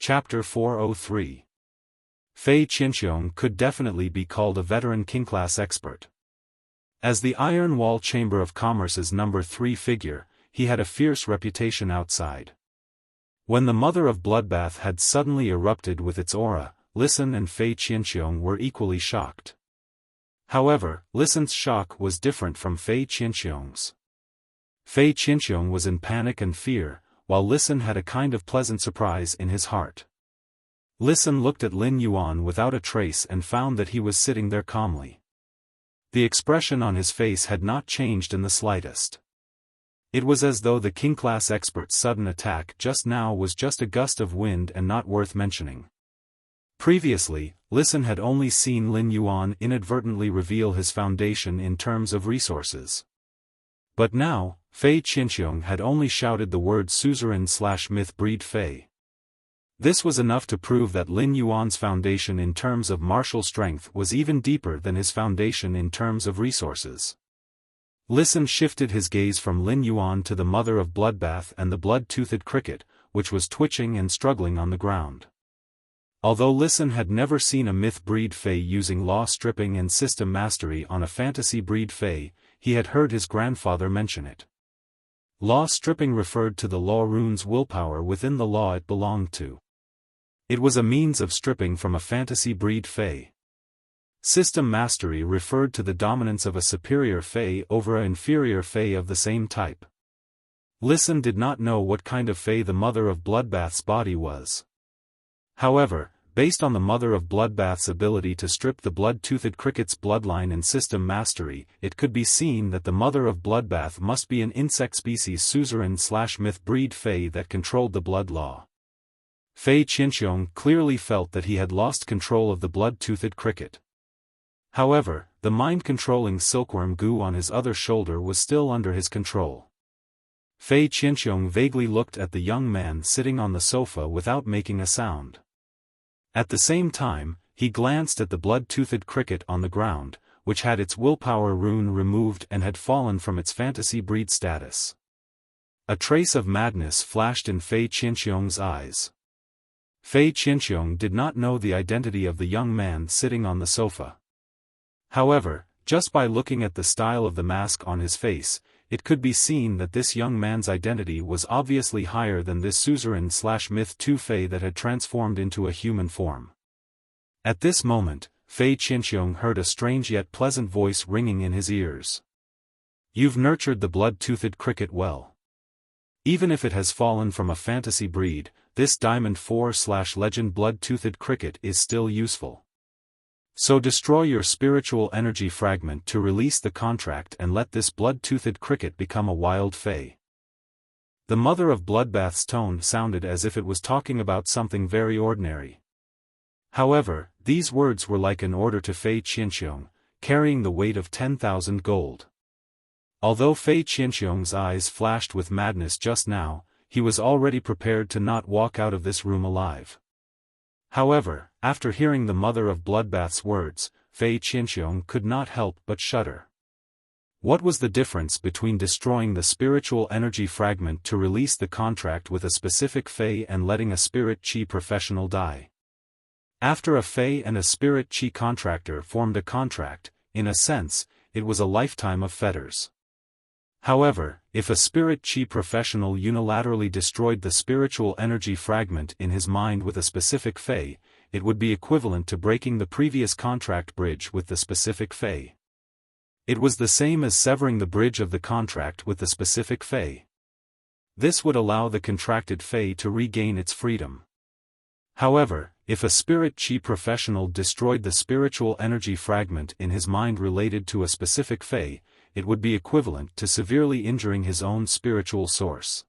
Chapter 403. Fei Qianxiong could definitely be called a veteran king-class expert. As the Iron Wall Chamber of Commerce's number 3 figure, he had a fierce reputation outside. When the Mother of Bloodbath had suddenly erupted with its aura, Listen and Fei Qianxiong were equally shocked. However, Listen's shock was different from Fei Qianxiong's. Fei Qianxiong was in panic and fear, while Listen had a kind of pleasant surprise in his heart. Listen looked at Lin Yuan without a trace and found that he was sitting there calmly. The expression on his face had not changed in the slightest. It was as though the king-class expert's sudden attack just now was just a gust of wind and not worth mentioning. Previously, Listen had only seen Lin Yuan inadvertently reveal his foundation in terms of resources. But now, Fei Qianxiong had only shouted the word suzerain/myth breed Fei. This was enough to prove that Lin Yuan's foundation in terms of martial strength was even deeper than his foundation in terms of resources. Listen shifted his gaze from Lin Yuan to the Mother of Bloodbath and the blood-toothed cricket, which was twitching and struggling on the ground. Although Listen had never seen a myth breed Fei using law stripping and system mastery on a fantasy breed Fei, he had heard his grandfather mention it. Law stripping referred to the law rune's willpower within the law it belonged to. It was a means of stripping from a fantasy breed Fei. System mastery referred to the dominance of a superior Fei over an inferior Fei of the same type. Listen did not know what kind of Fei the Mother of Bloodbath's body was. However, based on the Mother of Bloodbath's ability to strip the blood-toothed cricket's bloodline and system mastery, it could be seen that the Mother of Bloodbath must be an insect species suzerain/myth breed Fei that controlled the blood law. Fei Qianxiong clearly felt that he had lost control of the blood-toothed cricket. However, the mind-controlling silkworm goo on his other shoulder was still under his control. Fei Qianxiong vaguely looked at the young man sitting on the sofa without making a sound. At the same time, he glanced at the blood-toothed cricket on the ground, which had its willpower rune removed and had fallen from its fantasy breed status. A trace of madness flashed in Fei Qianxiong's eyes. Fei Qianxiong did not know the identity of the young man sitting on the sofa. However, just by looking at the style of the mask on his face, it could be seen that this young man's identity was obviously higher than this suzerain/myth 2 Fei that had transformed into a human form. At this moment, Fei Qianxiong heard a strange yet pleasant voice ringing in his ears. "You've nurtured the blood-toothed cricket well. Even if it has fallen from a fantasy breed, this Diamond 4/legend blood-toothed cricket is still useful. So destroy your spiritual energy fragment to release the contract and let this blood-toothed cricket become a wild Fei." The Mother of Bloodbath's tone sounded as if it was talking about something very ordinary. However, these words were like an order to Fei Qianxiong, carrying the weight of 10,000 gold. Although Fei Qianxiong's eyes flashed with madness just now, he was already prepared to not walk out of this room alive. However, after hearing the Mother of Bloodbath's words, Fei Qianxiong could not help but shudder. What was the difference between destroying the spiritual energy fragment to release the contract with a specific Fei and letting a spirit chi professional die? After a Fei and a spirit chi contractor formed a contract, in a sense, it was a lifetime of fetters. However, if a spirit chi professional unilaterally destroyed the spiritual energy fragment in his mind with a specific Fei, it would be equivalent to breaking the previous contract bridge with the specific Fei. It was the same as severing the bridge of the contract with the specific Fei. This would allow the contracted Fei to regain its freedom. However, if a spirit chi professional destroyed the spiritual energy fragment in his mind related to a specific Fei, it would be equivalent to severely injuring his own spiritual source.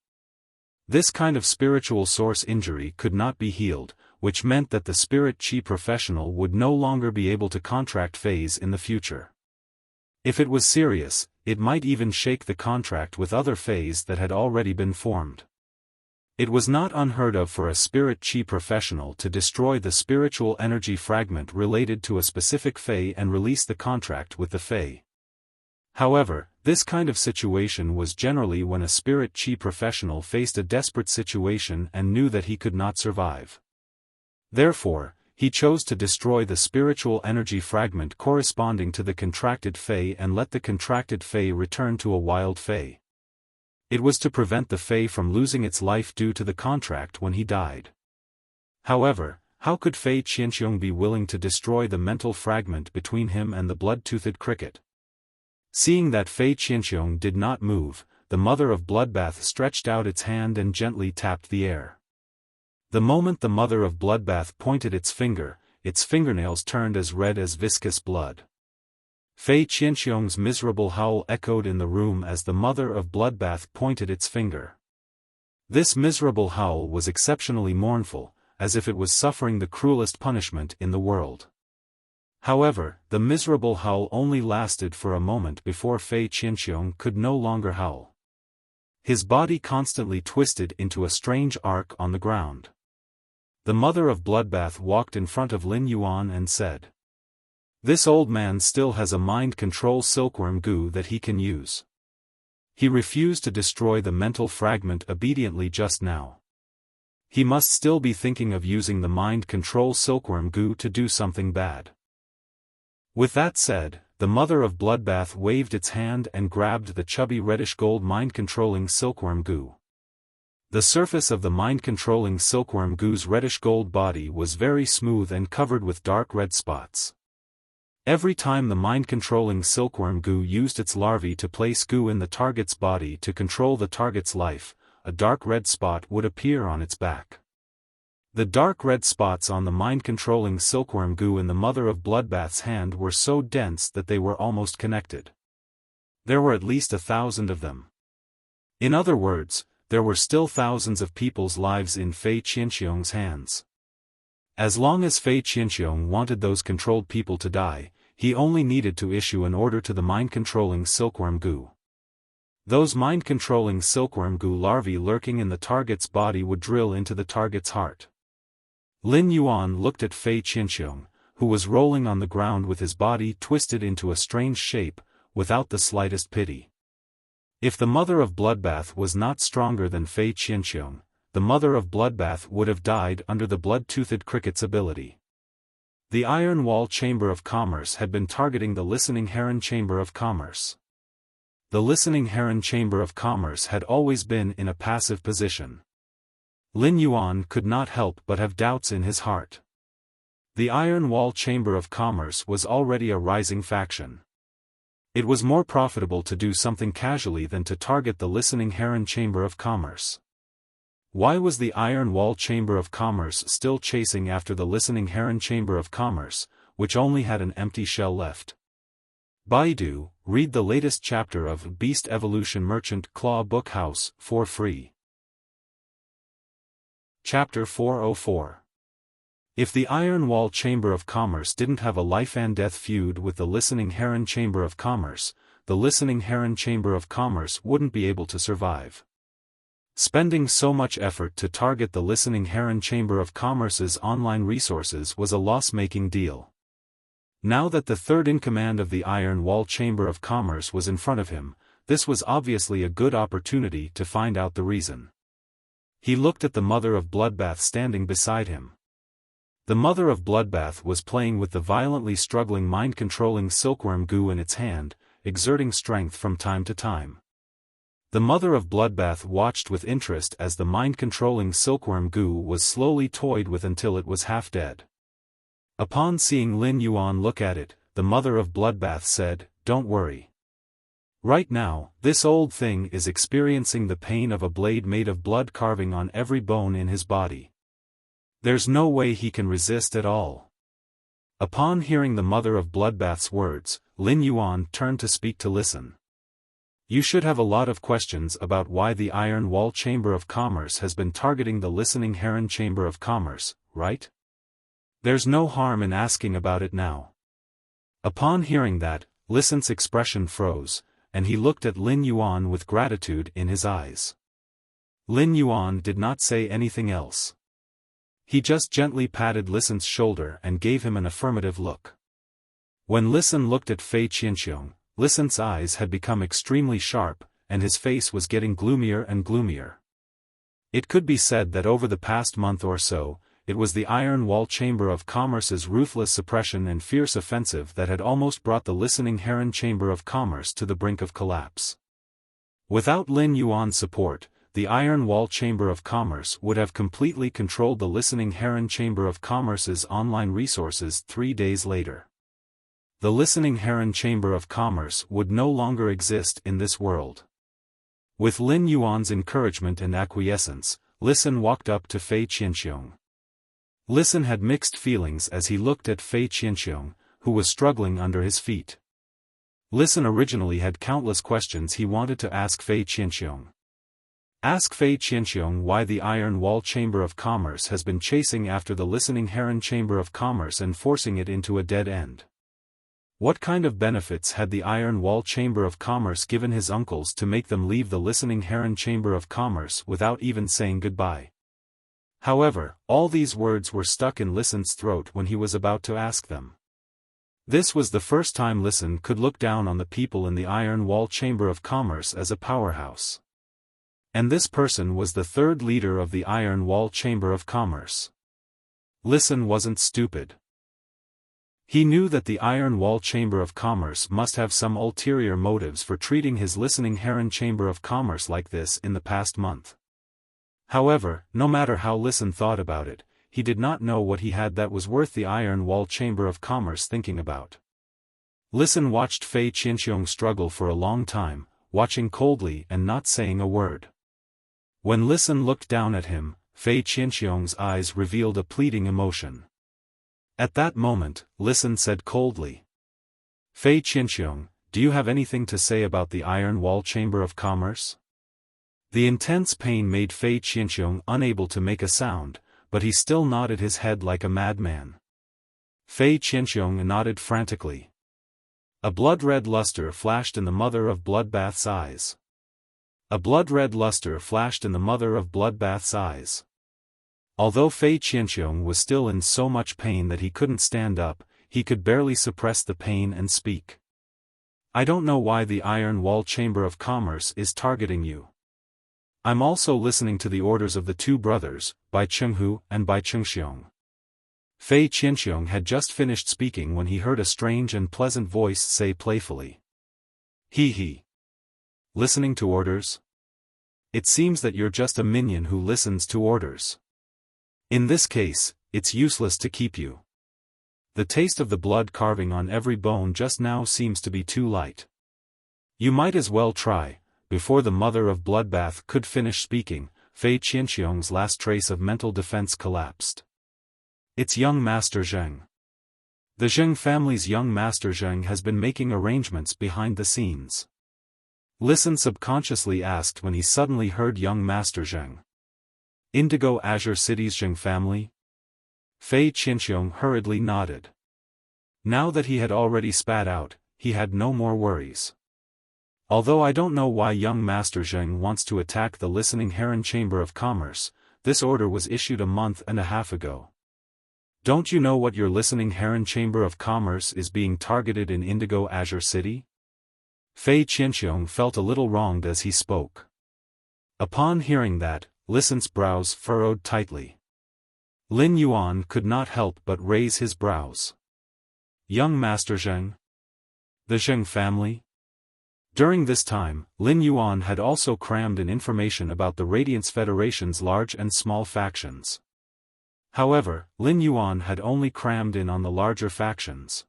This kind of spiritual source injury could not be healed, which meant that the spirit chi professional would no longer be able to contract Feis in the future. If it was serious, it might even shake the contract with other Feis that had already been formed. It was not unheard of for a spirit chi professional to destroy the spiritual energy fragment related to a specific Fei and release the contract with the Fei. However, this kind of situation was generally when a spirit chi professional faced a desperate situation and knew that he could not survive. Therefore, he chose to destroy the spiritual energy fragment corresponding to the contracted Fey and let the contracted Fey return to a wild Fey. It was to prevent the Fey from losing its life due to the contract when he died. However, how could Fei Qianxiong be willing to destroy the mental fragment between him and the blood-toothed cricket? Seeing that Fei Qianxiong did not move, the mother of Bloodbath stretched out its hand and gently tapped the air. The moment the mother of Bloodbath pointed its fingernails turned as red as viscous blood. Fei Qianxiong's miserable howl echoed in the room as the mother of Bloodbath pointed its finger. This miserable howl was exceptionally mournful, as if it was suffering the cruelest punishment in the world. However, the miserable howl only lasted for a moment before Fei Qianxiong could no longer howl. His body constantly twisted into a strange arc on the ground. The mother of Bloodbath walked in front of Lin Yuan and said, "This old man still has a mind control silkworm goo that he can use. He refused to destroy the mental fragment obediently just now. He must still be thinking of using the mind control silkworm goo to do something bad." With that said, the mother of Bloodbath waved its hand and grabbed the chubby reddish-gold mind-controlling silkworm goo. The surface of the mind-controlling silkworm goo's reddish-gold body was very smooth and covered with dark red spots. Every time the mind-controlling silkworm goo used its larvae to place goo in the target's body to control the target's life, a dark red spot would appear on its back. The dark red spots on the mind-controlling silkworm goo in the mother of Bloodbath's hand were so dense that they were almost connected. There were at least 1,000 of them. In other words, there were still thousands of people's lives in Fei Qianxiong's hands. As long as Fei Qianxiong wanted those controlled people to die, he only needed to issue an order to the mind-controlling silkworm goo. Those mind-controlling silkworm goo larvae lurking in the target's body would drill into the target's heart. Lin Yuan looked at Fei Qianxiong, who was rolling on the ground with his body twisted into a strange shape, without the slightest pity. If the mother of Bloodbath was not stronger than Fei Qianxiong, the mother of Bloodbath would have died under the blood-toothed cricket's ability. The Iron Wall Chamber of Commerce had been targeting the Listening Heron Chamber of Commerce. The Listening Heron Chamber of Commerce had always been in a passive position. Lin Yuan could not help but have doubts in his heart. The Iron Wall Chamber of Commerce was already a rising faction. It was more profitable to do something casually than to target the Listening Heron Chamber of Commerce. Why was the Iron Wall Chamber of Commerce still chasing after the Listening Heron Chamber of Commerce, which only had an empty shell left? Baidu, read the latest chapter of Beast Evolution Merchant Claw Book House for free. Chapter 404. If the Iron Wall Chamber of Commerce didn't have a life-and-death feud with the Listening Heron Chamber of Commerce, the Listening Heron Chamber of Commerce wouldn't be able to survive. Spending so much effort to target the Listening Heron Chamber of Commerce's online resources was a loss-making deal. Now that the third-in-command of the Iron Wall Chamber of Commerce was in front of him, this was obviously a good opportunity to find out the reason. He looked at the mother of Bloodbath standing beside him. The mother of Bloodbath was playing with the violently struggling mind-controlling silkworm goo in its hand, exerting strength from time to time. The mother of Bloodbath watched with interest as the mind-controlling silkworm goo was slowly toyed with until it was half dead. Upon seeing Lin Yuan look at it, the mother of Bloodbath said, "Don't worry. Right now, this old thing is experiencing the pain of a blade made of blood carving on every bone in his body. There's no way he can resist at all." Upon hearing the mother of Bloodbath's words, Lin Yuan turned to speak to listen. "You should have a lot of questions about why the Iron Wall Chamber of Commerce has been targeting the Listening Heron Chamber of Commerce, right? There's no harm in asking about it now." Upon hearing that, Listen's expression froze, and he looked at Lin Yuan with gratitude in his eyes. Lin Yuan did not say anything else. He just gently patted Listen's shoulder and gave him an affirmative look. When Listen looked at Fei Qianxiong, Listen's eyes had become extremely sharp, and his face was getting gloomier and gloomier. It could be said that over the past month or so, it was the Iron Wall Chamber of Commerce's ruthless suppression and fierce offensive that had almost brought the listening Heron Chamber of Commerce to the brink of collapse. Without Lin Yuan's support, the Iron Wall Chamber of Commerce would have completely controlled the listening Heron Chamber of Commerce's online resources 3 days later. The listening Heron Chamber of Commerce would no longer exist in this world. With Lin Yuan's encouragement and acquiescence, Listen walked up to Fei Qianxiong. Listen had mixed feelings as he looked at Fei Qianxiong, who was struggling under his feet. Listen originally had countless questions he wanted to ask Fei Qianxiong. Ask Fei Qianxiong why the Iron Wall Chamber of Commerce has been chasing after the listening Heron Chamber of Commerce and forcing it into a dead end. What kind of benefits had the Iron Wall Chamber of Commerce given his uncles to make them leave the listening Heron Chamber of Commerce without even saying goodbye? However, all these words were stuck in Listen's throat when he was about to ask them. This was the first time Listen could look down on the people in the Iron Wall Chamber of Commerce as a powerhouse. And this person was the third leader of the Iron Wall Chamber of Commerce. Listen wasn't stupid. He knew that the Iron Wall Chamber of Commerce must have some ulterior motives for treating his listening Heron Chamber of Commerce like this in the past month. However, no matter how Listen thought about it, he did not know what he had that was worth the Iron Wall Chamber of Commerce thinking about. Listen watched Fei Qianxiong struggle for a long time, watching coldly and not saying a word. When Listen looked down at him, Fei Qianxiong's eyes revealed a pleading emotion. At that moment, Listen said coldly, "Fei Qianxiong, do you have anything to say about the Iron Wall Chamber of Commerce?" The intense pain made Fei Qianxiong unable to make a sound, but he still nodded his head like a madman. Fei Qianxiong nodded frantically. A blood-red luster flashed in the mother of Bloodbath's eyes. A blood-red luster flashed in the mother of Bloodbath's eyes. Although Fei Qianxiong was still in so much pain that he couldn't stand up, he could barely suppress the pain and speak. "I don't know why the Iron Wall Chamber of Commerce is targeting you. I'm also listening to the orders of the two brothers, Bai Chenghu and Bai Chengxiong." Fei Qianxiong had just finished speaking when he heard a strange and pleasant voice say playfully, "He. Listening to orders? It seems that you're just a minion who listens to orders. In this case, it's useless to keep you. The taste of the blood carving on every bone just now seems to be too light. You might as well try." Before the mother of Bloodbath could finish speaking, Fei Qianxiong's last trace of mental defense collapsed. "It's young Master Zheng. The Zheng family's young Master Zheng has been making arrangements behind the scenes." Listen subconsciously asked when he suddenly heard young Master Zheng. "Indigo Azure City's Zheng family?" Fei Qianxiong hurriedly nodded. Now that he had already spat out, he had no more worries. "Although I don't know why young Master Zheng wants to attack the listening Heron Chamber of Commerce, this order was issued a month and a half ago. Don't you know what your listening Heron Chamber of Commerce is being targeted in Indigo Azure City?" Fei Qianxiong felt a little wronged as he spoke. Upon hearing that, Listen's brows furrowed tightly. Lin Yuan could not help but raise his brows. Young Master Zheng? The Zheng family? During this time, Lin Yuan had also crammed in information about the Radiance Federation's large and small factions. However, Lin Yuan had only crammed in on the larger factions.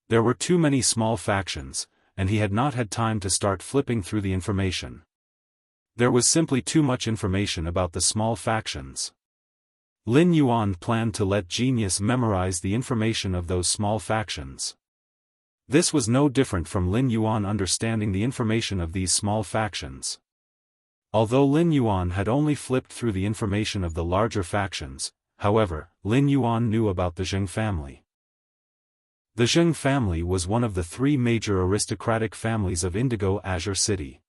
There were too many small factions, and he had not had time to start flipping through the information. There was simply too much information about the small factions. Lin Yuan planned to let Genius memorize the information of those small factions. This was no different from Lin Yuan understanding the information of these small factions. Although Lin Yuan had only flipped through the information of the larger factions, however, Lin Yuan knew about the Zheng family. The Zheng family was one of the three major aristocratic families of Indigo Azure City.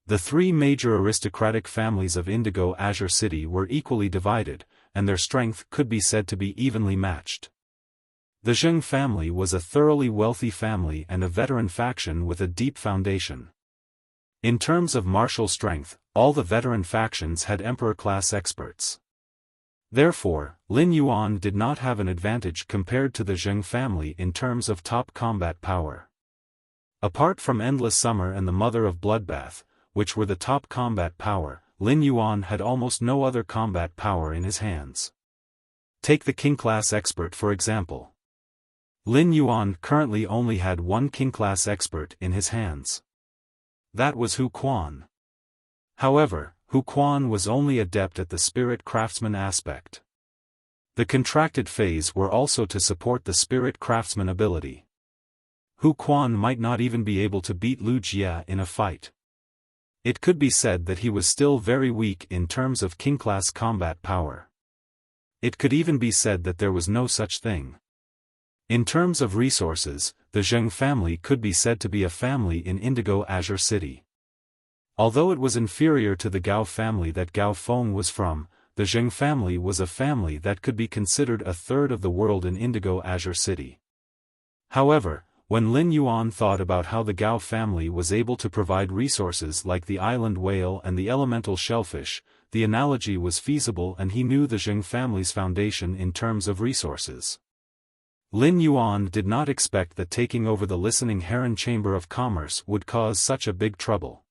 The three major aristocratic families of Indigo Azure City were equally divided, and their strength could be said to be evenly matched. The Zheng family was a thoroughly wealthy family and a veteran faction with a deep foundation. In terms of martial strength, all the veteran factions had emperor-class experts. Therefore, Lin Yuan did not have an advantage compared to the Zheng family in terms of top combat power. Apart from Endless Summer and the Mother of Bloodbath, which were the top combat power, Lin Yuan had almost no other combat power in his hands. Take the King-class expert for example. Lin Yuan currently only had one King-class expert in his hands. That was Hu Quan. However, Hu Quan was only adept at the spirit craftsman aspect. The contracted phase were also to support the spirit craftsman ability. Hu Quan might not even be able to beat Lu Jia in a fight. It could be said that he was still very weak in terms of King-class combat power. It could even be said that there was no such thing. In terms of resources, the Zheng family could be said to be a family in Indigo Azure City. Although it was inferior to the Gao family that Gao Feng was from, the Zheng family was a family that could be considered a third of the world in Indigo Azure City. However, when Lin Yuan thought about how the Gao family was able to provide resources like the island whale and the elemental shellfish, the analogy was feasible and he knew the Zheng family's foundation in terms of resources. Lin Yuan did not expect that taking over the listening heron chamber of commerce would cause such a big trouble.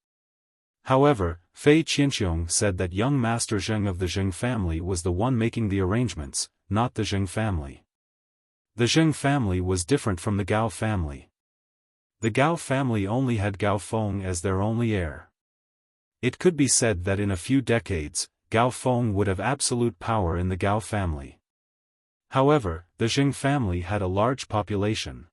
However, Fei Qianxiong said that young Master Zheng of the Zheng family was the one making the arrangements, not the Zheng family. The Zheng family was different from the Gao family. The Gao family only had Gao Feng as their only heir. It could be said that in a few decades, Gao Feng would have absolute power in the Gao family. However, the Zheng family had a large population.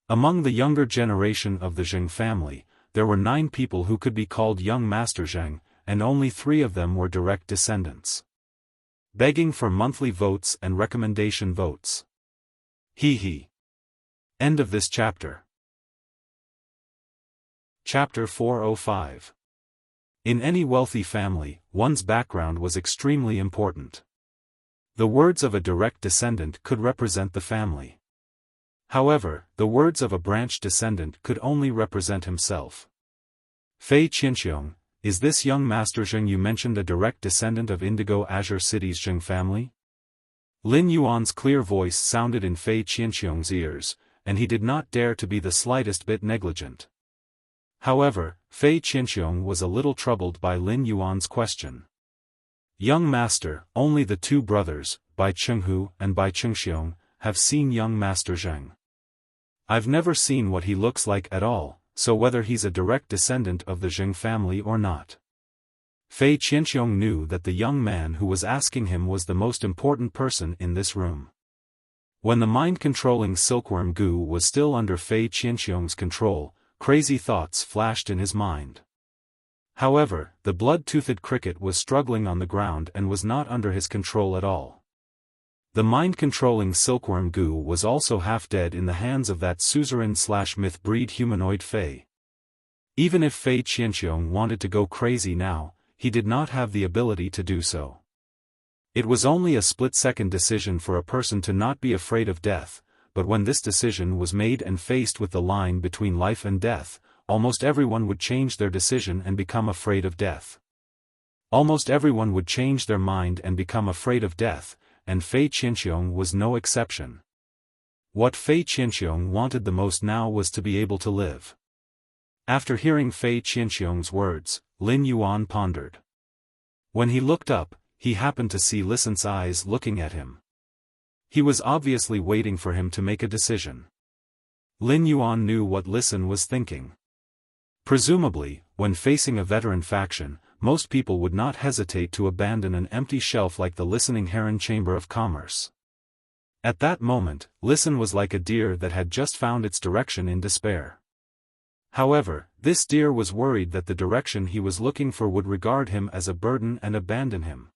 Among the younger generation of the Zheng family, there were 9 people who could be called young Master Zheng, and only 3 of them were direct descendants. Begging for monthly votes and recommendation votes. End of this chapter. Chapter 405. In any wealthy family, one's background was extremely important. The words of a direct descendant could represent the family. However, the words of a branch descendant could only represent himself. Fei Qianxiong, is this young Master Zheng you mentioned a direct descendant of Indigo Azure City's Zheng family? Lin Yuan's clear voice sounded in Fei Qianxiong's ears, and he did not dare to be the slightest bit negligent. However, Fei Qianxiong was a little troubled by Lin Yuan's question. Young Master, only the 2 brothers, Bai Chenghu and Bai Chengxiong, have seen young Master Zheng. I've never seen what he looks like at all, so whether he's a direct descendant of the Zheng family or not. Fei Qianxiong knew that the young man who was asking him was the most important person in this room. When the mind-controlling silkworm Gu was still under Fei Qianxiong's control, crazy thoughts flashed in his mind. However, the blood-toothed cricket was struggling on the ground and was not under his control at all. The mind-controlling silkworm Gu was also half dead in the hands of that suzerain/myth breed humanoid Fei. Even if Fei Qianxiong wanted to go crazy now, he did not have the ability to do so. It was only a split-second decision for a person to not be afraid of death, but when this decision was made and faced with the line between life and death, almost everyone would change their decision and become afraid of death. Almost everyone would change their mind and become afraid of death, and Fei Qianxiong was no exception. What Fei Qianxiong wanted the most now was to be able to live. After hearing Fei Qianxiong's words, Lin Yuan pondered. When he looked up, he happened to see Lisan's eyes looking at him. He was obviously waiting for him to make a decision. Lin Yuan knew what Lisan was thinking. Presumably, when facing a veteran faction, most people would not hesitate to abandon an empty shelf like the listening heron chamber of commerce. At that moment, Lisan was like a deer that had just found its direction in despair. However, this deer was worried that the direction he was looking for would regard him as a burden and abandon him.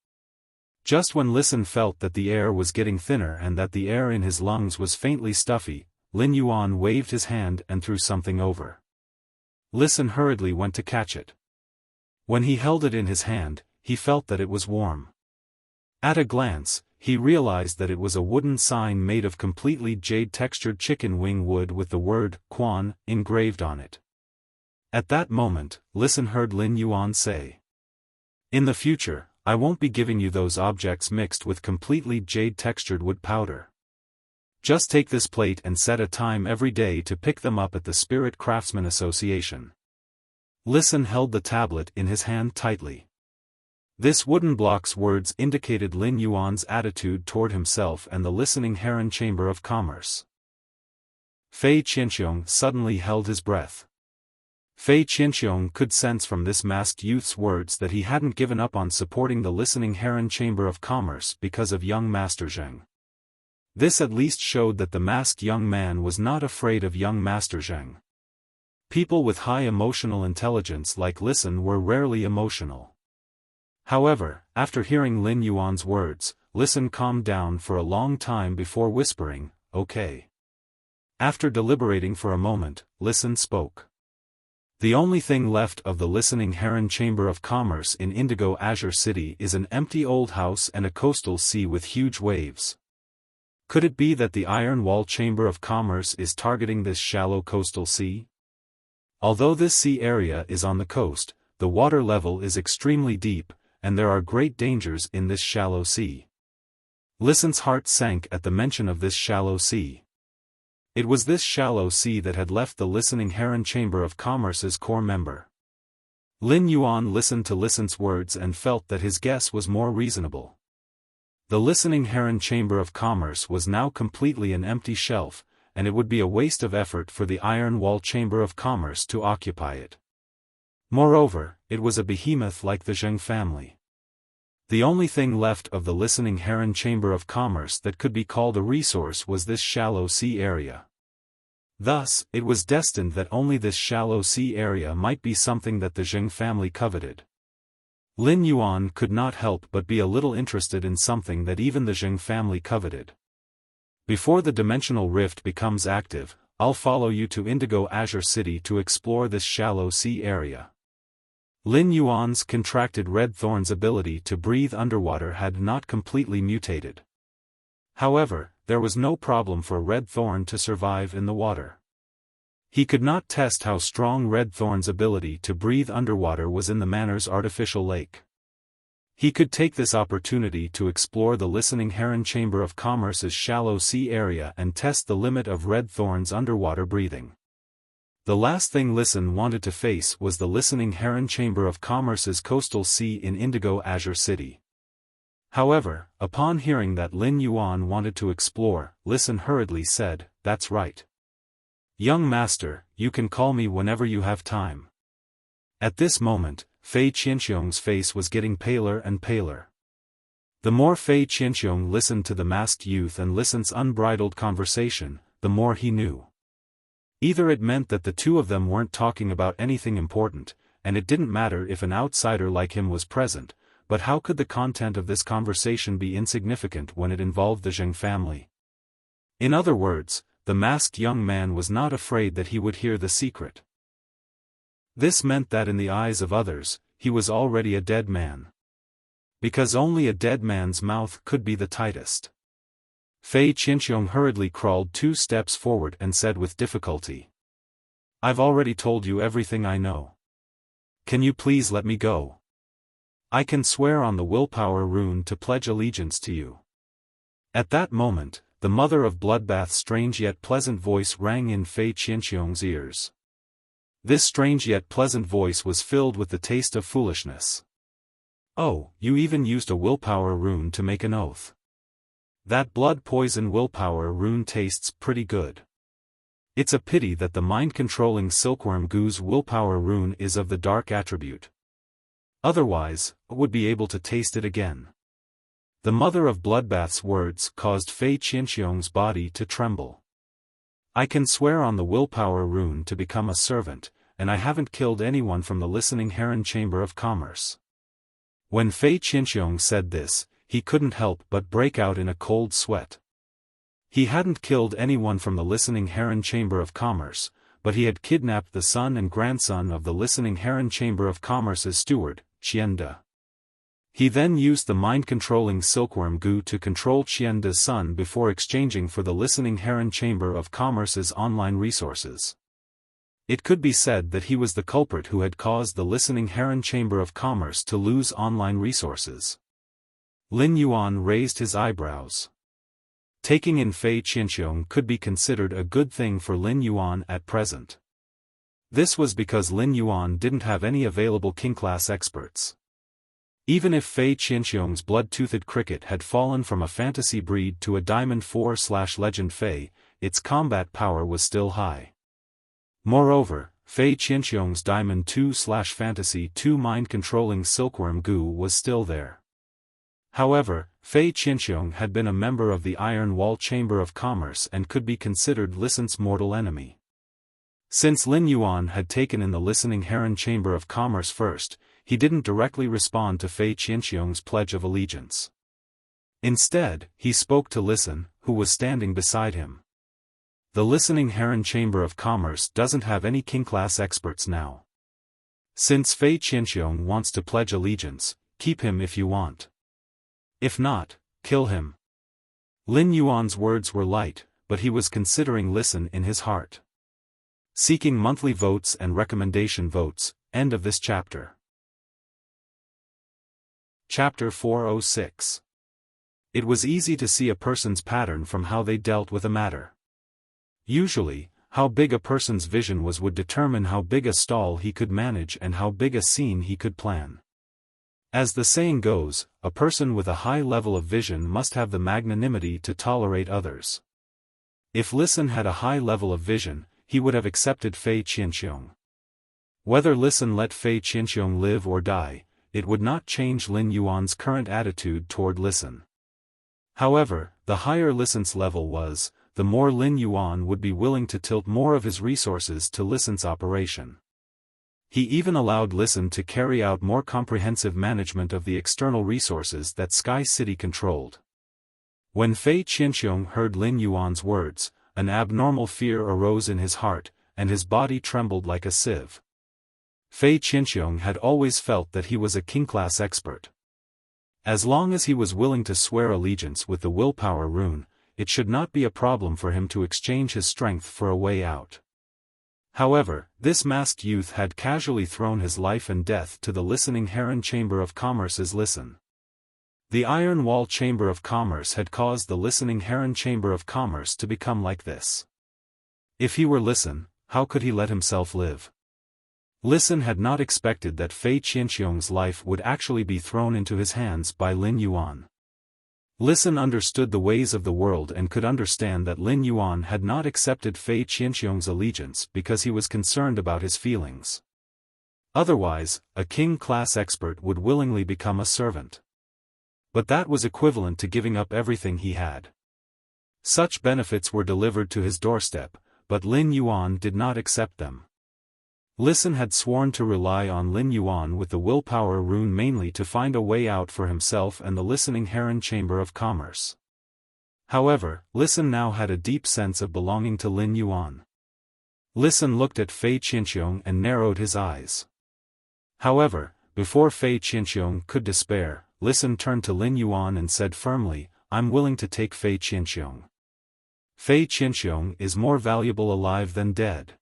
Just when Lisan felt that the air was getting thinner and that the air in his lungs was faintly stuffy, Lin Yuan waved his hand and threw something over. Lisan hurriedly went to catch it. When he held it in his hand, he felt that it was warm. At a glance, he realized that it was a wooden sign made of completely jade-textured chicken wing wood with the word Quan engraved on it. At that moment, Lisan heard Lin Yuan say, "In the future, I won't be giving you those objects mixed with completely jade-textured wood powder. Just take this plate and set a time every day to pick them up at the Spirit Craftsman Association. Listen held the tablet in his hand tightly. This wooden block's words indicated Lin Yuan's attitude toward himself and the listening Heron Chamber of Commerce. Fei Qianxiong suddenly held his breath. Fei Qianxiong could sense from this masked youth's words that he hadn't given up on supporting the listening Heron Chamber of Commerce because of young Master Zheng. This at least showed that the masked young man was not afraid of young Master Zheng. People with high emotional intelligence like Listen were rarely emotional. However, after hearing Lin Yuan's words, Listen calmed down for a long time before whispering, "Okay." After deliberating for a moment, Listen spoke. The only thing left of the listening Heron Chamber of Commerce in Indigo Azure City is an empty old house and a coastal sea with huge waves. Could it be that the Iron Wall Chamber of Commerce is targeting this shallow coastal sea? Although this sea area is on the coast, the water level is extremely deep, and there are great dangers in this shallow sea. Listen's heart sank at the mention of this shallow sea. It was this shallow sea that had left the listening Heron Chamber of Commerce's core member. Lin Yuan listened to Listen's words and felt that his guess was more reasonable. The listening Heron Chamber of Commerce was now completely an empty shelf, and it would be a waste of effort for the Iron Wall Chamber of Commerce to occupy it. Moreover, it was a behemoth like the Zheng family. The only thing left of the listening Heron Chamber of Commerce that could be called a resource was this shallow sea area. Thus, it was destined that only this shallow sea area might be something that the Zheng family coveted. Lin Yuan could not help but be a little interested in something that even the Zheng family coveted. Before the dimensional rift becomes active, I'll follow you to Indigo Azure City to explore this shallow sea area. Lin Yuan's contracted red thorn's ability to breathe underwater had not completely mutated. However, there was no problem for red thorn to survive in the water. He could not test how strong red thorn's ability to breathe underwater was in the manor's artificial lake. He could take this opportunity to explore the listening Heron Chamber of Commerce's shallow sea area and test the limit of red thorn's underwater breathing. The last thing Listen wanted to face was the listening Heron Chamber of Commerce's coastal sea in Indigo Azure City. However, upon hearing that Lin Yuan wanted to explore, Listen hurriedly said, "That's right. Young master, you can call me whenever you have time." At this moment, Fei Qianxiong's face was getting paler and paler. The more Fei Qianxiong listened to the masked youth and Listen's unbridled conversation, the more he knew. Either it meant that the two of them weren't talking about anything important, and it didn't matter if an outsider like him was present, but how could the content of this conversation be insignificant when it involved the Zheng family? In other words, the masked young man was not afraid that he would hear the secret. This meant that in the eyes of others, he was already a dead man. Because only a dead man's mouth could be the tightest. Fei Qianxiong hurriedly crawled 2 steps forward and said with difficulty, "I've already told you everything I know. Can you please let me go? I can swear on the willpower rune to pledge allegiance to you." At that moment, the mother of Bloodbath's strange yet pleasant voice rang in Fei Qianxiong's ears. This strange yet pleasant voice was filled with the taste of foolishness. "Oh, you even used a willpower rune to make an oath. That blood poison willpower rune tastes pretty good. It's a pity that the mind-controlling silkworm goo's willpower rune is of the dark attribute. Otherwise, I would be able to taste it again." The mother of Bloodbath's words caused Fei Qianxiong's body to tremble. "I can swear on the willpower rune to become a servant, and I haven't killed anyone from the listening Heron Chamber of Commerce." When Fei Qianxiong said this, he couldn't help but break out in a cold sweat. He hadn't killed anyone from the listening Heron Chamber of Commerce, but he had kidnapped the son and grandson of the listening Heron Chamber of Commerce's steward, Qianda. He then used the mind-controlling silkworm goo to control Qianda's son before exchanging for the listening Heron Chamber of Commerce's online resources. It could be said that he was the culprit who had caused the listening Heron Chamber of Commerce to lose online resources. Lin Yuan raised his eyebrows. Taking in Fei Qianxiong could be considered a good thing for Lin Yuan at present. This was because Lin Yuan didn't have any available king-class experts. Even if Fei Qianxiong's blood-toothed cricket had fallen from a fantasy breed to a Diamond 4/Legend Fei, its combat power was still high. Moreover, Fei Qianxiong's Diamond 2/Fantasy 2 mind-controlling silkworm goo was still there. However, Fei Qianxiong had been a member of the Iron Wall Chamber of Commerce and could be considered Lisan's mortal enemy. Since Lin Yuan had taken in the listening Heron Chamber of Commerce first, he didn't directly respond to Fei Qianxiong's pledge of allegiance. Instead, he spoke to Lisan, who was standing beside him. The listening Heron Chamber of Commerce doesn't have any king-class experts now. Since Fei Qianxiong wants to pledge allegiance, keep him if you want. If not, kill him. Lin Yuan's words were light, but he was considering Lisan in his heart. Seeking monthly votes and recommendation votes. End of this chapter. Chapter 406. It was easy to see a person's pattern from how they dealt with a matter. Usually, how big a person's vision was would determine how big a stall he could manage and how big a scene he could plan. As the saying goes, a person with a high level of vision must have the magnanimity to tolerate others. If Lisan had a high level of vision, he would have accepted Fei Qianxiong. Whether Lisan let Fei Qianxiong live or die, it would not change Lin Yuan's current attitude toward Lisan. However, the higher Lisan's level was, the more Lin Yuan would be willing to tilt more of his resources to Lisan's operation. He even allowed Lisan to carry out more comprehensive management of the external resources that Sky City controlled. When Fei Qianxiong heard Lin Yuan's words, an abnormal fear arose in his heart, and his body trembled like a sieve. Fei Qianxiong had always felt that he was a king-class expert. As long as he was willing to swear allegiance with the willpower rune, it should not be a problem for him to exchange his strength for a way out. However, this masked youth had casually thrown his life and death to the listening Heron Chamber of Commerce's Lisan. The Iron Wall Chamber of Commerce had caused the listening Heron Chamber of Commerce to become like this. If he were Lisan, how could he let himself live? Lisan had not expected that Fei Qianxiong's life would actually be thrown into his hands by Lin Yuan. Lisan understood the ways of the world and could understand that Lin Yuan had not accepted Fei Qianxiong's allegiance because he was concerned about his feelings. Otherwise, a king-class expert would willingly become a servant. But that was equivalent to giving up everything he had. Such benefits were delivered to his doorstep, but Lin Yuan did not accept them. Lisan had sworn to rely on Lin Yuan with the willpower rune mainly to find a way out for himself and the listening Heron Chamber of Commerce. However, Lisan now had a deep sense of belonging to Lin Yuan. Lisan looked at Fei Qianxiong and narrowed his eyes. However, before Fei Qianxiong could despair, Lisan turned to Lin Yuan and said firmly, "I'm willing to take Fei Qianxiong. Fei Qianxiong is more valuable alive than dead."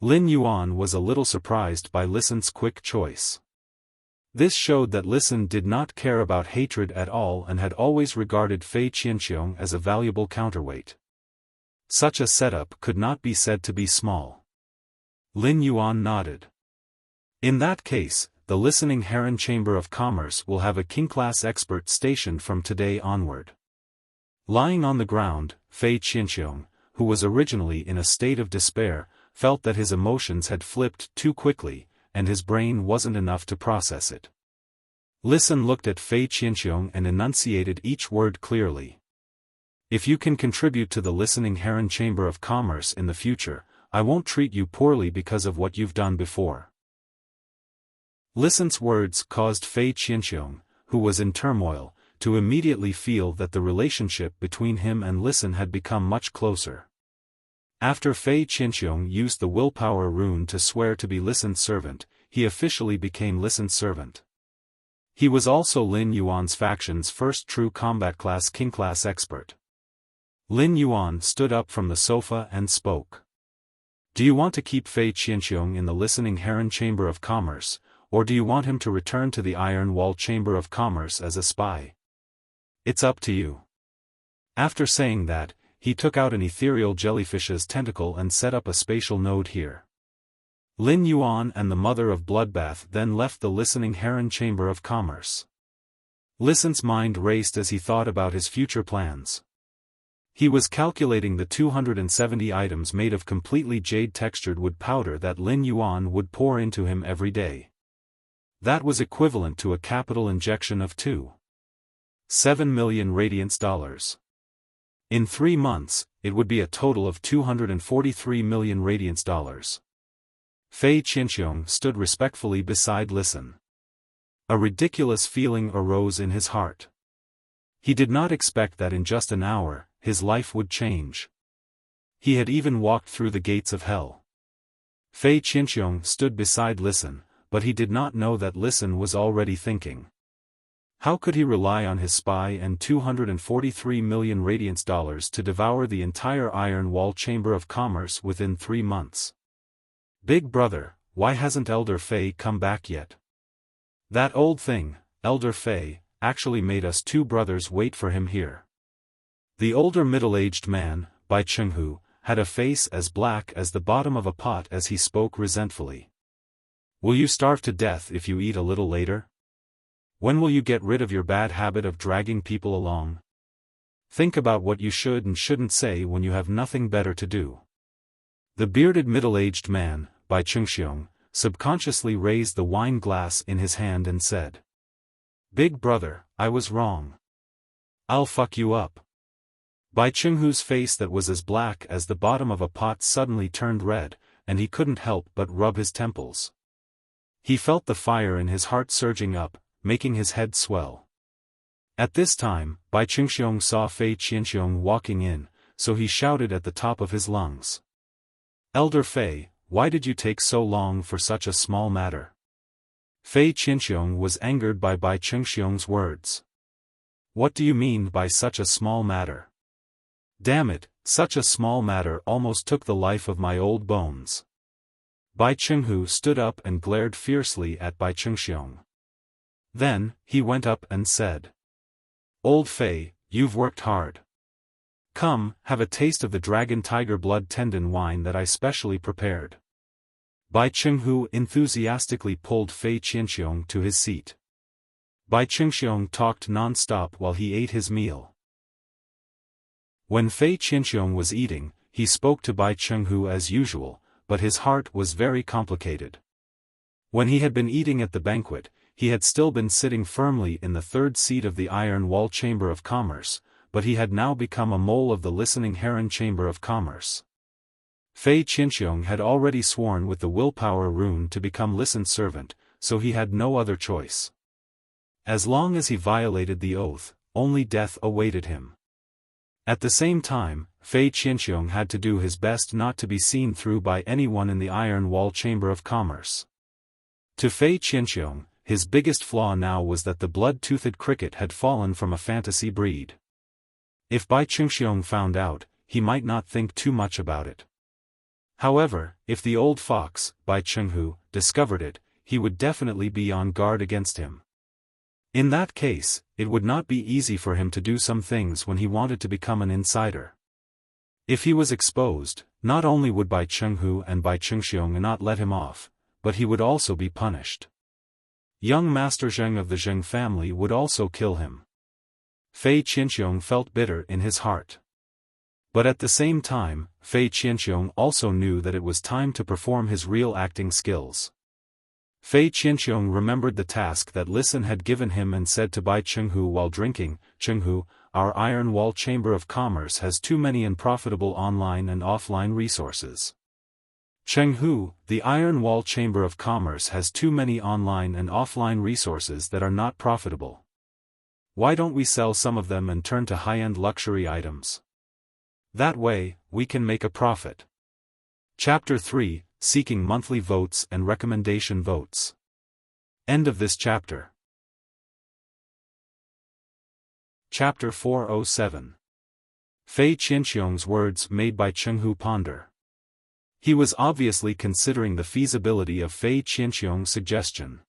Lin Yuan was a little surprised by Lisan's quick choice. This showed that Lisan did not care about hatred at all and had always regarded Fei Qianxiong as a valuable counterweight. Such a setup could not be said to be small. Lin Yuan nodded. In that case, the listening Heron Chamber of Commerce will have a king-class expert stationed from today onward. Lying on the ground, Fei Qianxiong, who was originally in a state of despair, felt that his emotions had flipped too quickly, and his brain wasn't enough to process it. Lisan looked at Fei Qianxiong and enunciated each word clearly. "If you can contribute to the listening Heron Chamber of Commerce in the future, I won't treat you poorly because of what you've done before." Lisan's words caused Fei Qianxiong, who was in turmoil, to immediately feel that the relationship between him and Lisan had become much closer. After Fei Qianxiong used the willpower rune to swear to be Lisan's servant, he officially became Lisan's servant. He was also Lin Yuan's faction's first true combat class king-class expert. Lin Yuan stood up from the sofa and spoke. Do you want to keep Fei Qianqiong in the Listening Heron Chamber of Commerce, or do you want him to return to the Iron Wall Chamber of Commerce as a spy? It's up to you. After saying that, he took out an ethereal jellyfish's tentacle and set up a spatial node here. Lin Yuan and the Mother of Bloodbath then left the Listening Heron Chamber of Commerce. Listen's mind raced as he thought about his future plans. He was calculating the 270 items made of completely jade-textured wood powder that Lin Yuan would pour into him every day. That was equivalent to a capital injection of 2.7 million radiance dollars. In 3 months, it would be a total of 243 million radiance dollars. Fei Qianqiong stood respectfully beside Listen. A ridiculous feeling arose in his heart. He did not expect that in just an hour, his life would change. He had even walked through the gates of hell. Fei Qianqiong stood beside Listen, but he did not know that Listen was already thinking. How could he rely on his spy and 243 million radiance dollars to devour the entire Iron Wall Chamber of Commerce within 3 months? Big brother, why hasn't Elder Fei come back yet? That old thing, Elder Fei, actually made us 2 brothers wait for him here. The older middle-aged man, Bai Chenghu, had a face as black as the bottom of a pot as he spoke resentfully. Will you starve to death if you eat a little later? When will you get rid of your bad habit of dragging people along? Think about what you should and shouldn't say when you have nothing better to do. The bearded middle-aged man, Bai Chengxiong, subconsciously raised the wine glass in his hand and said, "Big brother, I was wrong. I'll fuck you up." Bai Chenghu's face that was as black as the bottom of a pot suddenly turned red, and he couldn't help but rub his temples. He felt the fire in his heart surging up, making his head swell. At this time, Bai Chengxiong saw Fei Qianqiong walking in, so he shouted at the top of his lungs. "Elder Fei, why did you take so long for such a small matter?" Fei Qianqiong was angered by Bai Chengxiong's words. "What do you mean by such a small matter? Damn it, such a small matter almost took the life of my old bones." Bai Chenghu stood up and glared fiercely at Bai Chengxiong. Then, he went up and said, "Old Fei, you've worked hard. Come, have a taste of the dragon tiger blood tendon wine that I specially prepared." Bai Chenghu enthusiastically pulled Fei Qianqiong to his seat. Bai Chengxiong talked non-stop while he ate his meal. When Fei Qianqiong was eating, he spoke to Bai Chenghu as usual, but his heart was very complicated. When he had been eating at the banquet, he had still been sitting firmly in the 3rd seat of the Iron Wall Chamber of Commerce, but he had now become a mole of the Listening Heron Chamber of Commerce. Fei Qianqiong had already sworn with the willpower rune to become Listen's servant, so he had no other choice. As long as he violated the oath, only death awaited him. At the same time, Fei Qianqiong had to do his best not to be seen through by anyone in the Iron Wall Chamber of Commerce. To Fei Qianqiong, his biggest flaw now was that the blood-toothed cricket had fallen from a fantasy breed. If Bai Chengxiong found out, he might not think too much about it. However, if the old fox, Bai Chenghu, discovered it, he would definitely be on guard against him. In that case, it would not be easy for him to do some things when he wanted to become an insider. If he was exposed, not only would Bai Chenghu and Bai Chengxiong not let him off, but he would also be punished. Young Master Zheng of the Zheng family would also kill him. Fei Qianqiong felt bitter in his heart. But at the same time, Fei Qianqiong also knew that it was time to perform his real acting skills. Fei Qianqiong remembered the task that Listen had given him and said to Bai Chenghu while drinking, "Chenghu, our Iron Wall Chamber of Commerce has too many unprofitable online and offline resources." "Chenghu, the Iron Wall Chamber of Commerce has too many online and offline resources that are not profitable. Why don't we sell some of them and turn to high-end luxury items? That way, we can make a profit." Chapter 3, Seeking Monthly Votes and Recommendation Votes. End of this chapter. Chapter 407. Fei Qianqiong's words made Bai Chenghu ponder. He was obviously considering the feasibility of Fei Qianqiong's suggestion.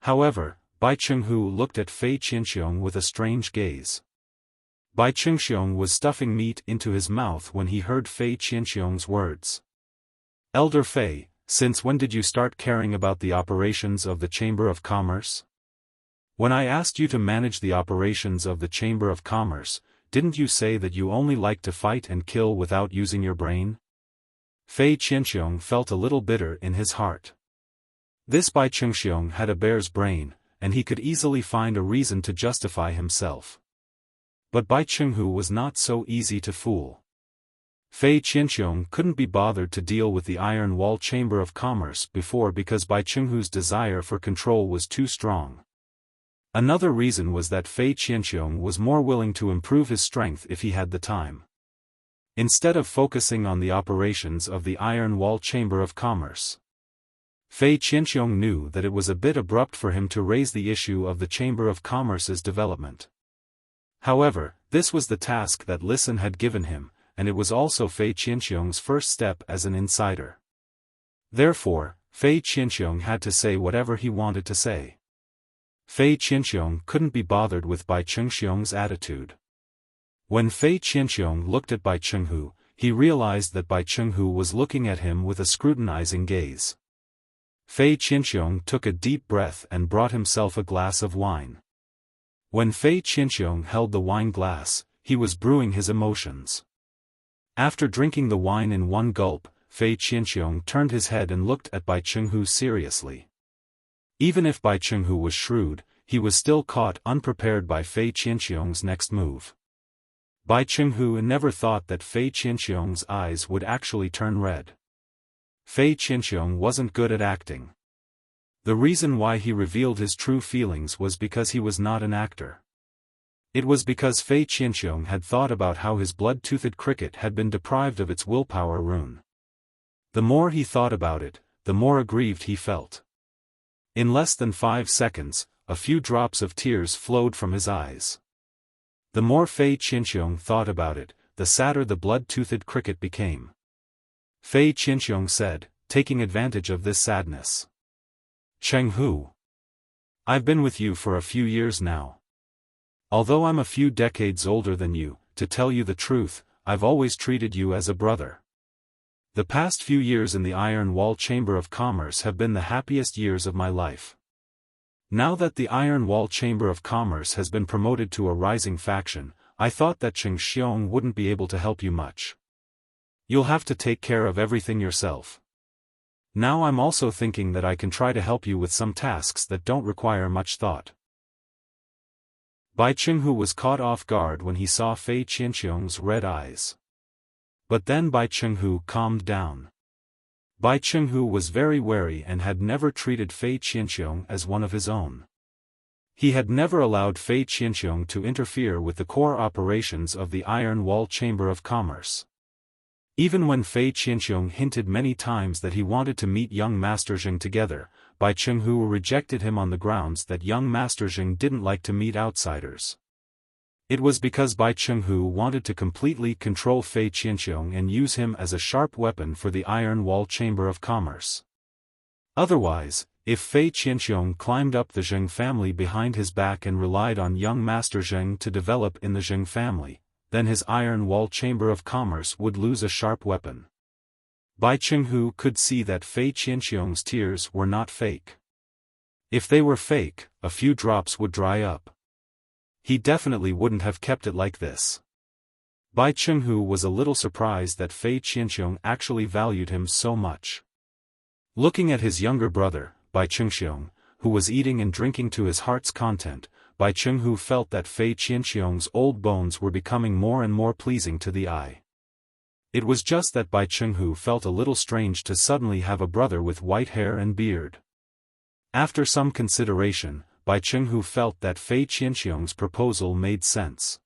However, Bai Chenghu looked at Fei Qianqiong with a strange gaze. Bai Chengxiong was stuffing meat into his mouth when he heard Fei Qianqiong's words. Elder Fei, since when did you start caring about the operations of the Chamber of Commerce? When I asked you to manage the operations of the Chamber of Commerce, didn't you say that you only like to fight and kill without using your brain? Fei Qianqiong felt a little bitter in his heart. This Bai Chengxiong had a bear's brain, and he could easily find a reason to justify himself. But Bai Chenghu was not so easy to fool. Fei Qianqiong couldn't be bothered to deal with the Iron Wall Chamber of Commerce before because Bai Chenghu's desire for control was too strong. Another reason was that Fei Qianqiong was more willing to improve his strength if he had the time. Instead of focusing on the operations of the Iron Wall Chamber of Commerce, Fei Qianqiong knew that it was a bit abrupt for him to raise the issue of the Chamber of Commerce's development. However, this was the task that Listen had given him, and it was also Fei Qianqiong's first step as an insider. Therefore, Fei Qianqiong had to say whatever he wanted to say. Fei Qianqiong couldn't be bothered with Bai Chengxiong's attitude. When Fei Qianqiong looked at Bai Chenghu, he realized that Bai Chenghu was looking at him with a scrutinizing gaze. Fei Qianqiong took a deep breath and brought himself a glass of wine. When Fei Qianqiong held the wine glass, he was brewing his emotions. After drinking the wine in one gulp, Fei Qianqiong turned his head and looked at Bai Chenghu seriously. Even if Bai Chenghu was shrewd, he was still caught unprepared by Fei Qianqiong's next move. Bai Chenghu never thought that Fei Qianqiong's eyes would actually turn red. Fei Qianqiong wasn't good at acting. The reason why he revealed his true feelings was because he was not an actor. It was because Fei Qianqiong had thought about how his blood-toothed cricket had been deprived of its willpower rune. The more he thought about it, the more aggrieved he felt. In less than 5 seconds, a few drops of tears flowed from his eyes. The more Fei Qianqiong thought about it, the sadder the blood-toothed cricket became. Fei Qianqiong said, taking advantage of this sadness. Chenghu, I've been with you for a few years now. Although I'm a few decades older than you, to tell you the truth, I've always treated you as a brother. The past few years in the Iron Wall Chamber of Commerce have been the happiest years of my life. Now that the Iron Wall Chamber of Commerce has been promoted to a rising faction, I thought that Cheng Xiong wouldn't be able to help you much. You'll have to take care of everything yourself. Now I'm also thinking that I can try to help you with some tasks that don't require much thought. Bai Chenghu was caught off guard when he saw Fei Qianqiong's red eyes. But then Bai Chenghu calmed down. Bai Chenghu was very wary and had never treated Fei Qianqiong as one of his own. He had never allowed Fei Qianqiong to interfere with the core operations of the Iron Wall Chamber of Commerce. Even when Fei Qianqiong hinted many times that he wanted to meet young Master Zheng together, Bai Chenghu rejected him on the grounds that young Master Zheng didn't like to meet outsiders. It was because Bai Chenghu wanted to completely control Fei Qianqiong and use him as a sharp weapon for the Iron Wall Chamber of Commerce. Otherwise, if Fei Qianqiong climbed up the Zheng family behind his back and relied on young Master Zheng to develop in the Zheng family, then his Iron Wall Chamber of Commerce would lose a sharp weapon. Bai Chenghu could see that Fei Qianqiong's tears were not fake. If they were fake, a few drops would dry up. He definitely wouldn't have kept it like this. Bai Chenghu was a little surprised that Fei Qianqiong actually valued him so much. Looking at his younger brother, Bai Chengxiong, who was eating and drinking to his heart's content, Bai Chenghu felt that Fei Qianqiong's old bones were becoming more and more pleasing to the eye. It was just that Bai Chenghu felt a little strange to suddenly have a brother with white hair and beard. After some consideration, Bai Chenghu felt that Fei Qianqiong's proposal made sense.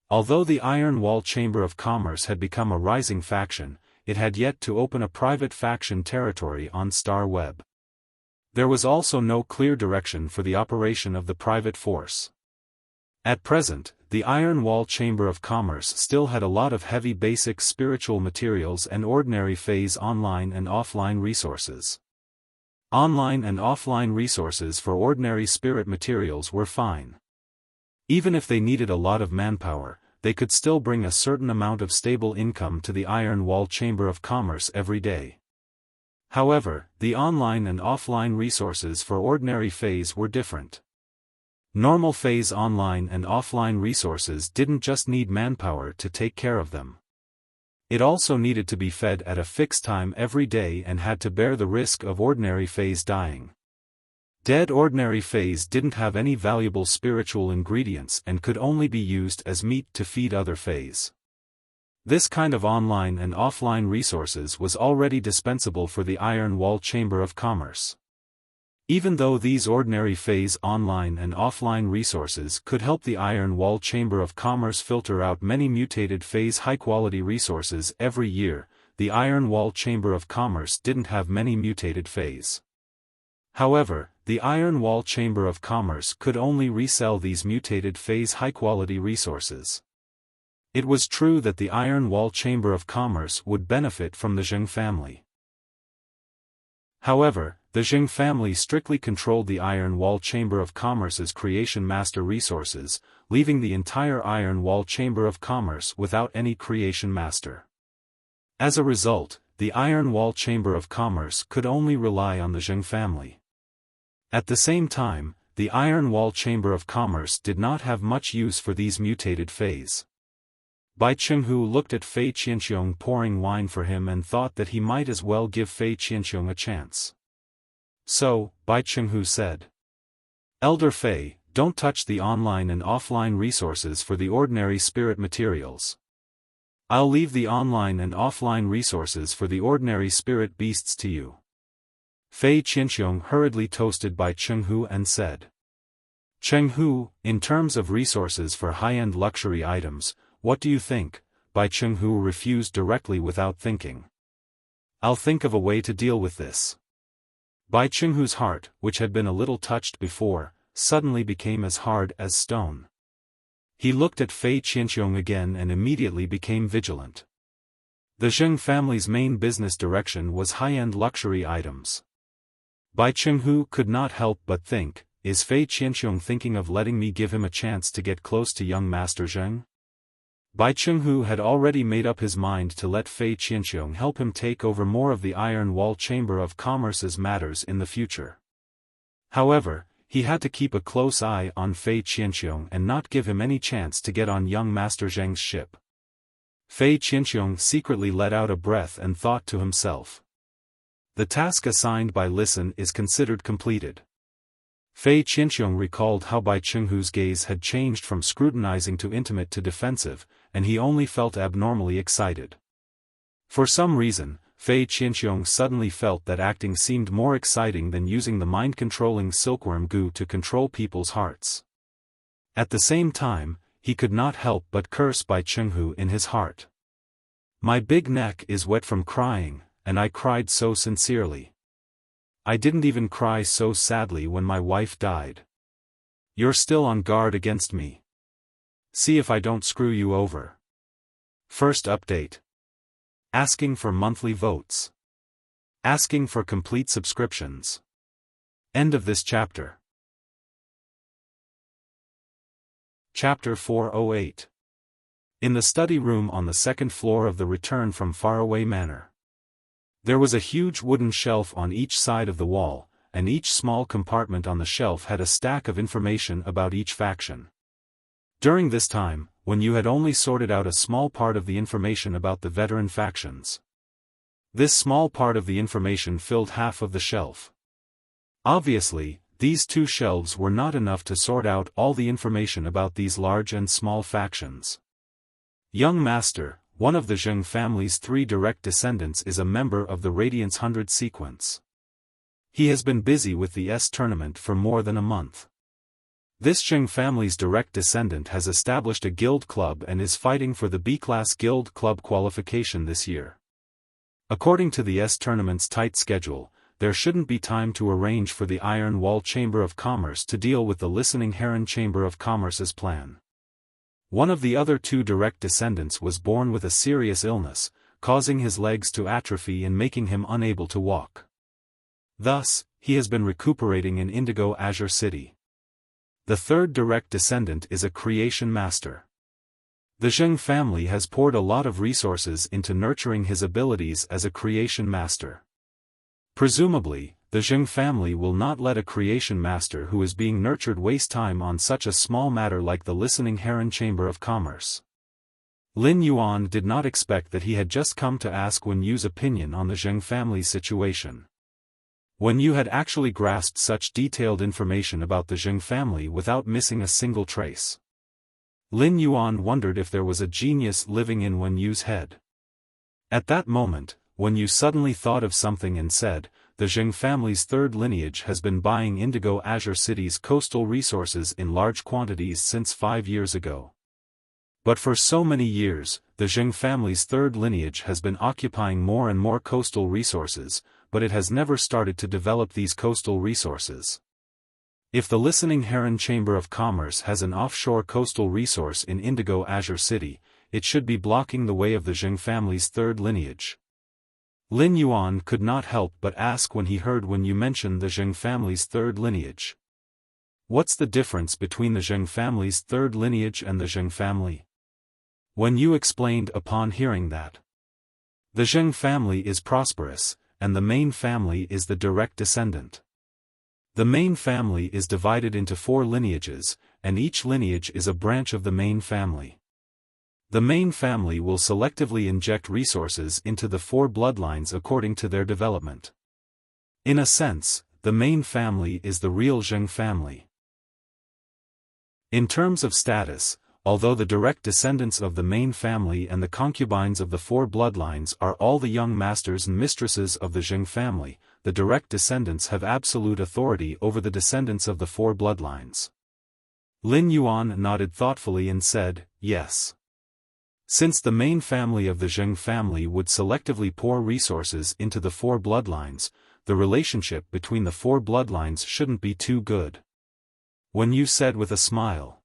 Although the Iron Wall Chamber of Commerce had become a rising faction, it had yet to open a private faction territory on Star Web. There was also no clear direction for the operation of the private force. At present, the Iron Wall Chamber of Commerce still had a lot of heavy basic spiritual materials and ordinary phase online and offline resources. Online and offline resources for ordinary spirit materials were fine. Even if they needed a lot of manpower, they could still bring a certain amount of stable income to the Iron Wall Chamber of Commerce every day. However, the online and offline resources for ordinary phase were different. Normal phase online and offline resources didn't just need manpower to take care of them. It also needed to be fed at a fixed time every day and had to bear the risk of ordinary phase dying. Dead ordinary phase didn't have any valuable spiritual ingredients and could only be used as meat to feed other phase. This kind of online and offline resources was already dispensable for the Iron Wall Chamber of Commerce. Even though these ordinary phase online and offline resources could help the Iron Wall Chamber of Commerce filter out many mutated phase high-quality resources every year, the Iron Wall Chamber of Commerce didn't have many mutated phase. However, the Iron Wall Chamber of Commerce could only resell these mutated phase high-quality resources. It was true that the Iron Wall Chamber of Commerce would benefit from the Zheng family. However, the Zheng family strictly controlled the Iron Wall Chamber of Commerce's creation master resources, leaving the entire Iron Wall Chamber of Commerce without any creation master. As a result, the Iron Wall Chamber of Commerce could only rely on the Zheng family. At the same time, the Iron Wall Chamber of Commerce did not have much use for these mutated phase. Bai Chenghu looked at Fei Qianxiong pouring wine for him and thought that he might as well give Fei Qianxiong a chance. So, Bai Chenghu said, "Elder Fei, don't touch the online and offline resources for the ordinary spirit materials. I'll leave the online and offline resources for the ordinary spirit beasts to you." Fei Qianxiong hurriedly toasted Bai Chenghu and said, "Chenghu, in terms of resources for high-end luxury items, what do you think?" Bai Chenghu refused directly without thinking. "I'll think of a way to deal with this." Bai Chenghu's heart, which had been a little touched before, suddenly became as hard as stone. He looked at Fei Qianxiong again and immediately became vigilant. The Zheng family's main business direction was high-end luxury items. Bai Chenghu could not help but think, is Fei Qianxiong thinking of letting me give him a chance to get close to young Master Zheng? Bai Chenghu had already made up his mind to let Fei Qianxiong help him take over more of the Iron Wall Chamber of Commerce's matters in the future. However, he had to keep a close eye on Fei Qianxiong and not give him any chance to get on young Master Zheng's ship. Fei Qianxiong secretly let out a breath and thought to himself. The task assigned by Listen is considered completed. Fei Qianxiong recalled how Bai Chenghu's gaze had changed from scrutinizing to intimate to defensive, and he only felt abnormally excited. For some reason, Fei Qianxiong suddenly felt that acting seemed more exciting than using the mind-controlling silkworm goo to control people's hearts. At the same time, he could not help but curse Bai Chenghu in his heart. "My big neck is wet from crying, and I cried so sincerely. I didn't even cry so sadly when my wife died. You're still on guard against me. See if I don't screw you over." First update. Asking for monthly votes. Asking for complete subscriptions. End of this chapter. Chapter 408. In the study room on the second floor of the Return from Faraway Manor. There was a huge wooden shelf on each side of the wall, and each small compartment on the shelf had a stack of information about each faction. During this time, when you had only sorted out a small part of the information about the veteran factions. This small part of the information filled half of the shelf. Obviously, these two shelves were not enough to sort out all the information about these large and small factions. Young Master, one of the Zheng family's 3 direct descendants, is a member of the Radiance 100 sequence. He has been busy with the S tournament for more than a month. This Zheng family's direct descendant has established a guild club and is fighting for the B-class guild club qualification this year. According to the S tournament's tight schedule, there shouldn't be time to arrange for the Iron Wall Chamber of Commerce to deal with the Listening Heron Chamber of Commerce's plan. One of the other two direct descendants was born with a serious illness, causing his legs to atrophy and making him unable to walk. Thus, he has been recuperating in Indigo Azure City. The third direct descendant is a creation master. The Zheng family has poured a lot of resources into nurturing his abilities as a creation master. Presumably, the Zheng family will not let a creation master who is being nurtured waste time on such a small matter like the Listening Heron Chamber of Commerce. Lin Yuan did not expect that he had just come to ask Wen Yu's opinion on the Zheng family's situation. Wen Yu had actually grasped such detailed information about the Zheng family without missing a single trace. Lin Yuan wondered if there was a genius living in Wen Yu's head. At that moment, Wen Yu suddenly thought of something and said, "The Zheng family's third lineage has been buying Indigo Azure City's coastal resources in large quantities since 5 years ago. But for so many years, the Zheng family's third lineage has been occupying more and more coastal resources, but it has never started to develop these coastal resources. If the Listening Heron Chamber of Commerce has an offshore coastal resource in Indigo Azure City, it should be blocking the way of the Zheng family's third lineage." Lin Yuan could not help but ask when he heard Wen Yu mention the Zheng family's third lineage. What's the difference between the Zheng family's third lineage and the Zheng family? Wen Yu explained upon hearing that. The Zheng family is prosperous, and the main family is the direct descendant. The main family is divided into 4 lineages, and each lineage is a branch of the main family. The main family will selectively inject resources into the 4 bloodlines according to their development. In a sense, the main family is the real Zheng family. In terms of status, although the direct descendants of the main family and the concubines of the 4 bloodlines are all the young masters and mistresses of the Zheng family, the direct descendants have absolute authority over the descendants of the 4 bloodlines. Lin Yuan nodded thoughtfully and said, "Yes." Since the main family of the Zheng family would selectively pour resources into the 4 bloodlines, the relationship between the 4 bloodlines shouldn't be too good. Wen Yu said with a smile.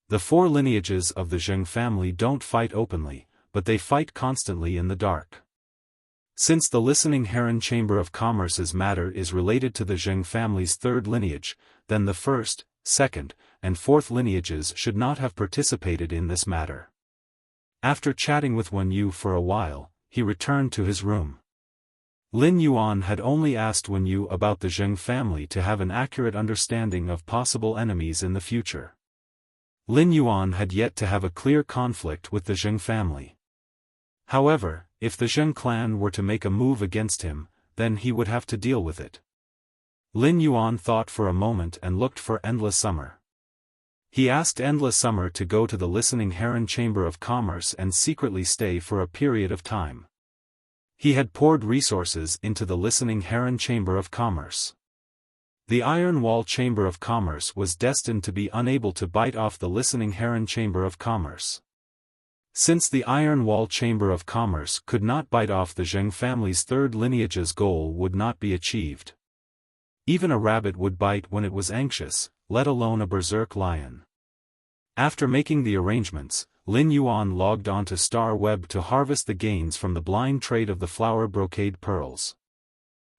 The 4 lineages of the Zheng family don't fight openly, but they fight constantly in the dark. Since the Listening Heron Chamber of Commerce's matter is related to the Zheng family's third lineage, then the first, second, and fourth lineages should not have participated in this matter. After chatting with Wen Yu for a while, he returned to his room. Lin Yuan had only asked Wen Yu about the Zheng family to have an accurate understanding of possible enemies in the future. Lin Yuan had yet to have a clear conflict with the Zheng family. However, if the Zheng clan were to make a move against him, then he would have to deal with it. Lin Yuan thought for a moment and looked for Endless Summer. He asked Endless Summer to go to the Listening Heron Chamber of Commerce and secretly stay for a period of time. He had poured resources into the Listening Heron Chamber of Commerce. The Iron Wall Chamber of Commerce was destined to be unable to bite off the Listening Heron Chamber of Commerce. Since the Iron Wall Chamber of Commerce could not bite off the Zheng family's third lineage's goal would not be achieved. Even a rabbit would bite when it was anxious, let alone a berserk lion. After making the arrangements, Lin Yuan logged onto Star Web to harvest the gains from the blind trade of the flower brocade pearls.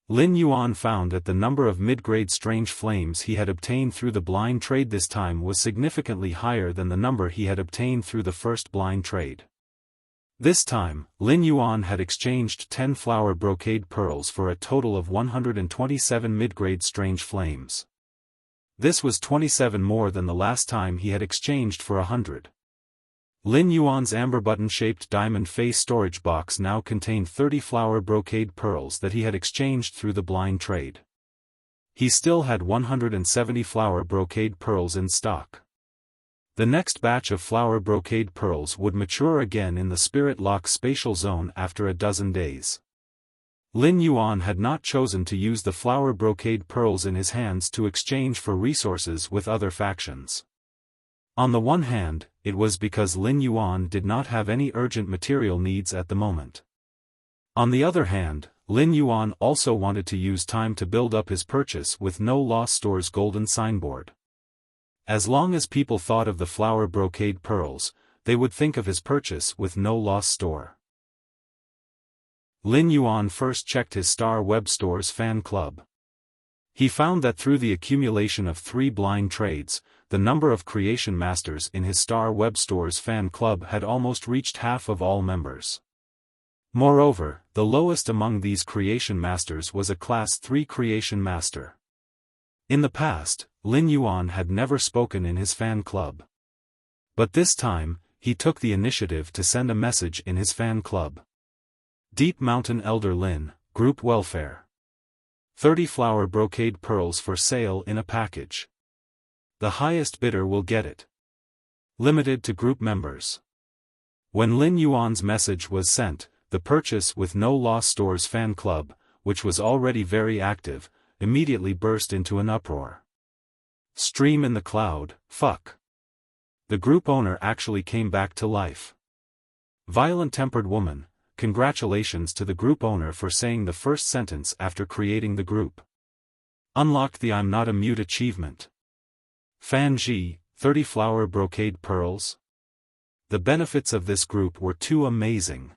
Lin Yuan found that the number of mid-grade strange flames he had obtained through the blind trade this time was significantly higher than the number he had obtained through the first blind trade. This time, Lin Yuan had exchanged 10 flower brocade pearls for a total of 127 mid-grade strange flames. This was 27 more than the last time he had exchanged for 100. Lin Yuan's amber button-shaped diamond face storage box now contained 30 flower brocade pearls that he had exchanged through the blind trade. He still had 170 flower brocade pearls in stock. The next batch of flower brocade pearls would mature again in the Spirit Lock spatial zone after a dozen days. Lin Yuan had not chosen to use the flower brocade pearls in his hands to exchange for resources with other factions. On the one hand, it was because Lin Yuan did not have any urgent material needs at the moment. On the other hand, Lin Yuan also wanted to use time to build up his purchase with No Loss Store's golden signboard. As long as people thought of the flower brocade pearls, they would think of his purchase with No Loss Store. Lin Yuan first checked his Star Web Store's fan club. He found that through the accumulation of 3 blind trades, the number of creation masters in his Star Web Store's fan club had almost reached half of all members. Moreover, the lowest among these creation masters was a Class 3 creation master. In the past, Lin Yuan had never spoken in his fan club. But this time, he took the initiative to send a message in his fan club. Deep Mountain Elder Lin, Group Welfare. 30 flower brocade pearls for sale in a package. The highest bidder will get it. Limited to group members. When Lin Yuan's message was sent, the purchase with No Loss Store's fan club, which was already very active, immediately burst into an uproar. Stream in the cloud, fuck. The group owner actually came back to life. Violent-tempered woman, congratulations to the group owner for saying the first sentence after creating the group. Unlocked the I'm Not a Mute achievement. Fan Ji, 30 flower brocade pearls? The benefits of this group were too amazing.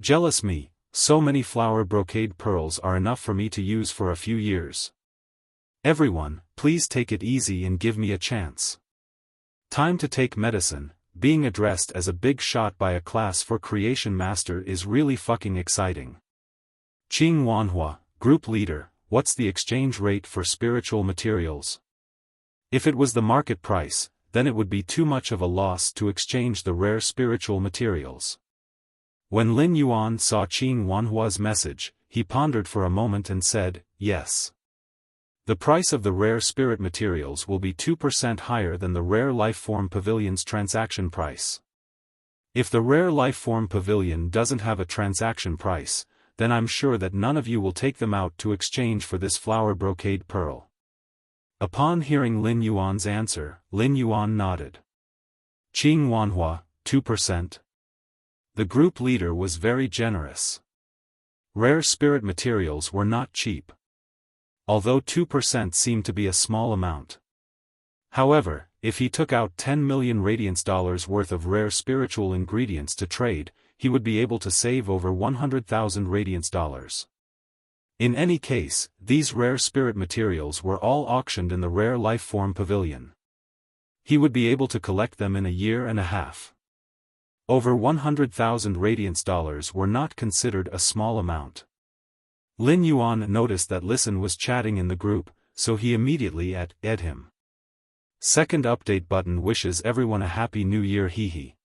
Jealous me, so many flower brocade pearls are enough for me to use for a few years. Everyone, please take it easy and give me a chance. Time to take medicine. Being addressed as a big shot by a Class 4 creation master is really fucking exciting. Qing Wanhua, Group Leader, what's the exchange rate for spiritual materials? If it was the market price, then it would be too much of a loss to exchange the rare spiritual materials. When Lin Yuan saw Qing Wanhua's message, he pondered for a moment and said, yes. The price of the rare spirit materials will be 2% higher than the Rare Lifeform Pavilion's transaction price. If the Rare Lifeform Pavilion doesn't have a transaction price, then I'm sure that none of you will take them out to exchange for this flower brocade pearl. Upon hearing Lin Yuan's answer, Lin Yuan nodded. Qing Wanhua, 2%. The group leader was very generous. Rare spirit materials were not cheap. Although 2% seemed to be a small amount. However, if he took out 10 million radiance dollars worth of rare spiritual ingredients to trade, he would be able to save over 100,000 radiance dollars. In any case, these rare spirit materials were all auctioned in the Rare Lifeform Pavilion. He would be able to collect them in a year and a half. Over 100,000 radiance dollars were not considered a small amount. Lin Yuan noticed that Listen was chatting in the group, so he immediately added him. Second update button wishes everyone a happy new year. Hehe.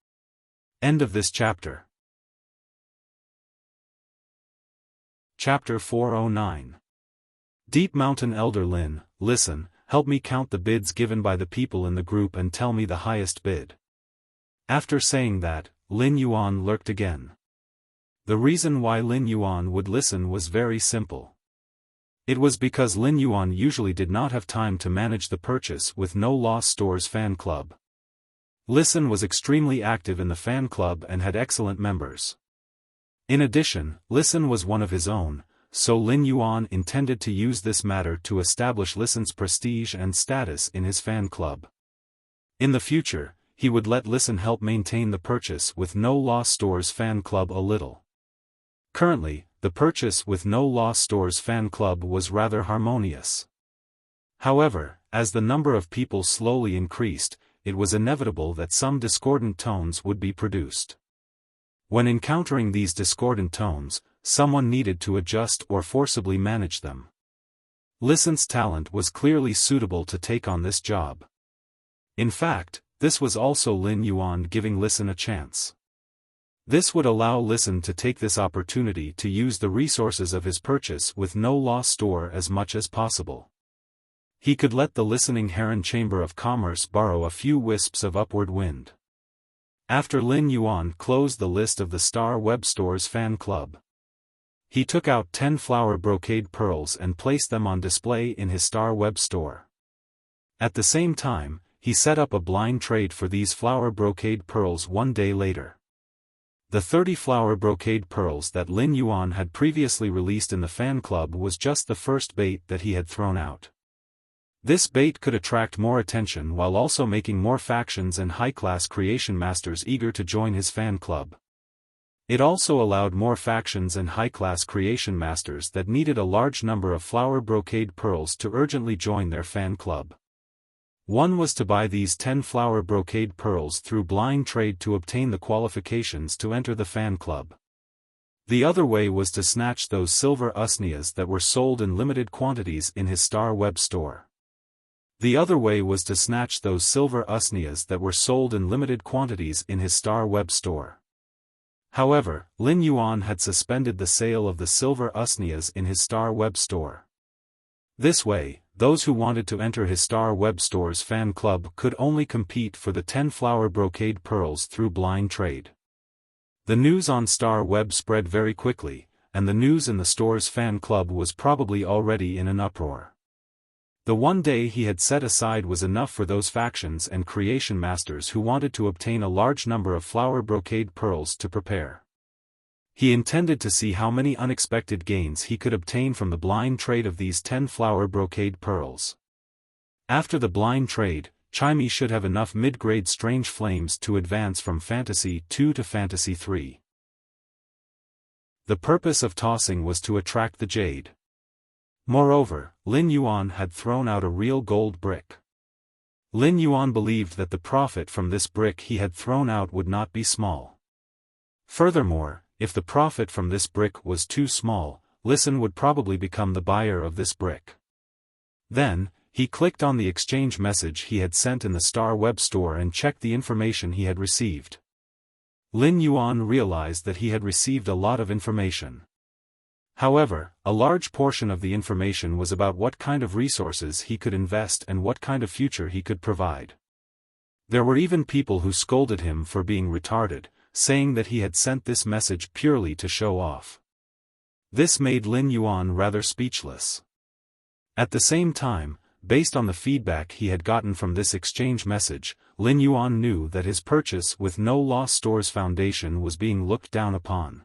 End of this chapter. Chapter 409. Deep Mountain Elder Lin, listen, help me count the bids given by the people in the group and tell me the highest bid. After saying that, Lin Yuan lurked again. The reason why Lin Yuan would listen was very simple. It was because Lin Yuan usually did not have time to manage the purchase with No Loss Store's fan club. Listen was extremely active in the fan club and had excellent members. In addition, Listen was one of his own, so Lin Yuan intended to use this matter to establish Listen's prestige and status in his fan club. In the future, he would let Listen help maintain the purchase with No Loss Store's fan club a little. Currently, the purchase with No Loss Store's fan club was rather harmonious. However, as the number of people slowly increased, it was inevitable that some discordant tones would be produced. When encountering these discordant tones, someone needed to adjust or forcibly manage them. Listen's talent was clearly suitable to take on this job. In fact, this was also Lin Yuan giving Listen a chance. This would allow Listen to take this opportunity to use the resources of his purchase with No Loss Store as much as possible. He could let the listening Heron Chamber of Commerce borrow a few wisps of upward wind. After Lin Yuan closed the list of the Star Web Store's fan club, he took out 10 flower brocade pearls and placed them on display in his Star Web Store. At the same time, he set up a blind trade for these flower brocade pearls one day later. The 30-flower brocade pearls that Lin Yuan had previously released in the fan club was just the first bait that he had thrown out. This bait could attract more attention while also making more factions and high-class creation masters eager to join his fan club. It also allowed more factions and high-class creation masters that needed a large number of flower brocade pearls to urgently join their fan club. One was to buy these 10 flower brocade pearls through blind trade to obtain the qualifications to enter the fan club. The other way was to snatch those silver usnias that were sold in limited quantities in his Star Web store. The other way was to snatch those silver usnias that were sold in limited quantities in his Star Web store. However, Lin Yuan had suspended the sale of the silver usnias in his Star Web store. This way, those who wanted to enter his Star Web store's fan club could only compete for the 10 flower brocade pearls through blind trade. The news on Star Web spread very quickly, and the news in the store's fan club was probably already in an uproar. The one day he had set aside was enough for those factions and creation masters who wanted to obtain a large number of flower brocade pearls to prepare. He intended to see how many unexpected gains he could obtain from the blind trade of these 10 flower brocade pearls. After the blind trade, Chimey should have enough mid-grade strange flames to advance from Fantasy 2 to Fantasy 3. The purpose of tossing was to attract the jade. Moreover, Lin Yuan had thrown out a real gold brick. Lin Yuan believed that the profit from this brick he had thrown out would not be small. Furthermore, if the profit from this brick was too small, Listen would probably become the buyer of this brick. Then, he clicked on the exchange message he had sent in the Star Web store and checked the information he had received. Lin Yuan realized that he had received a lot of information. However, a large portion of the information was about what kind of resources he could invest and what kind of future he could provide. There were even people who scolded him for being retarded, saying that he had sent this message purely to show off. This made Lin Yuan rather speechless. At the same time, based on the feedback he had gotten from this exchange message, Lin Yuan knew that his purchase with No Loss Stores Foundation was being looked down upon.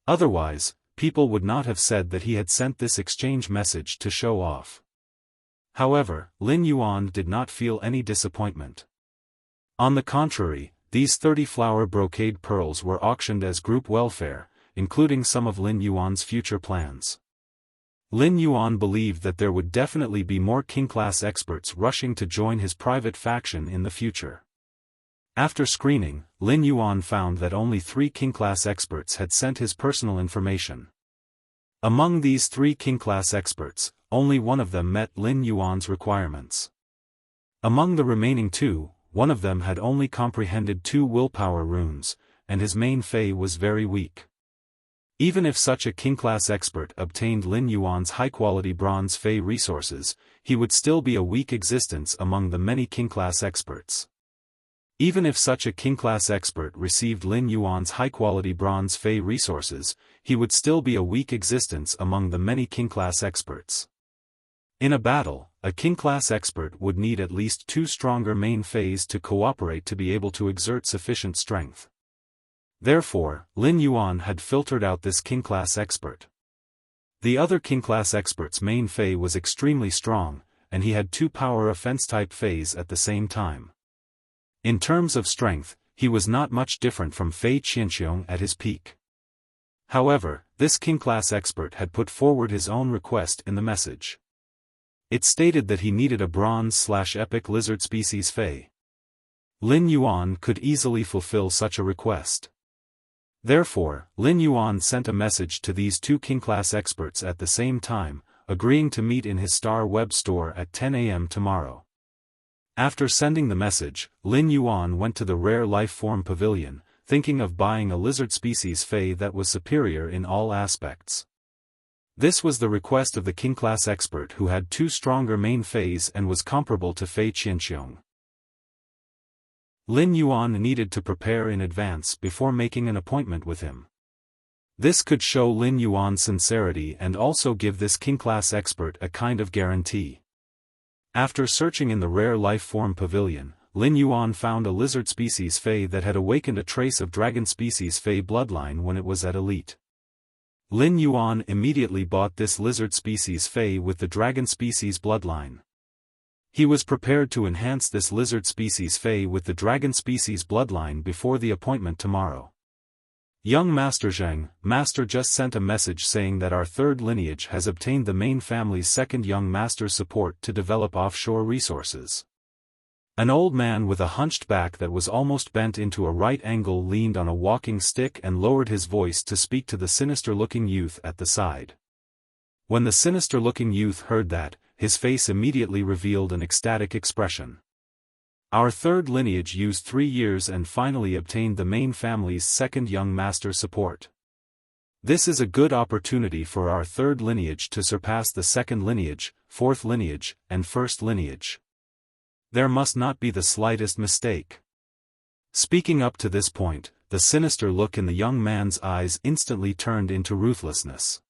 Otherwise, people would not have said that he had sent this exchange message to show off. However, Lin Yuan did not feel any disappointment. On the contrary, these 30 flower brocade pearls were auctioned as group welfare, including some of Lin Yuan's future plans. Lin Yuan believed that there would definitely be more king-class experts rushing to join his private faction in the future. After screening, Lin Yuan found that only 3 king-class experts had sent his personal information. Among these 3 king-class experts, only one of them met Lin Yuan's requirements. Among the remaining 2, one of them had only comprehended 2 willpower runes, and his main fei was very weak. Even if such a king-class expert obtained Lin Yuan's high-quality bronze fei resources, he would still be a weak existence among the many king-class experts. Even if such a king-class expert received Lin Yuan's high-quality bronze fei resources, he would still be a weak existence among the many king-class experts. In a battle, a king-class expert would need at least 2 stronger main feis to cooperate to be able to exert sufficient strength. Therefore, Lin Yuan had filtered out this king-class expert. The other king-class expert's main fei was extremely strong, and he had 2 power offense-type feis at the same time. In terms of strength, he was not much different from Fei Qianxiong at his peak. However, this king-class expert had put forward his own request in the message. It stated that he needed a bronze/epic lizard species fei. Lin Yuan could easily fulfill such a request. Therefore, Lin Yuan sent a message to these 2 king-class experts at the same time, agreeing to meet in his Star Web store at 10 a.m. tomorrow. After sending the message, Lin Yuan went to the Rare Life Form Pavilion, thinking of buying a lizard species fei that was superior in all aspects. This was the request of the king-class expert who had 2 stronger main feis and was comparable to Fei Qianxiong. Lin Yuan needed to prepare in advance before making an appointment with him. This could show Lin Yuan's sincerity and also give this king-class expert a kind of guarantee. After searching in the Rare Life Form Pavilion, Lin Yuan found a lizard species Fey that had awakened a trace of dragon species Fey bloodline when it was at elite. Lin Yuan immediately bought this lizard species Fey with the dragon species bloodline. He was prepared to enhance this lizard species Fey with the dragon species bloodline before the appointment tomorrow. Young Master Zheng, Master just sent a message saying that our third lineage has obtained the main family's second young master's support to develop offshore resources. An old man with a hunched back that was almost bent into a right angle leaned on a walking stick and lowered his voice to speak to the sinister-looking youth at the side. When the sinister-looking youth heard that, his face immediately revealed an ecstatic expression. Our third lineage used 3 years and finally obtained the main family's second young master support. This is a good opportunity for our third lineage to surpass the second lineage, fourth lineage, and first lineage. There must not be the slightest mistake. Speaking up to this point, the sinister look in the young man's eyes instantly turned into ruthlessness.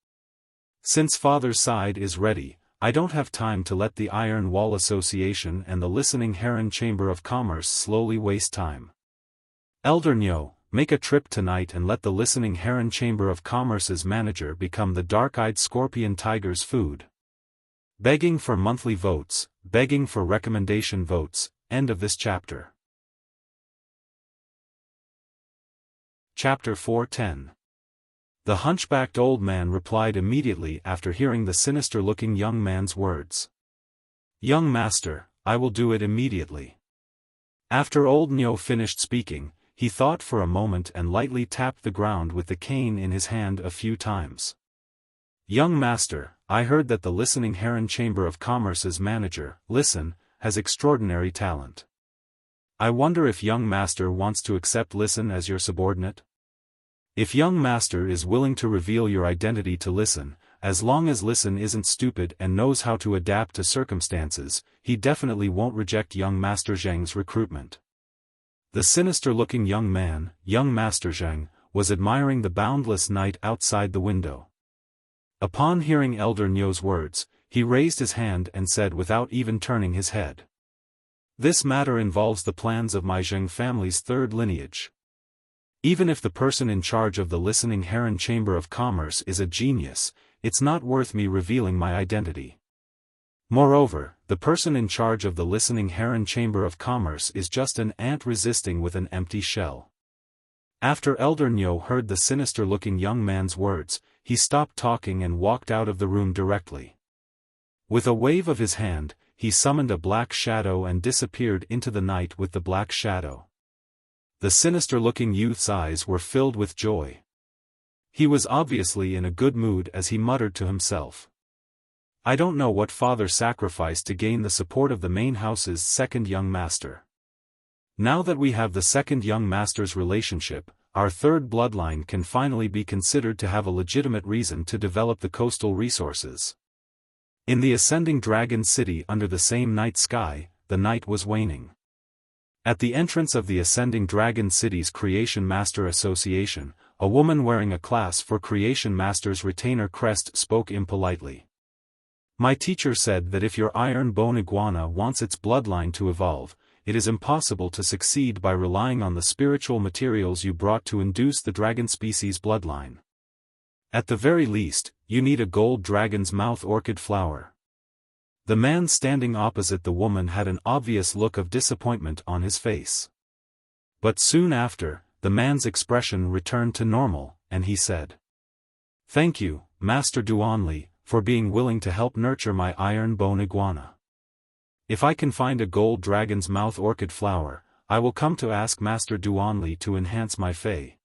Since father's side is ready, I don't have time to let the Iron Wall Association and the Listening Heron Chamber of Commerce slowly waste time. Elder Nyo, make a trip tonight and let the Listening Heron Chamber of Commerce's manager become the dark-eyed scorpion tiger's food. Begging for monthly votes, begging for recommendation votes, end of this chapter. Chapter 410. The hunchbacked old man replied immediately after hearing the sinister-looking young man's words. Young master, I will do it immediately. After old Nyo finished speaking, he thought for a moment and lightly tapped the ground with the cane in his hand a few times. Young master, I heard that the Listening Heron Chamber of Commerce's manager, Listen, has extraordinary talent. I wonder if young master wants to accept Listen as your subordinate? If young master is willing to reveal your identity to Listen, as long as Listen isn't stupid and knows how to adapt to circumstances, he definitely won't reject young Master Zheng's recruitment. The sinister-looking young man, young Master Zheng, was admiring the boundless night outside the window. Upon hearing Elder Nyo's words, he raised his hand and said without even turning his head. This matter involves the plans of my Zheng family's third lineage. Even if the person in charge of the Listening Heron Chamber of Commerce is a genius, it's not worth me revealing my identity. Moreover, the person in charge of the Listening Heron Chamber of Commerce is just an ant resisting with an empty shell. After Elder Nyo heard the sinister-looking young man's words, he stopped talking and walked out of the room directly. With a wave of his hand, he summoned a black shadow and disappeared into the night with the black shadow. The sinister-looking youth's eyes were filled with joy. He was obviously in a good mood as he muttered to himself. I don't know what father sacrificed to gain the support of the main house's second young master. Now that we have the second young master's relationship, our third bloodline can finally be considered to have a legitimate reason to develop the coastal resources. In the ascending dragon city under the same night sky, the night was waning. At the entrance of the Ascending Dragon City's Creation Master Association, a woman wearing a class for Creation Master's retainer crest spoke impolitely. My teacher said that if your iron bone iguana wants its bloodline to evolve, it is impossible to succeed by relying on the spiritual materials you brought to induce the dragon species bloodline. At the very least, you need a gold dragon's mouth orchid flower. The man standing opposite the woman had an obvious look of disappointment on his face. But soon after, the man's expression returned to normal, and he said, Thank you, Master Duanli, for being willing to help nurture my iron bone iguana. If I can find a gold dragon's mouth orchid flower, I will come to ask Master Duanli to enhance my fey.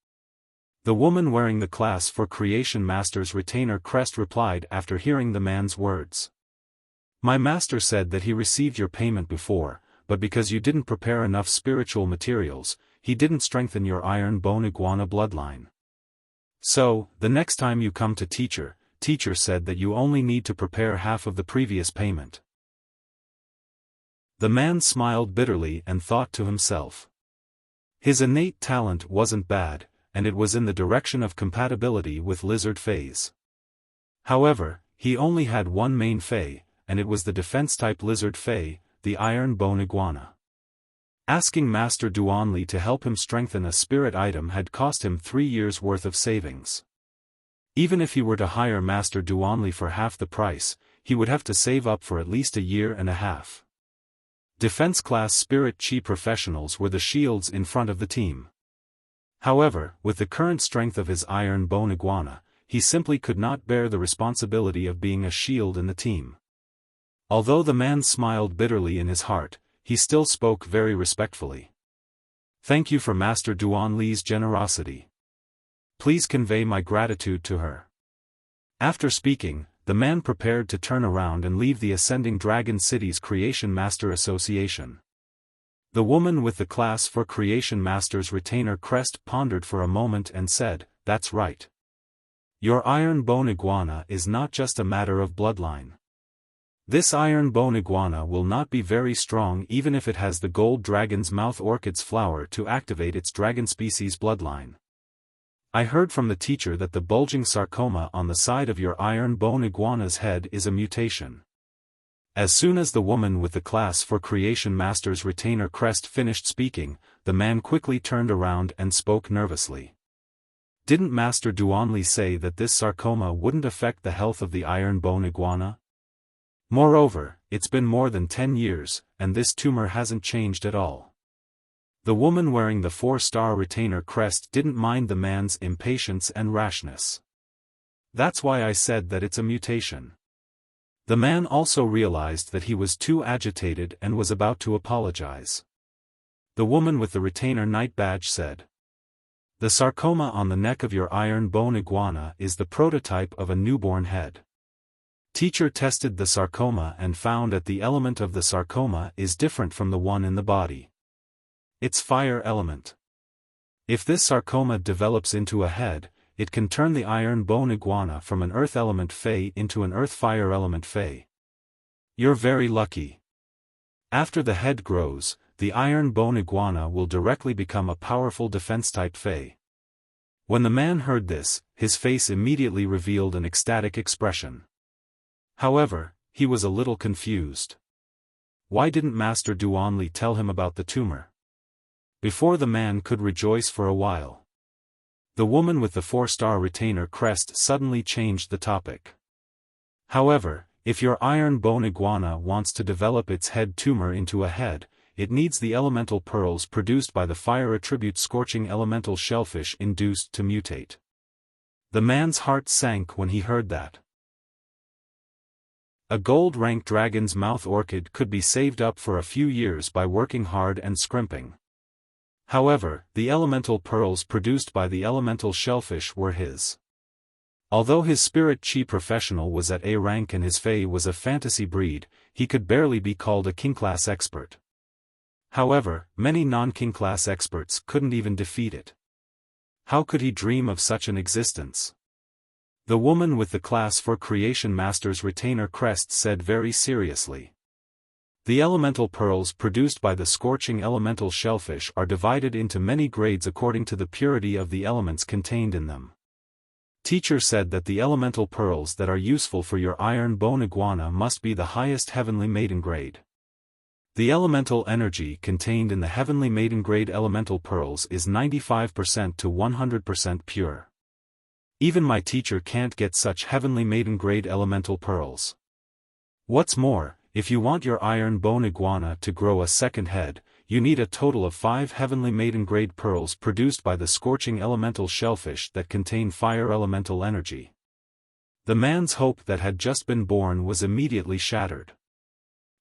The woman wearing the class for Creation Master's retainer crest replied after hearing the man's words. My master said that he received your payment before, but because you didn't prepare enough spiritual materials, he didn't strengthen your iron bone iguana bloodline. So, the next time you come to teacher said that you only need to prepare half of the previous payment. The man smiled bitterly and thought to himself. His innate talent wasn't bad, and it was in the direction of compatibility with lizard fays. However, he only had one main fey, and it was the defense-type lizard fey, the iron bone iguana. Asking Master Duanli to help him strengthen a spirit item had cost him 3 years' worth of savings. Even if he were to hire Master Duanli for half the price, he would have to save up for at least a year and a half. Defense-class spirit chi professionals were the shields in front of the team. However, with the current strength of his iron bone iguana, he simply could not bear the responsibility of being a shield in the team. Although the man smiled bitterly in his heart, he still spoke very respectfully. "Thank you for Master Duanli's generosity. Please convey my gratitude to her." After speaking, the man prepared to turn around and leave the Ascending Dragon City's Creation Master Association. The woman with the class for Creation Master's retainer crest pondered for a moment and said, "That's right. Your iron bone iguana is not just a matter of bloodline. This iron bone iguana will not be very strong even if it has the gold dragon's mouth orchid's flower to activate its dragon species bloodline. I heard from the teacher that the bulging sarcoma on the side of your iron bone iguana's head is a mutation." As soon as the woman with the class for Creation Master's retainer crest finished speaking, the man quickly turned around and spoke nervously. "Didn't Master Duanli say that this sarcoma wouldn't affect the health of the iron bone iguana? Moreover, it's been more than 10 years, and this tumor hasn't changed at all." The woman wearing the 4-star retainer crest didn't mind the man's impatience and rashness. "That's why I said that it's a mutation." The man also realized that he was too agitated and was about to apologize. The woman with the retainer knight badge said, "The sarcoma on the neck of your iron bone iguana is the prototype of a newborn head. Teacher tested the sarcoma and found that the element of the sarcoma is different from the one in the body. It's fire element. If this sarcoma develops into a head, it can turn the iron bone iguana from an earth element fey into an earth fire element fey. You're very lucky. After the head grows, the iron bone iguana will directly become a powerful defense-type fey." When the man heard this, his face immediately revealed an ecstatic expression. However, he was a little confused. Why didn't Master Duanli tell him about the tumor? Before the man could rejoice for a while, the woman with the 4-star retainer crest suddenly changed the topic. "However, if your iron bone iguana wants to develop its head tumor into a head, it needs the elemental pearls produced by the fire attribute scorching elemental shellfish induced to mutate." The man's heart sank when he heard that. A gold-ranked dragon's mouth orchid could be saved up for a few years by working hard and scrimping. However, the elemental pearls produced by the elemental shellfish were his. Although his spirit chi professional was at A rank and his fey was a fantasy breed, he could barely be called a king-class expert. However, many non-king-class experts couldn't even defeat it. How could he dream of such an existence? The woman with the class for Creation Master's retainer crest said very seriously, "The elemental pearls produced by the scorching elemental shellfish are divided into many grades according to the purity of the elements contained in them. Teacher said that the elemental pearls that are useful for your iron bone iguana must be the highest heavenly maiden grade. The elemental energy contained in the heavenly maiden grade elemental pearls is 95% to 100% pure. Even my teacher can't get such heavenly maiden grade elemental pearls. What's more, if you want your iron bone iguana to grow a second head, you need a total of 5 heavenly maiden grade pearls produced by the scorching elemental shellfish that contain fire elemental energy." The man's hope that had just been born was immediately shattered.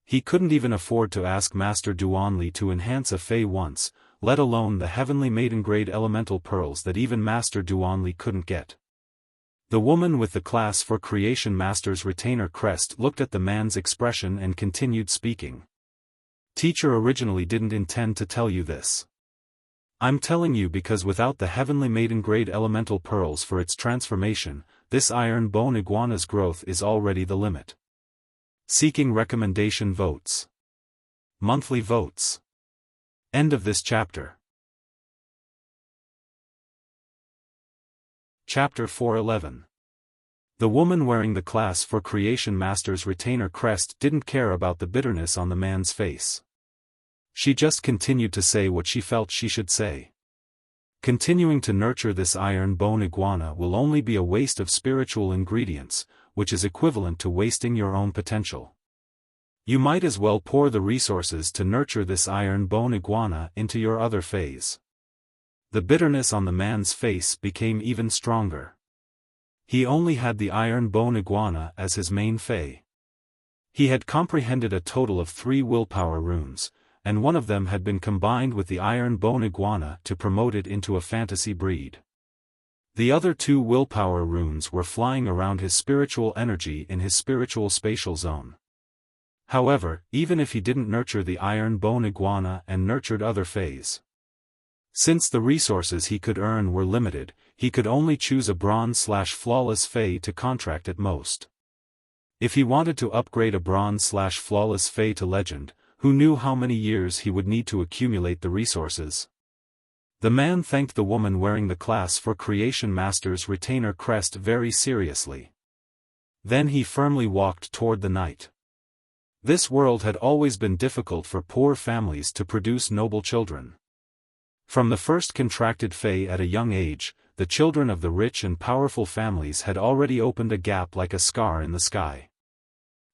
He couldn't even afford to ask Master Duanli to enhance a fey once, let alone the heavenly maiden grade elemental pearls that even Master Duanli couldn't get. The woman with the class for Creation Master's retainer crest looked at the man's expression and continued speaking. "Teacher originally didn't intend to tell you this. I'm telling you because without the heavenly maiden grade elemental pearls for its transformation, this iron bone iguana's growth is already the limit." Seeking recommendation votes. Monthly votes. End of this chapter. Chapter 411. The woman wearing the class for Creation Master's retainer crest didn't care about the bitterness on the man's face. She just continued to say what she felt she should say. Continuing to nurture this iron bone iguana will only be a waste of spiritual ingredients, which is equivalent to wasting your own potential. You might as well pour the resources to nurture this iron bone iguana into your other phase. The bitterness on the man's face became even stronger. He only had the iron bone iguana as his main fae. He had comprehended a total of 3 willpower runes, and one of them had been combined with the iron bone iguana to promote it into a fantasy breed. The other 2 willpower runes were flying around his spiritual energy in his spiritual spatial zone. However, even if he didn't nurture the iron bone iguana and nurtured other fays, since the resources he could earn were limited, he could only choose a bronze/flawless fae to contract at most. If he wanted to upgrade a bronze/flawless fae to legend, who knew how many years he would need to accumulate the resources? The man thanked the woman wearing the Class for Creation Master's retainer crest very seriously. Then he firmly walked toward the night. This world had always been difficult for poor families to produce noble children. From the first contracted fae at a young age, the children of the rich and powerful families had already opened a gap like a scar in the sky.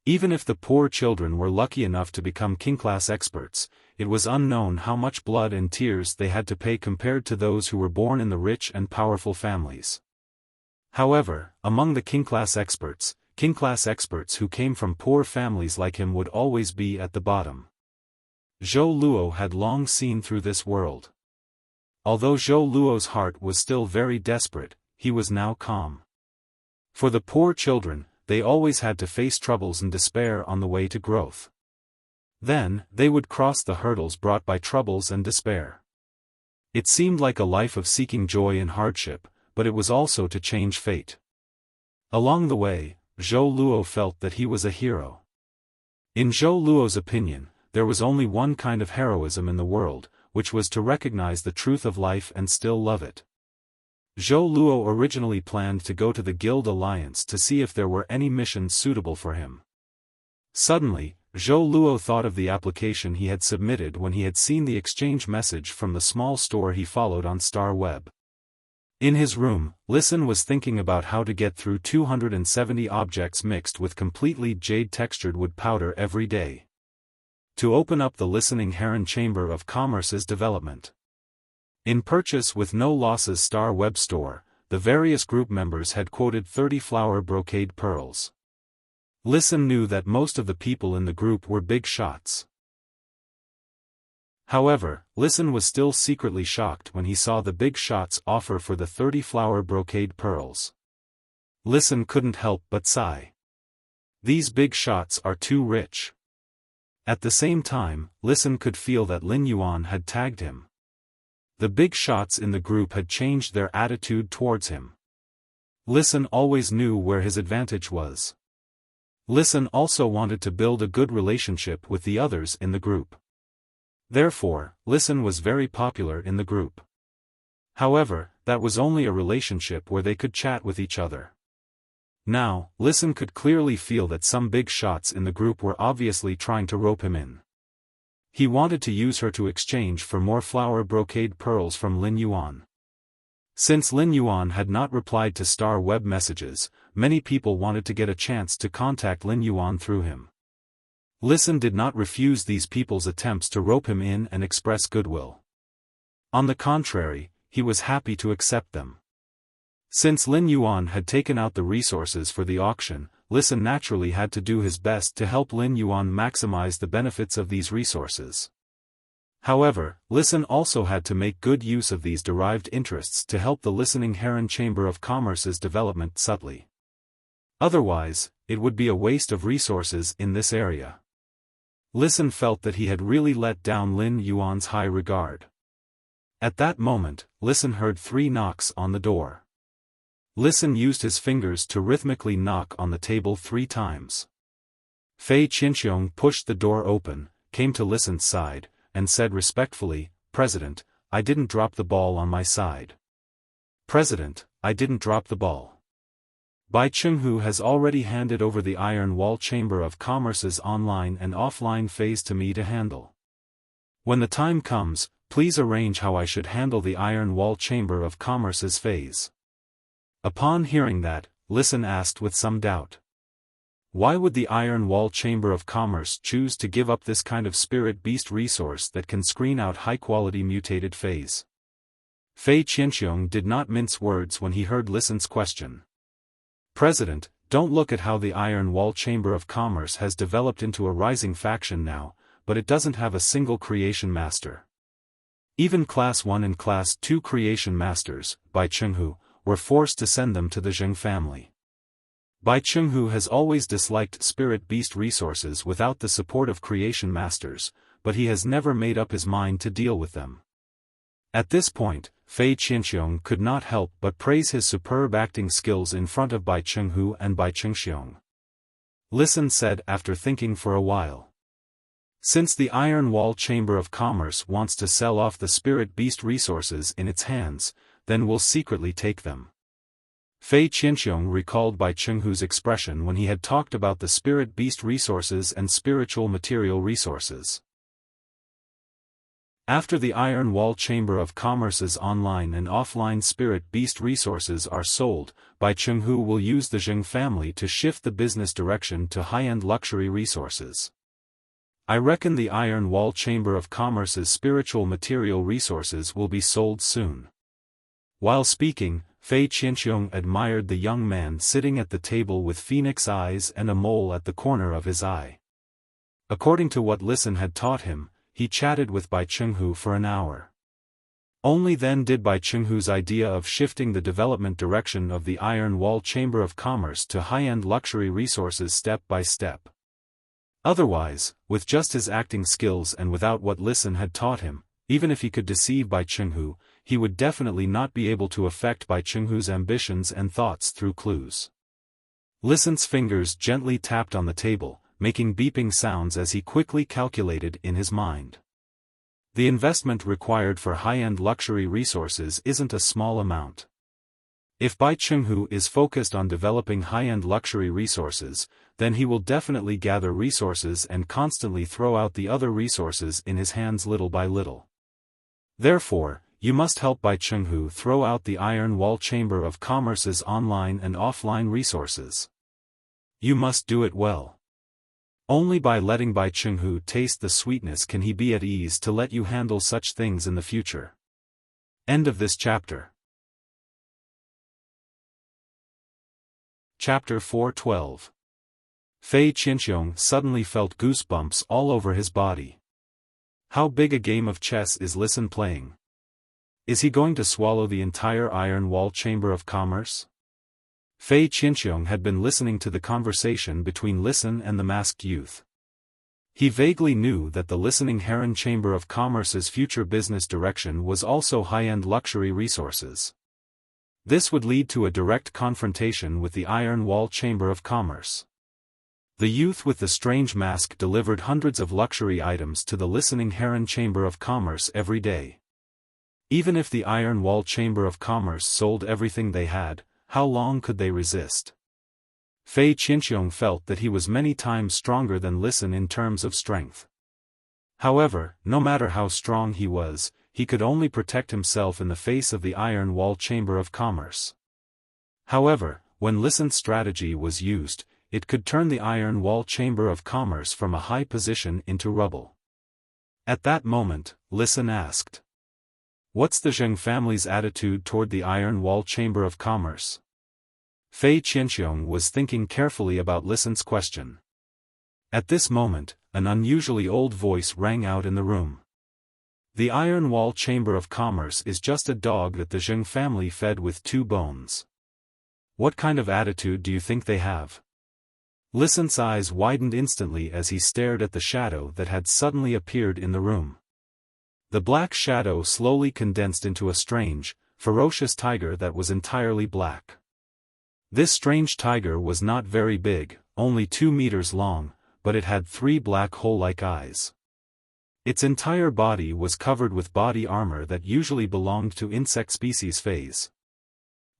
Even if the poor children were lucky enough to become king-class experts, it was unknown how much blood and tears they had to pay compared to those who were born in the rich and powerful families. However, among the king-class experts who came from poor families like him would always be at the bottom. Zhou Luo had long seen through this world. Although Zhou Luo's heart was still very desperate, he was now calm. For the poor children, they always had to face troubles and despair on the way to growth. Then, they would cross the hurdles brought by troubles and despair. It seemed like a life of seeking joy in hardship, but it was also to change fate. Along the way, Zhou Luo felt that he was a hero. In Zhou Luo's opinion, there was only one kind of heroism in the world, which was to recognize the truth of life and still love it. Zhou Luo originally planned to go to the Guild Alliance to see if there were any missions suitable for him. Suddenly, Zhou Luo thought of the application he had submitted when he had seen the exchange message from the small store he followed on Star Web. In his room, Listen was thinking about how to get through 270 objects mixed with completely jade-textured wood powder every day. To open up the Listening Heron Chamber of Commerce's development. In Purchase with No Losses Star Web Store, the various group members had quoted 30 flower brocade pearls. Listen knew that most of the people in the group were big shots. However, Listen was still secretly shocked when he saw the big shots offer for the 30 flower brocade pearls. Listen couldn't help but sigh. These big shots are too rich. At the same time, Listen could feel that Lin Yuan had tagged him. The big shots in the group had changed their attitude towards him. Listen always knew where his advantage was. Listen also wanted to build a good relationship with the others in the group. Therefore, Listen was very popular in the group. However, that was only a relationship where they could chat with each other. Now, Listen could clearly feel that some big shots in the group were obviously trying to rope him in. He wanted to use her to exchange for more flower brocade pearls from Lin Yuan. Since Lin Yuan had not replied to Star Web messages, many people wanted to get a chance to contact Lin Yuan through him. Listen did not refuse these people's attempts to rope him in and express goodwill. On the contrary, he was happy to accept them. Since Lin Yuan had taken out the resources for the auction, Listen naturally had to do his best to help Lin Yuan maximize the benefits of these resources. However, Listen also had to make good use of these derived interests to help the Listening Heron Chamber of Commerce's development subtly. Otherwise, it would be a waste of resources in this area. Listen felt that he had really let down Lin Yuan's high regard. At that moment, Listen heard 3 knocks on the door. Listen used his fingers to rhythmically knock on the table 3 times. Fei Qinxiong pushed the door open, came to Listen's side, and said respectfully, "President, I didn't drop the ball on my side." "President, I didn't drop the ball. Bai Chenghu has already handed over the Iron Wall Chamber of Commerce's online and offline phase to me to handle." When the time comes, please arrange how I should handle the Iron Wall Chamber of Commerce's phase. Upon hearing that, Listen asked with some doubt. Why would the Iron Wall Chamber of Commerce choose to give up this kind of spirit beast resource that can screen out high-quality mutated phase? Fei Qianxiong did not mince words when he heard Listen's question. President, don't look at how the Iron Wall Chamber of Commerce has developed into a rising faction now, but it doesn't have a single creation master. Even Class 1 and Class 2 creation masters, Bai Chenghu, were forced to send them to the Zheng family. Bai Chenghu has always disliked spirit beast resources without the support of creation masters, but he has never made up his mind to deal with them. At this point, Fei Qianxiong could not help but praise his superb acting skills in front of Bai Chenghu and Bai Chengxiong. Listen said after thinking for a while. Since the Iron Wall Chamber of Commerce wants to sell off the spirit beast resources in its hands, then we'll secretly take them. Fei Qianxiong recalled Bai Chenghu's expression when he had talked about the spirit beast resources and spiritual material resources. After the Iron Wall Chamber of Commerce's online and offline spirit beast resources are sold, Bai Chenghu will use the Zheng family to shift the business direction to high-end luxury resources. I reckon the Iron Wall Chamber of Commerce's spiritual material resources will be sold soon. While speaking, Fei Qianxiong admired the young man sitting at the table with phoenix eyes and a mole at the corner of his eye. According to what Listen had taught him, he chatted with Bai Chenghu for an hour. Only then did Bai Chenghu's idea of shifting the development direction of the Iron Wall Chamber of Commerce to high-end luxury resources step by step. Otherwise, with just his acting skills and without what Listen had taught him, even if he could deceive Bai Chenghu, he would definitely not be able to affect Bai Chenghu's ambitions and thoughts through clues. Listen's fingers gently tapped on the table, making beeping sounds as he quickly calculated in his mind. The investment required for high-end luxury resources isn't a small amount. If Bai Chenghu is focused on developing high-end luxury resources, then he will definitely gather resources and constantly throw out the other resources in his hands little by little. Therefore, you must help Bai Chenghu throw out the Iron Wall Chamber of Commerce's online and offline resources. You must do it well. Only by letting Bai Chenghu taste the sweetness can he be at ease to let you handle such things in the future. End of this chapter. Chapter 412. Fei Qianxiong suddenly felt goosebumps all over his body. How big a game of chess is Listen playing? Is he going to swallow the entire Iron Wall Chamber of Commerce? Fei Qianxiong had been listening to the conversation between Listen and the masked youth. He vaguely knew that the Listening Heron Chamber of Commerce's future business direction was also high-end luxury resources. This would lead to a direct confrontation with the Iron Wall Chamber of Commerce. The youth with the strange mask delivered hundreds of luxury items to the Listening Heron Chamber of Commerce every day. Even if the Iron Wall Chamber of Commerce sold everything they had, how long could they resist? Fei Qianxiong felt that he was many times stronger than Listen in terms of strength. However, no matter how strong he was, he could only protect himself in the face of the Iron Wall Chamber of Commerce. However, when Listen's strategy was used, it could turn the Iron Wall Chamber of Commerce from a high position into rubble. At that moment, Listen asked, "What's the Zheng family's attitude toward the Iron Wall Chamber of Commerce?" Fei Qianxiong was thinking carefully about Listen's question. At this moment, an unusually old voice rang out in the room. "The Iron Wall Chamber of Commerce is just a dog that the Zheng family fed with 2 bones. What kind of attitude do you think they have?" Listen's eyes widened instantly as he stared at the shadow that had suddenly appeared in the room. The black shadow slowly condensed into a strange, ferocious tiger that was entirely black. This strange tiger was not very big, only 2 meters long, but it had 3 black hole-like eyes. Its entire body was covered with body armor that usually belonged to insect species phase.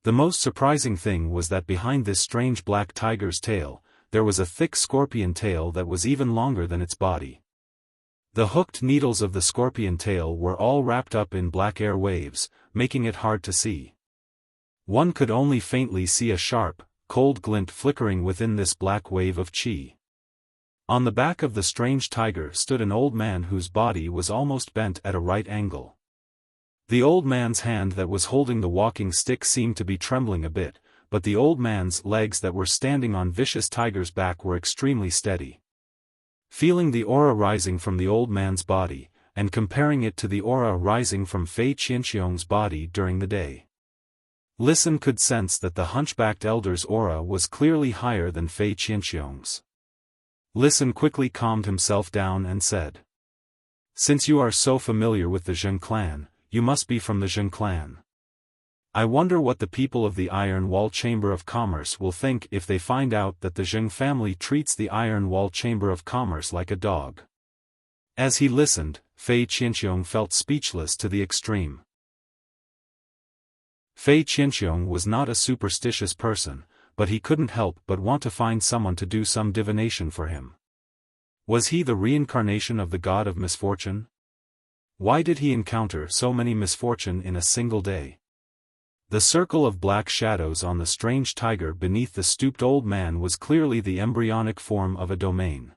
The most surprising thing was that behind this strange black tiger's tail, there was a thick scorpion tail that was even longer than its body. The hooked needles of the scorpion tail were all wrapped up in black air waves, making it hard to see. One could only faintly see a sharp, cold glint flickering within this black wave of qi. On the back of the strange tiger stood an old man whose body was almost bent at a right angle. The old man's hand that was holding the walking stick seemed to be trembling a bit, but the old man's legs that were standing on vicious tiger's back were extremely steady. Feeling the aura rising from the old man's body, and comparing it to the aura rising from Fei Qianqiong's body during the day, Listen could sense that the hunchbacked elder's aura was clearly higher than Fei Qianqiong's. Listen quickly calmed himself down and said, "Since you are so familiar with the Zheng clan, you must be from the Zheng clan. I wonder what the people of the Iron Wall Chamber of Commerce will think if they find out that the Zheng family treats the Iron Wall Chamber of Commerce like a dog." As he listened, Fei Qianqiong felt speechless to the extreme. Fei Qianqiong was not a superstitious person, but he couldn't help but want to find someone to do some divination for him. Was he the reincarnation of the god of misfortune? Why did he encounter so many misfortune in a single day? The circle of black shadows on the strange tiger beneath the stooped old man was clearly the embryonic form of a domain.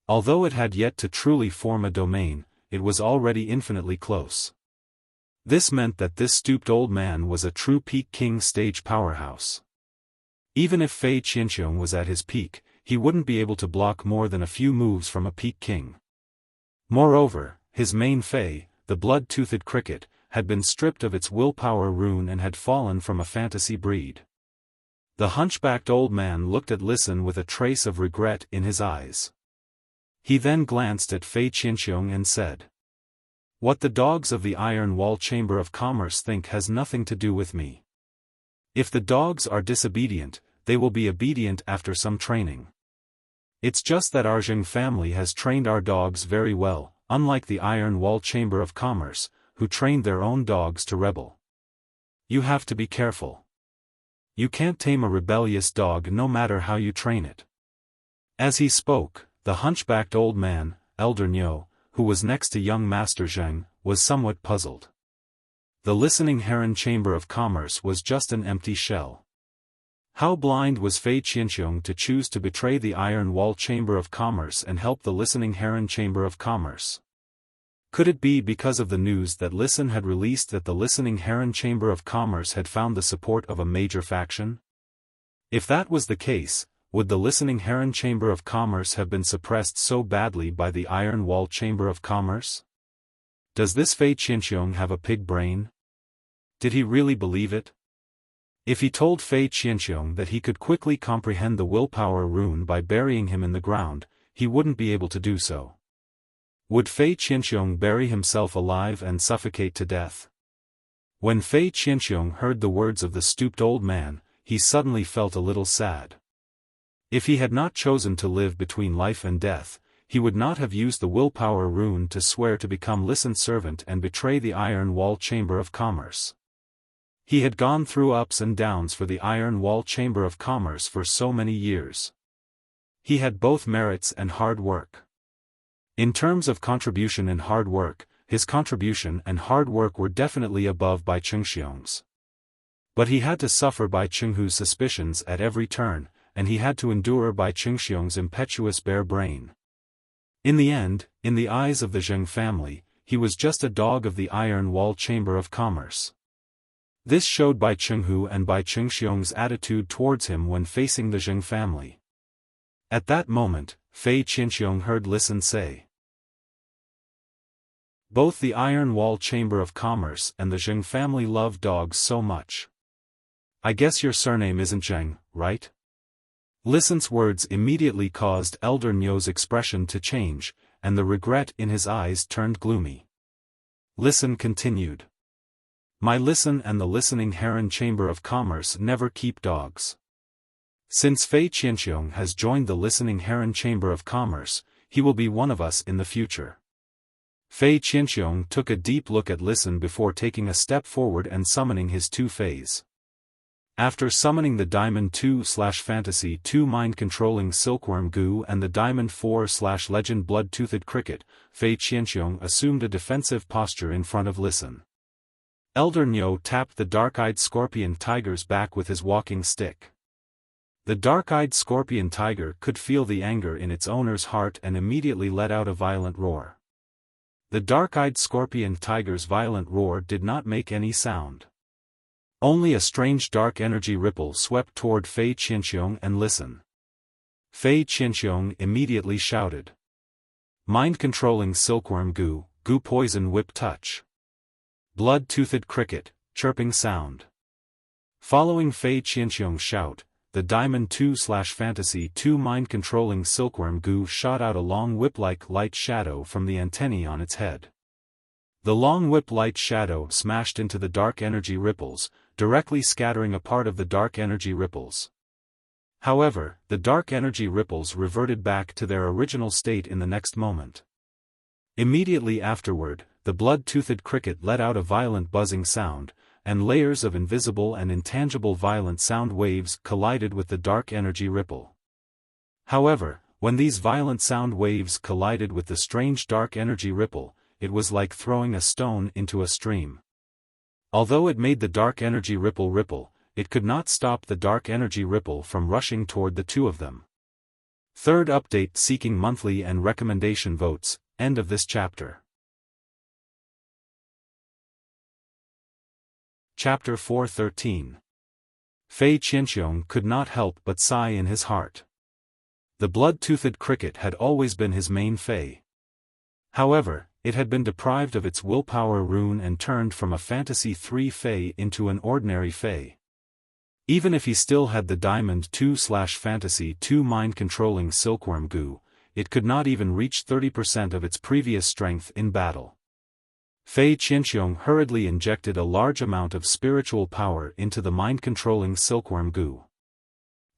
Although it had yet to truly form a domain, it was already infinitely close. This meant that this stooped old man was a true peak king stage powerhouse. Even if Fei Qianqiong was at his peak, he wouldn't be able to block more than a few moves from a peak king. Moreover, his main Fei, the blood-toothed cricket, had been stripped of its willpower rune and had fallen from a fantasy breed. The hunchbacked old man looked at Listen with a trace of regret in his eyes. He then glanced at Fei Qianqiong and said, "What the dogs of the Iron Wall Chamber of Commerce think has nothing to do with me. If the dogs are disobedient, they will be obedient after some training. It's just that our Zheng family has trained our dogs very well, unlike the Iron Wall Chamber of Commerce, who trained their own dogs to rebel. You have to be careful. You can't tame a rebellious dog no matter how you train it." As he spoke, the hunchbacked old man, Elder Niu, who was next to young Master Zheng, was somewhat puzzled. The listening heron chamber of commerce was just an empty shell. How blind was Fei Qianqiong to choose to betray the Iron Wall Chamber of Commerce and help the listening heron chamber of commerce? Could it be because of the news that Listen had released that the listening heron chamber of commerce had found the support of a major faction? If that was the case, would the listening heron chamber of commerce have been suppressed so badly by the Iron Wall Chamber of Commerce? Does this Fei Qianqiong have a pig brain? Did he really believe it? If he told Fei Qianqiong that he could quickly comprehend the willpower rune by burying him in the ground, he wouldn't be able to do so. Would Fei Qianqiong bury himself alive and suffocate to death? When Fei Qianqiong heard the words of the stooped old man, he suddenly felt a little sad. If he had not chosen to live between life and death, he would not have used the willpower rune to swear to become Listen's servant and betray the Iron Wall Chamber of Commerce. He had gone through ups and downs for the Iron Wall Chamber of Commerce for so many years. He had both merits and hard work. In terms of contribution and hard work, his contribution and hard work were definitely above Bai Chengxiong's. But he had to suffer Bai Chenghu's suspicions at every turn, and he had to endure Bai Chengxiong's impetuous bare brain. In the end, in the eyes of the Zheng family, he was just a dog of the Iron Wall Chamber of Commerce. This showed Bai Chenghu and Bai Chengxiong's attitude towards him when facing the Zheng family. At that moment, Fei Qianqiong heard Listen say, "Both the Iron Wall Chamber of Commerce and the Zheng family love dogs so much. I guess your surname isn't Zheng, right?" Listen's words immediately caused Elder Niu's expression to change, and the regret in his eyes turned gloomy. Listen continued. "My Listen and the listening heron chamber of commerce never keep dogs. Since Fei Qianqiong has joined the listening heron chamber of commerce, he will be one of us in the future." Fei Qianqiong took a deep look at Listen before taking a step forward and summoning his two Feis. After summoning the Diamond 2/Fantasy 2 mind-controlling Silkworm Goo and the Diamond 4/Legend Blood-Toothed Cricket, Fei Qianxiong assumed a defensive posture in front of Listen. Elder Nyo tapped the dark-eyed scorpion tiger's back with his walking stick. The dark-eyed scorpion tiger could feel the anger in its owner's heart and immediately let out a violent roar. The dark-eyed scorpion tiger's violent roar did not make any sound. Only a strange dark energy ripple swept toward Fei Qianxiong and Listen. Fei Qianxiong immediately shouted. Mind-controlling Silkworm Goo, Goo Poison Whip Touch. Blood-Toothed Cricket, Chirping Sound. Following Fei Qianxiong's shout, the Diamond 2/Fantasy 2 mind-controlling Silkworm Goo shot out a long whip-like light shadow from the antennae on its head. The long whip-light shadow smashed into the dark energy ripples, directly scattering a part of the dark energy ripples. However, the dark energy ripples reverted back to their original state in the next moment. Immediately afterward, the blood-toothed cricket let out a violent buzzing sound, and layers of invisible and intangible violent sound waves collided with the dark energy ripple. However, when these violent sound waves collided with the strange dark energy ripple, it was like throwing a stone into a stream. Although it made the dark energy ripple, it could not stop the dark energy ripple from rushing toward the two of them. Third update seeking monthly and recommendation votes, end of this chapter. Chapter 413. Fei Qianxiong could not help but sigh in his heart. The blood-toothed cricket had always been his main fei. However, it had been deprived of its willpower rune and turned from a Fantasy 3 fei into an ordinary fei. Even if he still had the Diamond 2/Fantasy 2 mind-controlling Silkworm Goo, it could not even reach 30% of its previous strength in battle. Fei Qianxiong hurriedly injected a large amount of spiritual power into the mind-controlling Silkworm Goo.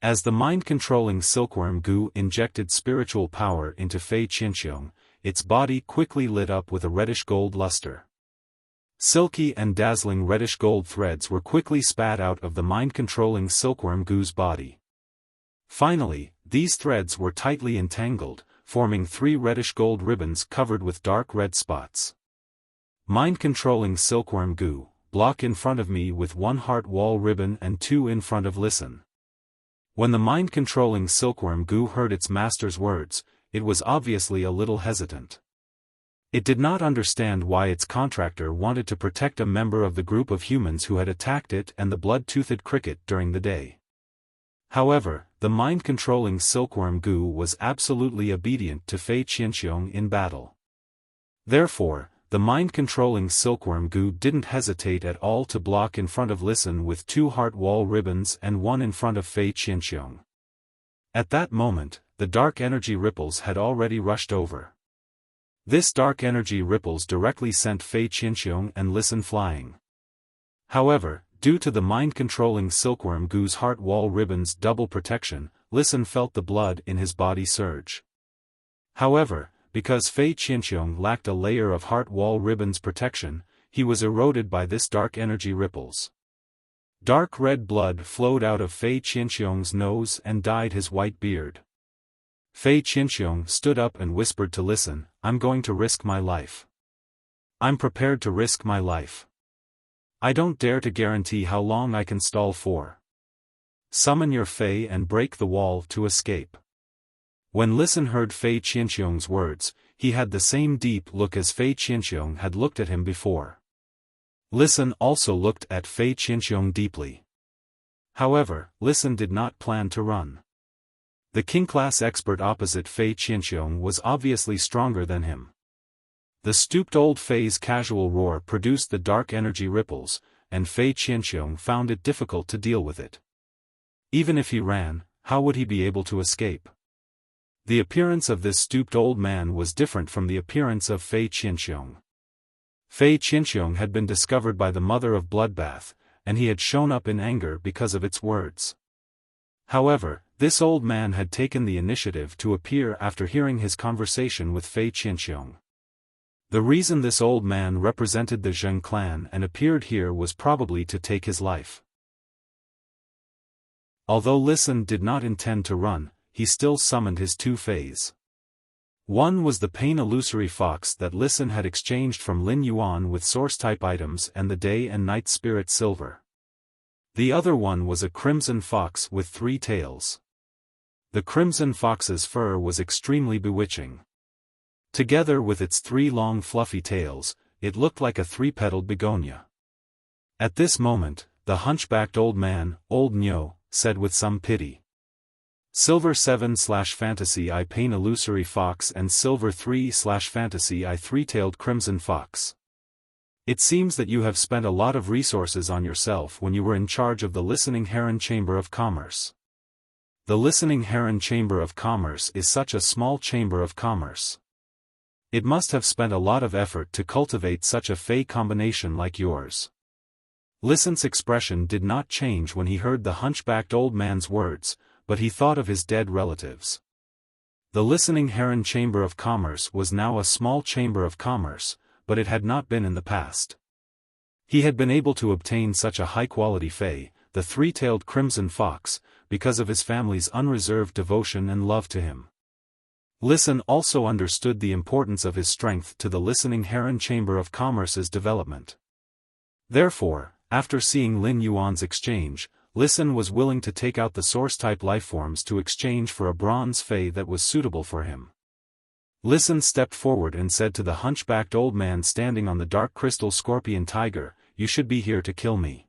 As the mind-controlling Silkworm Goo injected spiritual power into Fei Qianxiong, its body quickly lit up with a reddish-gold luster. Silky and dazzling reddish-gold threads were quickly spat out of the mind-controlling Silkworm Goo's body. Finally, these threads were tightly entangled, forming 3 reddish-gold ribbons covered with dark red spots. Mind-controlling Silkworm Goo, block in front of me with 1 heart wall ribbon and 2 in front of Listen. When the mind-controlling Silkworm Goo heard its master's words, it was obviously a little hesitant. It did not understand why its contractor wanted to protect a member of the group of humans who had attacked it and the blood-toothed cricket during the day. However, the mind-controlling Silkworm Goo was absolutely obedient to Fei Qianxiong in battle. Therefore, the mind-controlling Silkworm Goo didn't hesitate at all to block in front of Listen with 2 heart wall ribbons and 1 in front of Fei Qianxiong. At that moment, the dark energy ripples had already rushed over. This dark energy ripples directly sent Fei Qianxiong and Listen flying. However, due to the mind-controlling Silkworm Goo's heart wall ribbon's double protection, Listen felt the blood in his body surge. However, because Fei Qianxiong lacked a layer of heart wall ribbon's protection, he was eroded by this dark energy ripples. Dark red blood flowed out of Fei Qianxiong's nose and dyed his white beard. Fei Qianxiong stood up and whispered to Listen, "I'm going to risk my life. I'm prepared to risk my life. I don't dare to guarantee how long I can stall for. Summon your fei and break the wall to escape." When Listen heard Fei Qianxiong's words, he had the same deep look as Fei Qianxiong had looked at him before. Listen also looked at Fei Qianxiong deeply. However, Listen did not plan to run. The king-class expert opposite Fei Qianxiong was obviously stronger than him. The stooped old fei's casual roar produced the dark energy ripples, and Fei Qianxiong found it difficult to deal with it. Even if he ran, how would he be able to escape? The appearance of this stooped old man was different from the appearance of Fei Qianxiong. Fei Qianxiong had been discovered by the mother of Bloodbath, and he had shown up in anger because of its words. However, this old man had taken the initiative to appear after hearing his conversation with Fei Qianxiong. The reason this old man represented the Zheng clan and appeared here was probably to take his life. Although Listen did not intend to run, he still summoned his two fays. One was the pain illusory fox that Listen had exchanged from Lin Yuan with source-type items and the day and night spirit silver. The other one was a crimson fox with 3 tails. The crimson fox's fur was extremely bewitching. Together with its 3 long fluffy tails, it looked like a 3-petaled begonia. At this moment, the hunchbacked old man, Old Nyo, said with some pity. Silver 7/fantasy I pain illusory fox and silver 3/fantasy I 3-tailed crimson fox. It seems that you have spent a lot of resources on yourself when you were in charge of the Listening Heron Chamber of Commerce. The Listening Heron Chamber of Commerce is such a small chamber of commerce. It must have spent a lot of effort to cultivate such a fey combination like yours. Listen's expression did not change when he heard the hunchbacked old man's words, but he thought of his dead relatives. The Listening Heron Chamber of Commerce was now a small chamber of commerce, but it had not been in the past. He had been able to obtain such a high-quality fey, the 3-tailed crimson fox, because of his family's unreserved devotion and love to him. Listen also understood the importance of his strength to the Listening Heron Chamber of Commerce's development. Therefore, after seeing Lin Yuan's exchange, Listen was willing to take out the source-type lifeforms to exchange for a bronze fey that was suitable for him. Listen stepped forward and said to the hunchbacked old man standing on the dark crystal scorpion tiger, "You should be here to kill me.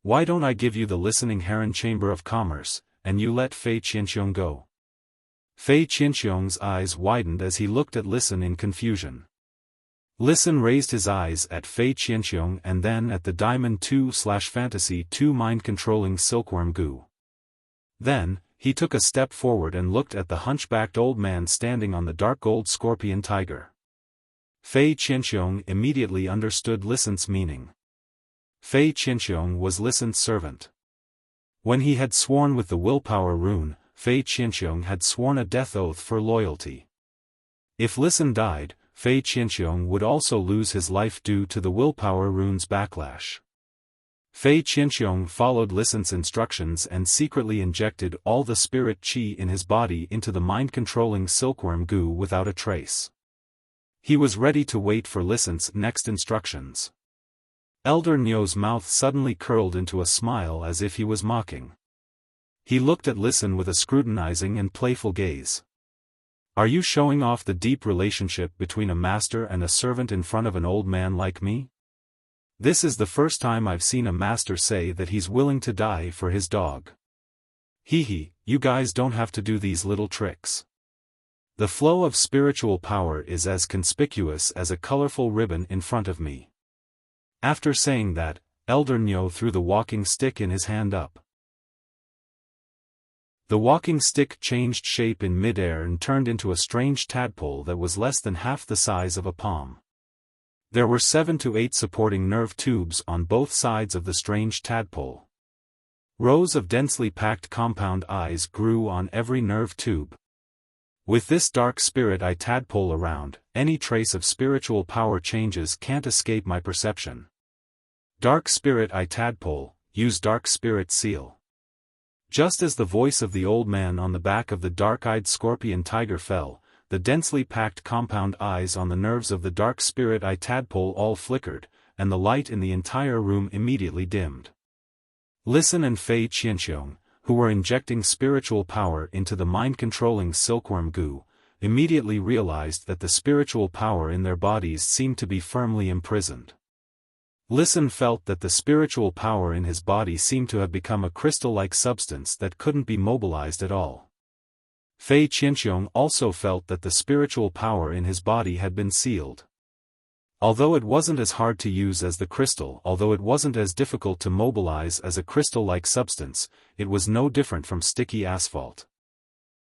Why don't I give you the Listening Heron Chamber of Commerce, and you let Fei Qianxiong go?" Fei Qianxiong's eyes widened as he looked at Listen in confusion. Listen raised his eyes at Fei Qianxiong and then at the Diamond 2/Fantasy 2 mind-controlling silkworm goo. Then, he took a step forward and looked at the hunchbacked old man standing on the dark gold scorpion tiger. Fei Qianxiong immediately understood Listen's meaning. Fei Qianxiong was Listen's servant. When he had sworn with the willpower rune, Fei Qianxiong had sworn a death oath for loyalty. If Listen died, Fei Qianxiong would also lose his life due to the willpower rune's backlash. Fei Qianxiong followed Listen's instructions and secretly injected all the spirit qi in his body into the mind-controlling silkworm goo without a trace. He was ready to wait for Listen's next instructions. Elder Nyo's mouth suddenly curled into a smile as if he was mocking. He looked at Listen with a scrutinizing and playful gaze. "Are you showing off the deep relationship between a master and a servant in front of an old man like me? This is the first time I've seen a master say that he's willing to die for his dog. Hee, you guys don't have to do these little tricks. The flow of spiritual power is as conspicuous as a colorful ribbon in front of me." After saying that, Elder Nyo threw the walking stick in his hand up. The walking stick changed shape in midair and turned into a strange tadpole that was less than half the size of a palm. There were 7 to 8 supporting nerve tubes on both sides of the strange tadpole. Rows of densely packed compound eyes grew on every nerve tube. With this dark spirit eye tadpole around, any trace of spiritual power changes can't escape my perception. Dark spirit eye tadpole, use dark spirit seal. Just as the voice of the old man on the back of the dark-eyed scorpion tiger fell, the densely packed compound eyes on the nerves of the dark spirit eye tadpole all flickered, and the light in the entire room immediately dimmed. Listen and Fei Qianxiong, who were injecting spiritual power into the mind-controlling silkworm goo, immediately realized that the spiritual power in their bodies seemed to be firmly imprisoned. Listen felt that the spiritual power in his body seemed to have become a crystal-like substance that couldn't be mobilized at all. Fei Qianxiong also felt that the spiritual power in his body had been sealed. Although it wasn't as hard to use as the crystal, although it wasn't as difficult to mobilize as a crystal-like substance, it was no different from sticky asphalt.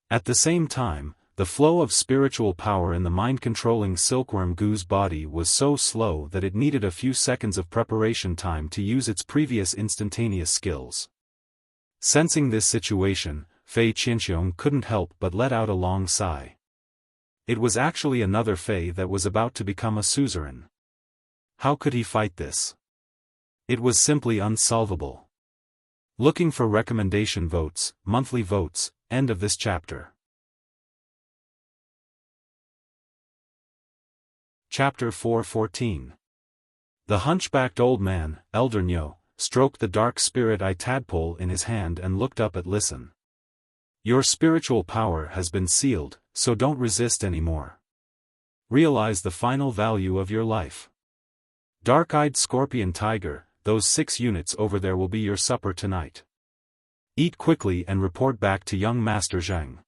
At the same time, the flow of spiritual power in the mind-controlling silkworm goo's body was so slow that it needed a few seconds of preparation time to use its previous instantaneous skills. Sensing this situation, Fei Qianxiong couldn't help but let out a long sigh. It was actually another fei that was about to become a suzerain. How could he fight this? It was simply unsolvable. Looking for recommendation votes, monthly votes, end of this chapter. Chapter 4:14. The hunchbacked old man, Elder Nyo, stroked the dark spirit eye tadpole in his hand and looked up at Listen. Your spiritual power has been sealed, so don't resist anymore. Realize the final value of your life. Dark-eyed scorpion tiger, those 6 units over there will be your supper tonight. Eat quickly and report back to young Master Zheng.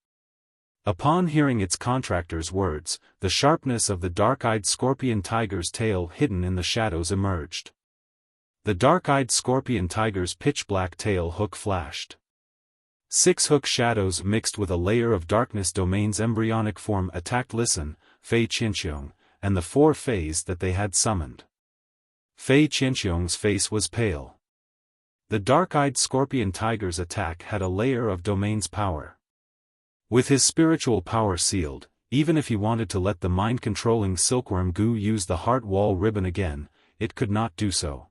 Upon hearing its contractor's words, the sharpness of the dark-eyed scorpion tiger's tail hidden in the shadows emerged. The dark-eyed scorpion tiger's pitch-black tail hook flashed. 6 hook shadows mixed with a layer of darkness domain's embryonic form attacked Listen, Fei Qianxiong, and the 4 Feis that they had summoned. Fei Qianxiong's face was pale. The dark-eyed scorpion tiger's attack had a layer of domain's power. With his spiritual power sealed, even if he wanted to let the mind-controlling silkworm Gu use the heart wall ribbon again, it could not do so.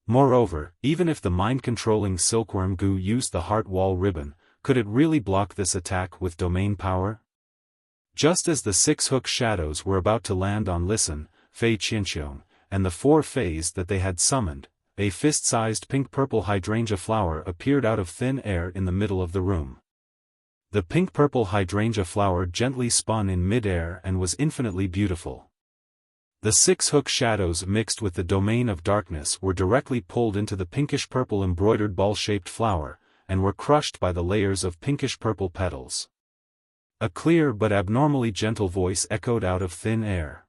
Moreover, even if the mind-controlling silkworm Gu used the heart wall ribbon, could it really block this attack with domain power? Just as the 6 hook shadows were about to land on Listen, Fei Qianxiong, and the 4 Feis that they had summoned, a fist-sized pink-purple hydrangea flower appeared out of thin air in the middle of the room. The pink-purple hydrangea flower gently spun in mid-air and was infinitely beautiful. The 6 hook shadows mixed with the domain of darkness were directly pulled into the pinkish-purple embroidered ball-shaped flower, and were crushed by the layers of pinkish-purple petals. A clear but abnormally gentle voice echoed out of thin air.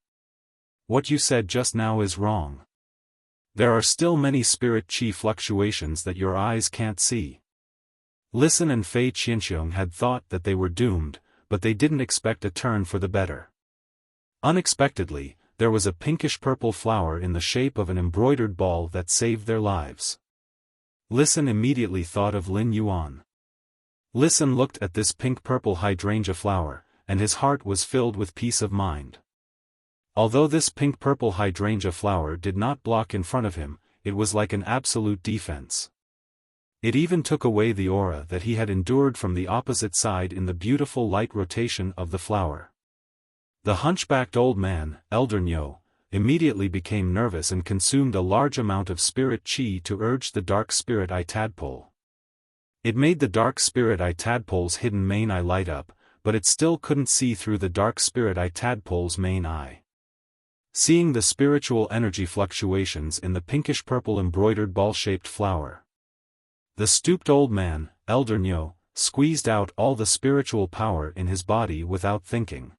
What you said just now is wrong. There are still many spirit chi fluctuations that your eyes can't see. Listen and Fei Qianxiong had thought that they were doomed, but they didn't expect a turn for the better. Unexpectedly, there was a pinkish-purple flower in the shape of an embroidered ball that saved their lives. Listen immediately thought of Lin Yuan. Listen looked at this pink-purple hydrangea flower, and his heart was filled with peace of mind. Although this pink-purple hydrangea flower did not block in front of him, it was like an absolute defense. It even took away the aura that he had endured from the opposite side in the beautiful light rotation of the flower. The hunchbacked old man, Elder Nyo, immediately became nervous and consumed a large amount of spirit chi to urge the dark spirit eye tadpole. It made the dark spirit eye tadpole's hidden main eye light up, but it still couldn't see through the dark spirit eye tadpole's main eye. Seeing the spiritual energy fluctuations in the pinkish-purple embroidered ball-shaped flower, the stooped old man, Elder Nyo, squeezed out all the spiritual power in his body without thinking.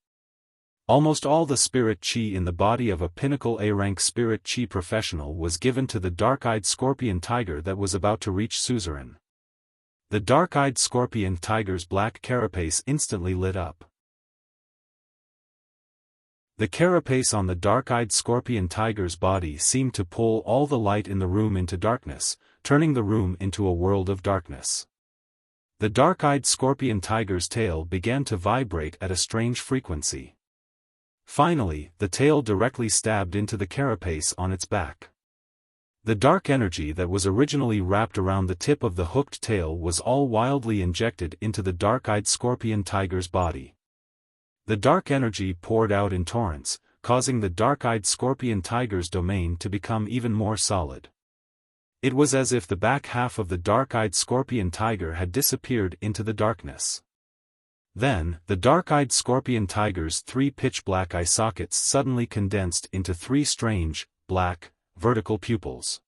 Almost all the spirit chi in the body of a pinnacle A-rank spirit chi professional was given to the dark-eyed scorpion tiger that was about to reach suzerain. The dark-eyed scorpion tiger's black carapace instantly lit up. The carapace on the dark-eyed scorpion tiger's body seemed to pull all the light in the room into darkness, turning the room into a world of darkness. The dark-eyed scorpion tiger's tail began to vibrate at a strange frequency. Finally, the tail directly stabbed into the carapace on its back. The dark energy that was originally wrapped around the tip of the hooked tail was all wildly injected into the dark-eyed scorpion tiger's body. The dark energy poured out in torrents, causing the dark-eyed scorpion tiger's domain to become even more solid. It was as if the back half of the dark-eyed scorpion tiger had disappeared into the darkness. Then, the dark-eyed scorpion tiger's 3 pitch-black eye sockets suddenly condensed into 3 strange, black, vertical pupils.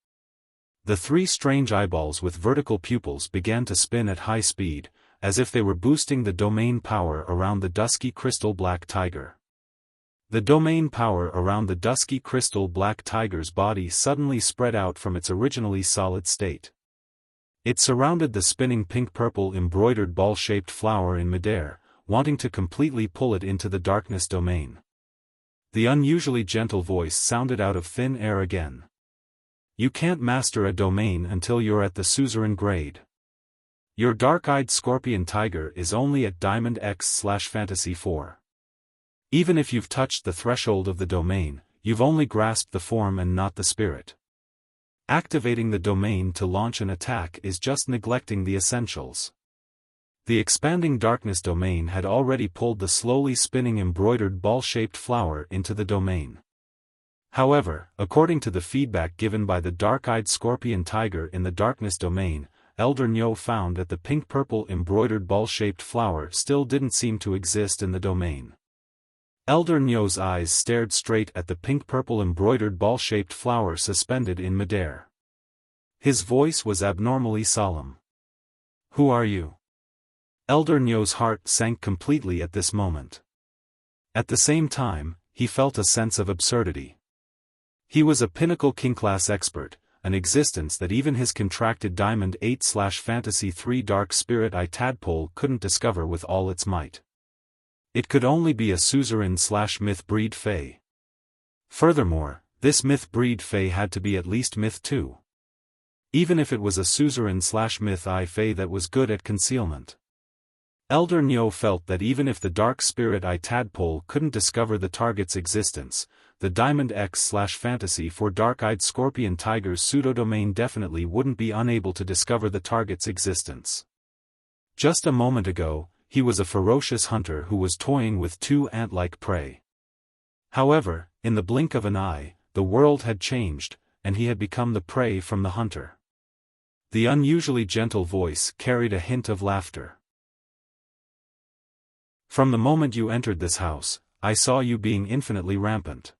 The 3 strange eyeballs with vertical pupils began to spin at high speed, as if they were boosting the domain power around the dusky crystal black tiger. The domain power around the dusky crystal black tiger's body suddenly spread out from its originally solid state. It surrounded the spinning pink-purple embroidered ball-shaped flower in midair, wanting to completely pull it into the darkness domain. The unusually gentle voice sounded out of thin air again. You can't master a domain until you're at the suzerain grade. Your dark-eyed scorpion tiger is only at Diamond X/Fantasy 4. Even if you've touched the threshold of the domain, you've only grasped the form and not the spirit. Activating the domain to launch an attack is just neglecting the essentials. The expanding darkness domain had already pulled the slowly spinning embroidered ball-shaped flower into the domain. However, according to the feedback given by the dark-eyed scorpion tiger in the darkness domain, Elder Nyo found that the pink-purple embroidered ball-shaped flower still didn't seem to exist in the domain. Elder Nyo's eyes stared straight at the pink-purple embroidered ball-shaped flower suspended in midair. His voice was abnormally solemn. "Who are you?" Elder Nyo's heart sank completely at this moment. At the same time, he felt a sense of absurdity. He was a pinnacle king-class expert, an existence that even his contracted Diamond 8/Fantasy 3 Dark Spirit Eye tadpole couldn't discover with all its might. It could only be a suzerain/myth breed fae. Furthermore, this myth breed fae had to be at least myth 2. Even if it was a suzerain/myth eye fae that was good at concealment. Elder Nyo felt that even if the Dark Spirit Eye tadpole couldn't discover the target's existence, the Diamond X/Fantasy for Dark-Eyed Scorpion Tiger's pseudodomain definitely wouldn't be unable to discover the target's existence. Just a moment ago, he was a ferocious hunter who was toying with two ant-like prey. However, in the blink of an eye, the world had changed, and he had become the prey from the hunter. The unusually gentle voice carried a hint of laughter. "From the moment you entered this house, I saw you being infinitely rampant.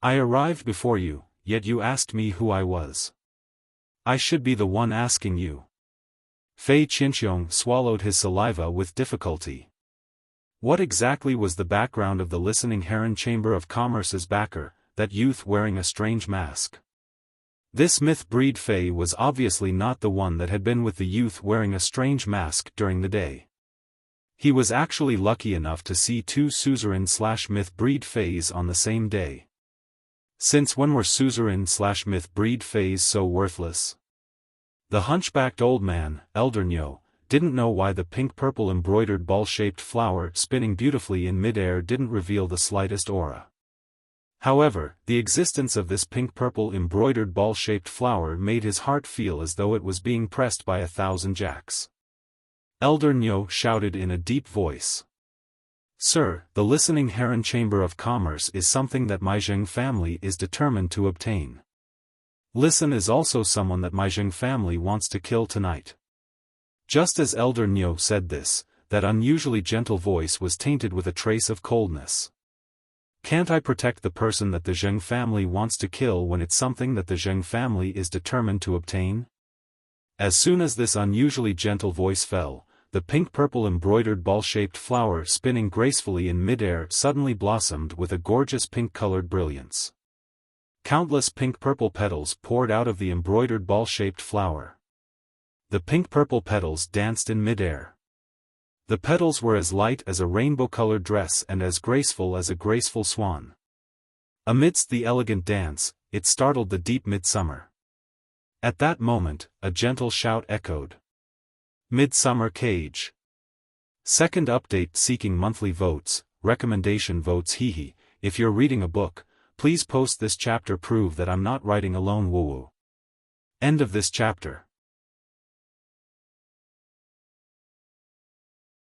I arrived before you, yet you asked me who I was. I should be the one asking you." Fei Qinxiong swallowed his saliva with difficulty. What exactly was the background of the listening heron chamber of commerce's backer, that youth wearing a strange mask? This myth breed fae was obviously not the one that had been with the youth wearing a strange mask during the day. He was actually lucky enough to see two suzerain/myth breed faes on the same day. Since when were suzerain/myth breed faes so worthless? The hunchbacked old man, Elder Nyo, didn't know why the pink-purple embroidered ball-shaped flower spinning beautifully in midair didn't reveal the slightest aura. However, the existence of this pink-purple embroidered ball-shaped flower made his heart feel as though it was being pressed by 1,000 jacks. Elder Nyo shouted in a deep voice. "Sir, the listening heron chamber of commerce is something that my Zheng family is determined to obtain. Listen is also someone that my Zheng family wants to kill tonight." Just as Elder Nyo said this, that unusually gentle voice was tainted with a trace of coldness. "Can't I protect the person that the Zheng family wants to kill when it's something that the Zheng family is determined to obtain?" As soon as this unusually gentle voice fell, the pink-purple embroidered ball-shaped flower spinning gracefully in midair suddenly blossomed with a gorgeous pink-colored brilliance. Countless pink-purple petals poured out of the embroidered ball-shaped flower. The pink-purple petals danced in midair. The petals were as light as a rainbow-colored dress and as graceful as a graceful swan. Amidst the elegant dance, it startled the deep midsummer. At that moment, a gentle shout echoed. "Midsummer Cage." Second update seeking monthly votes, recommendation votes hehe. If you're reading a book, please post this chapter prove that I'm not writing alone woo-woo. End of this chapter.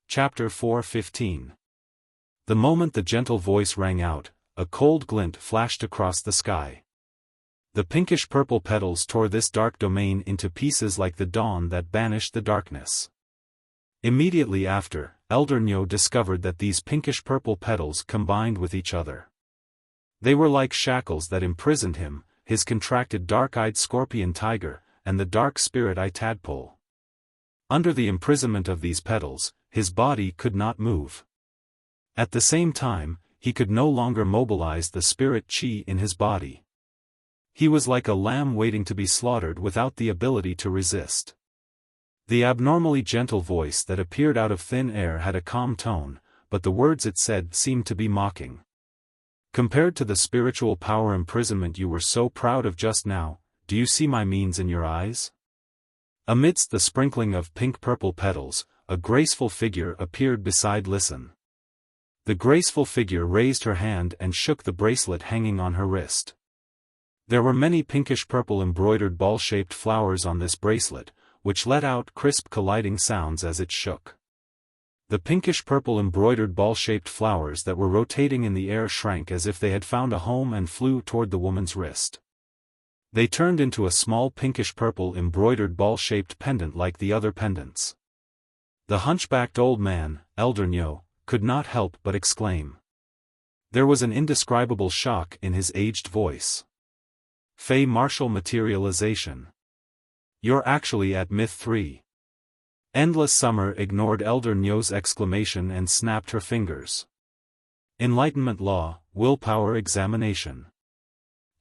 Chapter 4:15. The moment the gentle voice rang out, a cold glint flashed across the sky. The pinkish-purple petals tore this dark domain into pieces like the dawn that banished the darkness. Immediately after, Elder Nyo discovered that these pinkish-purple petals combined with each other. They were like shackles that imprisoned him, his contracted dark-eyed scorpion tiger, and the dark spirit eye tadpole. Under the imprisonment of these petals, his body could not move. At the same time, he could no longer mobilize the spirit chi in his body. He was like a lamb waiting to be slaughtered without the ability to resist. The abnormally gentle voice that appeared out of thin air had a calm tone, but the words it said seemed to be mocking. "Compared to the spiritual power imprisonment you were so proud of just now, do you see my means in your eyes?" Amidst the sprinkling of pink-purple petals, a graceful figure appeared beside Listen. The graceful figure raised her hand and shook the bracelet hanging on her wrist. There were many pinkish-purple embroidered ball-shaped flowers on this bracelet, which let out crisp colliding sounds as it shook. The pinkish-purple embroidered ball-shaped flowers that were rotating in the air shrank as if they had found a home and flew toward the woman's wrist. They turned into a small pinkish-purple embroidered ball-shaped pendant like the other pendants. The hunchbacked old man, Elder Nyo, could not help but exclaim. There was an indescribable shock in his aged voice. Fey martial materialization. You're actually at myth 3. Endless Summer ignored Elder Nyo's exclamation and snapped her fingers. Enlightenment law, willpower examination.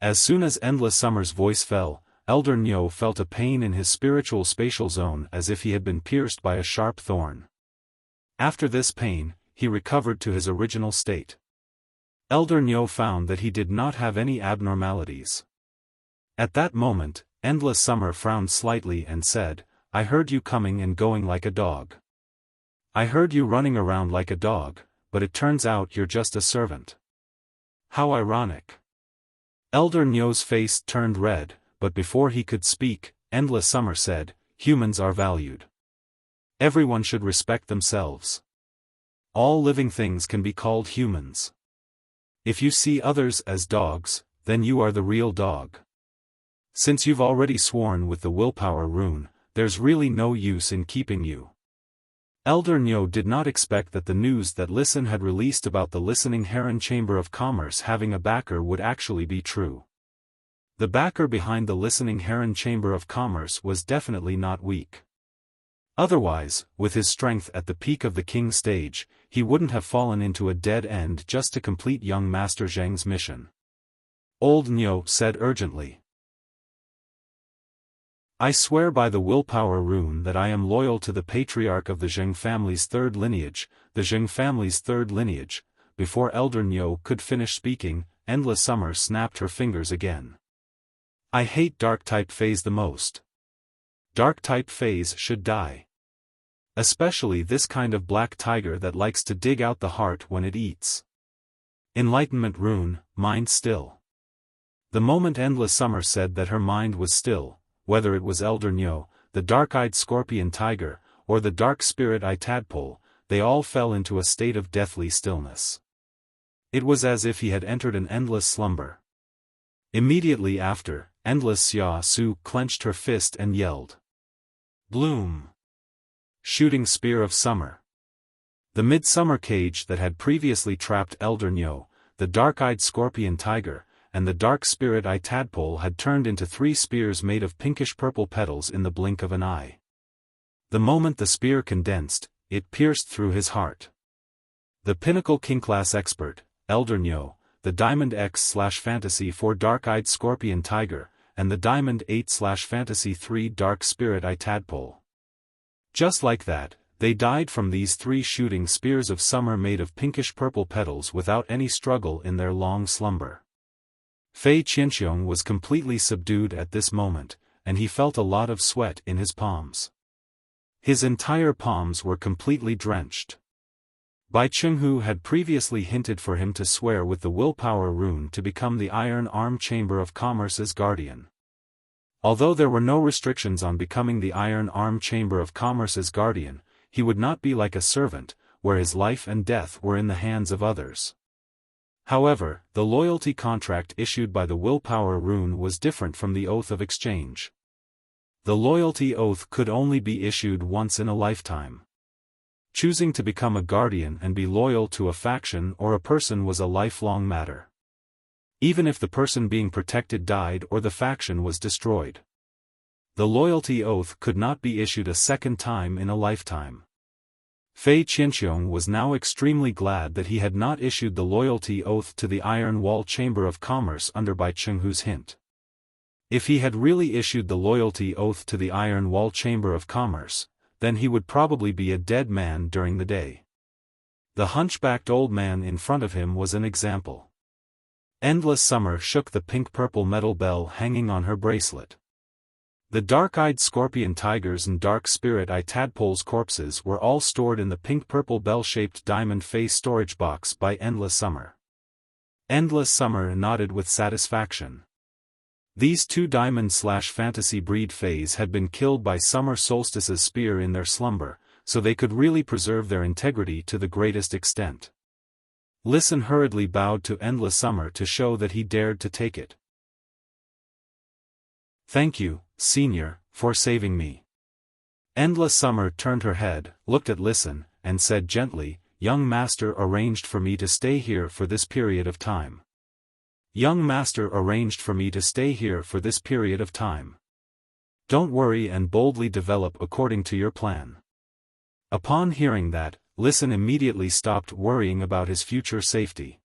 As soon as Endless Summer's voice fell, Elder Nyo felt a pain in his spiritual spatial zone as if he had been pierced by a sharp thorn. After this pain, he recovered to his original state. Elder Nyo found that he did not have any abnormalities. At that moment, Endless Summer frowned slightly and said, I heard you coming and going like a dog. I heard you running around like a dog, but it turns out you're just a servant. How ironic. Elder Nyo's face turned red, but before he could speak, Endless Summer said, humans are valued. Everyone should respect themselves. All living things can be called humans. If you see others as dogs, then you are the real dog. Since you've already sworn with the willpower rune, there's really no use in keeping you. Elder Nyo did not expect that the news that Listen had released about the Listening Heron Chamber of Commerce having a backer would actually be true. The backer behind the Listening Heron Chamber of Commerce was definitely not weak. Otherwise, with his strength at the peak of the king stage, he wouldn't have fallen into a dead end just to complete young Master Zheng's mission. Old Nyo said urgently. I swear by the willpower rune that I am loyal to the patriarch of the Zheng family's third lineage, the Zheng family's third lineage. Before Elder Nyo could finish speaking, Endless Summer snapped her fingers again. I hate dark-type Fays the most. Dark-type Fays should die. Especially this kind of black tiger that likes to dig out the heart when it eats. Enlightenment rune, mind still. The moment Endless Summer said that her mind was still, whether it was Elder Nyo, the dark-eyed scorpion tiger, or the dark spirit-eye tadpole, they all fell into a state of deathly stillness. It was as if he had entered an endless slumber. Immediately after, Endless Xia Su clenched her fist and yelled. Bloom! Shooting Spear of Summer. The midsummer cage that had previously trapped Elder Nyo, the dark-eyed scorpion tiger, and the dark spirit-eye tadpole had turned into 3 spears made of pinkish-purple petals in the blink of an eye. The moment the spear condensed, it pierced through his heart. The pinnacle king-class expert, Elder Nyo, the Diamond X/Fantasy 4 dark-eyed scorpion tiger, and the Diamond 8/Fantasy 3 dark spirit-eye tadpole. Just like that, they died from these 3 shooting spears of summer made of pinkish-purple petals without any struggle in their long slumber. Fei Qianxiong was completely subdued at this moment, and he felt a lot of sweat in his palms. His entire palms were completely drenched. Bai Chenghu had previously hinted for him to swear with the willpower rune to become the Iron Arm Chamber of Commerce's guardian. Although there were no restrictions on becoming the Iron Arm Chamber of Commerce's guardian, he would not be like a servant, where his life and death were in the hands of others. However, the loyalty contract issued by the willpower rune was different from the oath of exchange. The loyalty oath could only be issued once in a lifetime. Choosing to become a guardian and be loyal to a faction or a person was a lifelong matter. Even if the person being protected died or the faction was destroyed. The loyalty oath could not be issued a second time in a lifetime. Fei Qianxiong was now extremely glad that he had not issued the loyalty oath to the Iron Wall Chamber of Commerce under Bai Chenghu's hint. If he had really issued the loyalty oath to the Iron Wall Chamber of Commerce, then he would probably be a dead man during the day. The hunchbacked old man in front of him was an example. Endless Summer shook the pink-purple metal bell hanging on her bracelet. The dark-eyed scorpion tigers and dark spirit-eye tadpoles' corpses were all stored in the pink-purple bell-shaped diamond face storage box by Endless Summer. Endless Summer nodded with satisfaction. These two diamond/fantasy breed fays had been killed by Summer Solstice's spear in their slumber, so they could really preserve their integrity to the greatest extent. Listen hurriedly bowed to Endless Summer to show that he dared to take it. "Thank you, Senior, for saving me." Endless Summer turned her head, looked at Listen, and said gently, "Young Master arranged for me to stay here for this period of time. Young Master arranged for me to stay here for this period of time. Don't worry and boldly develop according to your plan." Upon hearing that, Listen immediately stopped worrying about his future safety.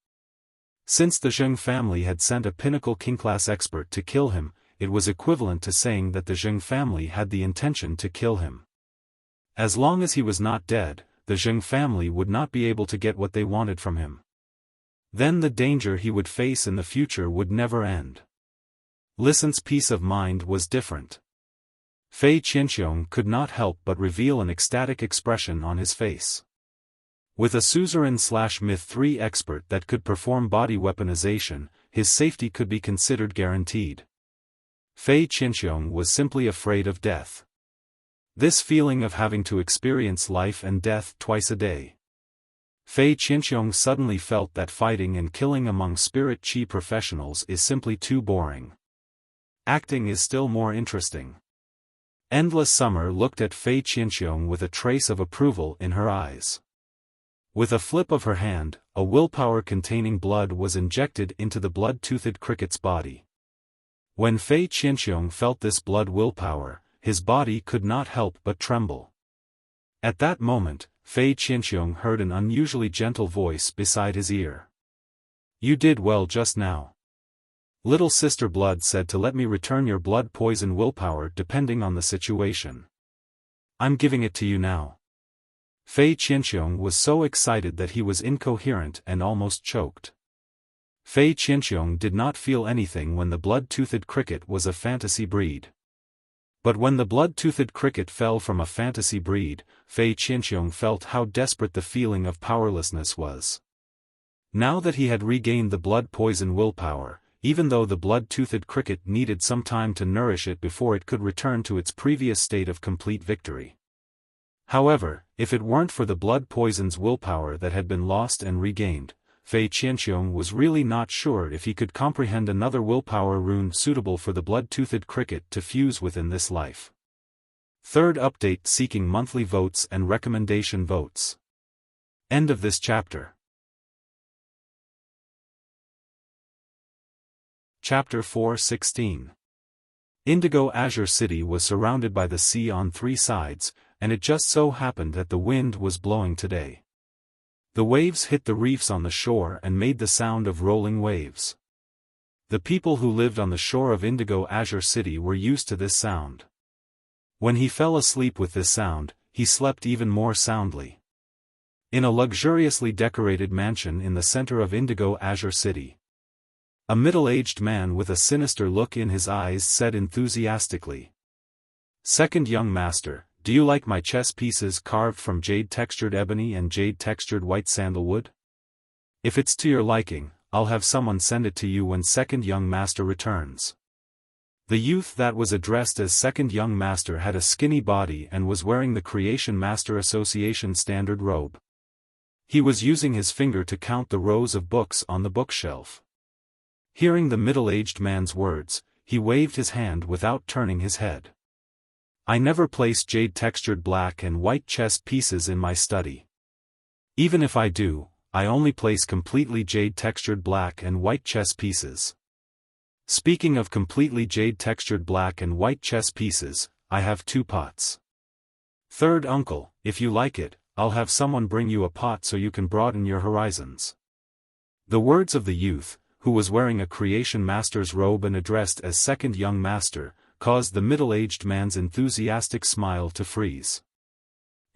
Since the Zheng family had sent a pinnacle king-class expert to kill him, it was equivalent to saying that the Zheng family had the intention to kill him. As long as he was not dead, the Zheng family would not be able to get what they wanted from him. Then the danger he would face in the future would never end. Listen's peace of mind was different. Fei Qianxiong could not help but reveal an ecstatic expression on his face. With a suzerain/myth 3 expert that could perform body weaponization, his safety could be considered guaranteed. Fei Qianxiong was simply afraid of death. This feeling of having to experience life and death twice a day. Fei Qianxiong suddenly felt that fighting and killing among spirit qi professionals is simply too boring. Acting is still more interesting. Endless Summer looked at Fei Qianxiong with a trace of approval in her eyes. With a flip of her hand, a willpower containing blood was injected into the blood-toothed cricket's body. When Fei Qianxiong felt this blood willpower, his body could not help but tremble. At that moment, Fei Qianxiong heard an unusually gentle voice beside his ear. "You did well just now. Little Sister Blood said to let me return your blood poison willpower depending on the situation. I'm giving it to you now." Fei Qianxiong was so excited that he was incoherent and almost choked. Fei Qianxiong did not feel anything when the blood-toothed cricket was a fantasy breed. But when the blood-toothed cricket fell from a fantasy breed, Fei Qianxiong felt how desperate the feeling of powerlessness was. Now that he had regained the blood poison willpower, even though the blood-toothed cricket needed some time to nourish it before it could return to its previous state of complete victory. However, if it weren't for the blood poison's willpower that had been lost and regained, Fei Qianxiong was really not sure if he could comprehend another willpower rune suitable for the blood-toothed cricket to fuse within this life. Third update seeking monthly votes and recommendation votes. End of this chapter. Chapter 4:16. Indigo Azure City was surrounded by the sea on 3 sides, and it just so happened that the wind was blowing today. The waves hit the reefs on the shore and made the sound of rolling waves. The people who lived on the shore of Indigo Azure City were used to this sound. When he fell asleep with this sound, he slept even more soundly. In a luxuriously decorated mansion in the center of Indigo Azure City, a middle-aged man with a sinister look in his eyes said enthusiastically, "Second young master, do you like my chess pieces carved from jade-textured ebony and jade-textured white sandalwood? If it's to your liking, I'll have someone send it to you when second young master returns." The youth that was addressed as second young master had a skinny body and was wearing the Creation Master Association standard robe. He was using his finger to count the rows of books on the bookshelf. Hearing the middle-aged man's words, he waved his hand without turning his head. "I never place jade-textured black and white chess pieces in my study. Even if I do, I only place completely jade-textured black and white chess pieces. Speaking of completely jade-textured black and white chess pieces, I have 2 pots. Third uncle, if you like it, I'll have someone bring you a pot so you can broaden your horizons." The words of the youth, who was wearing a Creation Master's robe and addressed as second young master, caused the middle-aged man's enthusiastic smile to freeze.